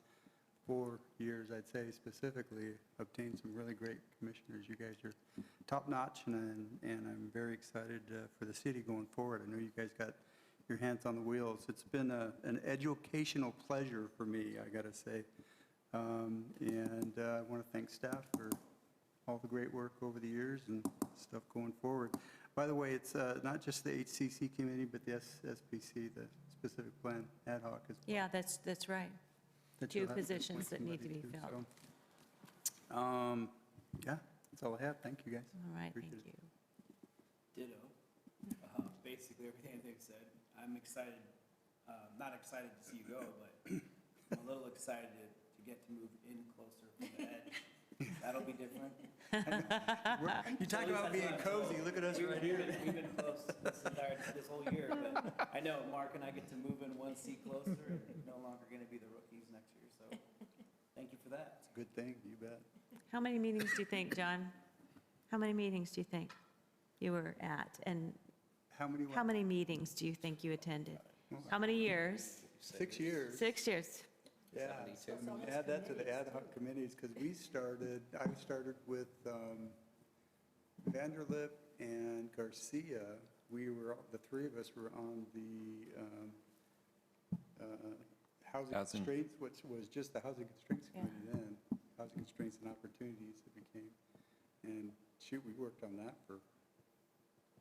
Speaker 3: 4 years, I'd say specifically, obtained some really great commissioners. You guys are top-notch, and I'm very excited for the city going forward. I know you guys got your hands on the wheels. It's been an educational pleasure for me, I got to say. And I want to thank staff for all the great work over the years and stuff going forward. By the way, it's not just the HCC committee, but the SPC, the specific plan ad hoc as well.
Speaker 1: Yeah, that's right.
Speaker 3: That
Speaker 1: Two
Speaker 3: you'll have to
Speaker 1: positions that
Speaker 3: appoint
Speaker 1: need to be
Speaker 3: somebody to,
Speaker 1: filled.
Speaker 3: so. Yeah, that's all I have. Thank you, guys.
Speaker 1: All right, thank
Speaker 3: Appreciate it.
Speaker 1: you.
Speaker 12: Ditto. Basically, everything they've said. I'm excited, not excited to see you go, but I'm a little excited to get to move in closer from the edge. That'll be different.
Speaker 3: You talk about being cozy, look at us right here.
Speaker 12: We've been close this whole year, but I know Mark and I get to move in one seat closer, and no longer going to be the rookies next year, so thank you for that.
Speaker 3: It's a good thing, you bet.
Speaker 1: How many meetings do you think, John? How many meetings do you think you were at? And how many meetings do you think you attended? How many years?
Speaker 3: 6 years.
Speaker 1: 6 years.
Speaker 3: Yeah, add that to the ad hoc committees, because I started with Vanderlip and Garcia. The three of us were on the housing constraints, which was just the housing constraints committee then, housing constraints and opportunities it became. And shoot, we worked on that for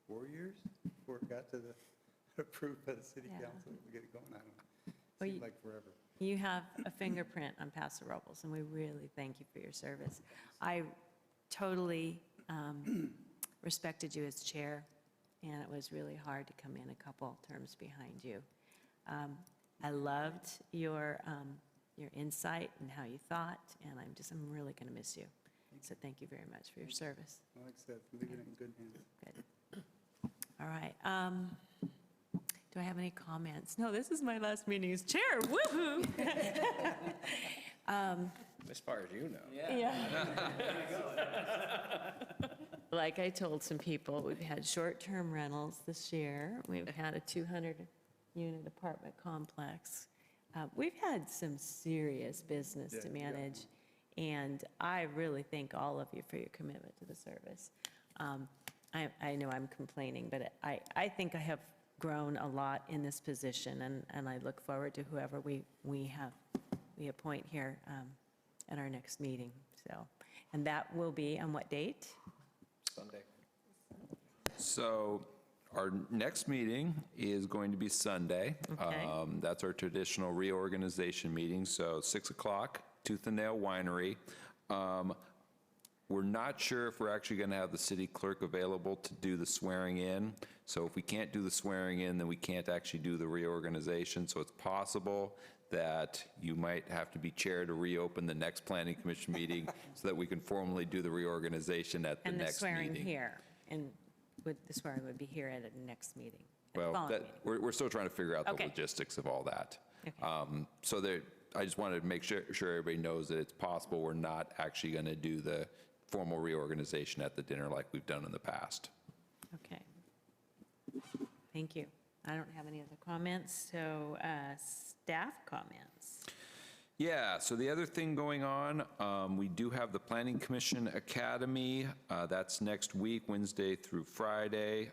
Speaker 3: 4 years before it got to the approved by the city council to get it going. I don't know.
Speaker 1: Well,
Speaker 3: Seemed like forever.
Speaker 1: You have a fingerprint on Paso Robles, and we really thank you for your service. I totally respected you as chair, and it was really hard to come in a couple terms behind you. I loved your insight and how you thought, and I'm really going to miss you. So thank you very much for your service.
Speaker 3: Well, like I said, leave it in good hands.
Speaker 1: Good. All right. Do I have any comments? No, this is my last meeting as chair. Woohoo!
Speaker 10: As far as you know.
Speaker 1: Yeah. Like I told some people, we've had short-term rentals this year. We've had a 200-unit apartment complex. We've had some serious business to manage, and I really thank all of you for your commitment to the service. I know I'm complaining, but I think I have grown a lot in this position, and I look forward to whoever we appoint here at our next meeting. And that will be on what date?
Speaker 10: Sunday.
Speaker 2: So our next meeting is going to be Sunday.
Speaker 1: Okay.
Speaker 2: That's our traditional reorganization meeting, so 6 o'clock, Tooth and Nail Winery. We're not sure if we're actually going to have the city clerk available to do the swearing in. So if we can't do the swearing in, then we can't actually do the reorganization. So it's possible that you might have to be chair to reopen the next planning commission meeting so that we can formally do the reorganization at the next meeting.
Speaker 1: And the swearing here. And this where I would be here at the next meeting? At the
Speaker 2: Well,
Speaker 1: following meeting?
Speaker 2: we're still trying to figure out the
Speaker 1: Okay.
Speaker 2: logistics of all that.
Speaker 1: Okay.
Speaker 2: So I just wanted to make sure everybody knows that it's possible we're not actually going to do the formal reorganization at the dinner like we've done in the past.
Speaker 1: Okay. Thank you. I don't have any other comments, so staff comments.
Speaker 2: Yeah, so the other thing going on, we do have the Planning Commission Academy. That's next week, Wednesday through Friday.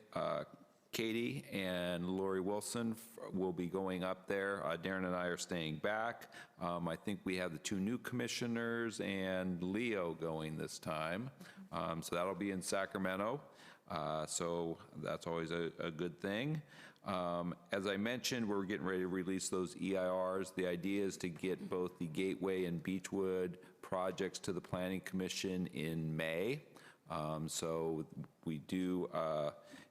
Speaker 2: Katie and Lori Wilson will be going up there. Darren and I are staying back. I think we have the 2 new commissioners and Leo going this time. So that'll be in Sacramento. So that's always a good thing. As I mentioned, we're getting ready to release those EIRs. The idea is to get both the Gateway and Beechwood projects to the Planning Commission in May. So we do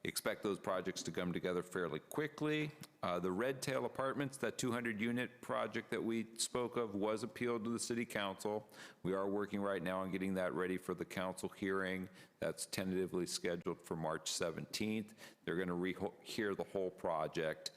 Speaker 2: expect those projects to come together fairly quickly. The Red Tail Apartments, that 200-unit project that we spoke of, was appealed to the City Council. We are working right now on getting that ready for the council hearing. That's tentatively scheduled for March 17th. They're going to hear the whole project,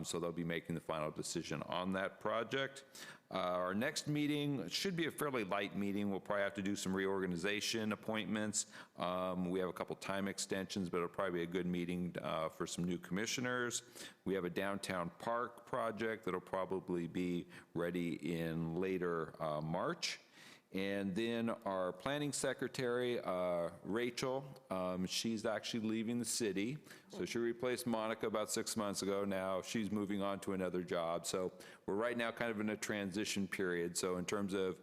Speaker 2: so they'll be making the final decision on that project. Our next meeting should be a fairly light meeting. We'll probably have to do some reorganization appointments. We have a couple time extensions, but it'll probably be a good meeting for some new commissioners. We have a downtown park project that'll probably be ready in later March. And then our planning secretary, Rachel, she's actually leaving the city. So she replaced Monica about 6 months ago. Now she's moving on to another job. So we're right now kind of in a transition period. So in terms of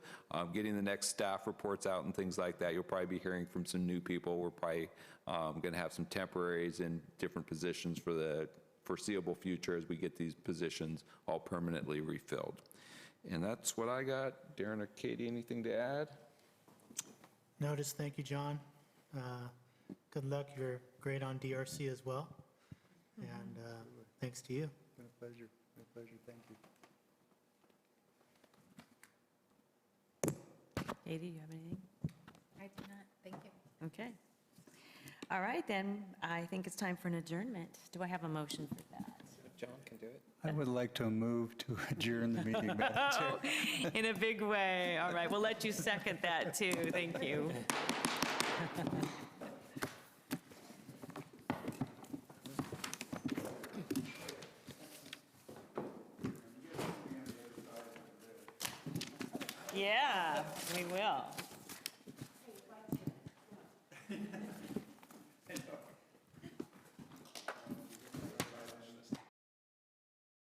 Speaker 2: getting the next staff reports out and things like that, you'll probably be hearing from some new people. We're probably going to have some temporaries in different positions for the foreseeable future as we get these positions all permanently refilled. And that's what I got. Darren or Katie, anything to add?
Speaker 11: Notice, thank you, John. Good luck. You're great on DRC as well. And thanks to you.
Speaker 3: My pleasure. My pleasure. Thank you.
Speaker 1: Katie, you have anything?
Speaker 14: I do not, thank you.
Speaker 1: Okay. All right, then, I think it's time for an adjournment. Do I have a motion for that?
Speaker 10: John can do it.
Speaker 3: I would like to move to adjourn the meeting, Madam Chair.
Speaker 1: Oh, in a big way. All right, we'll let you second that, too. Thank you. Yeah, we will.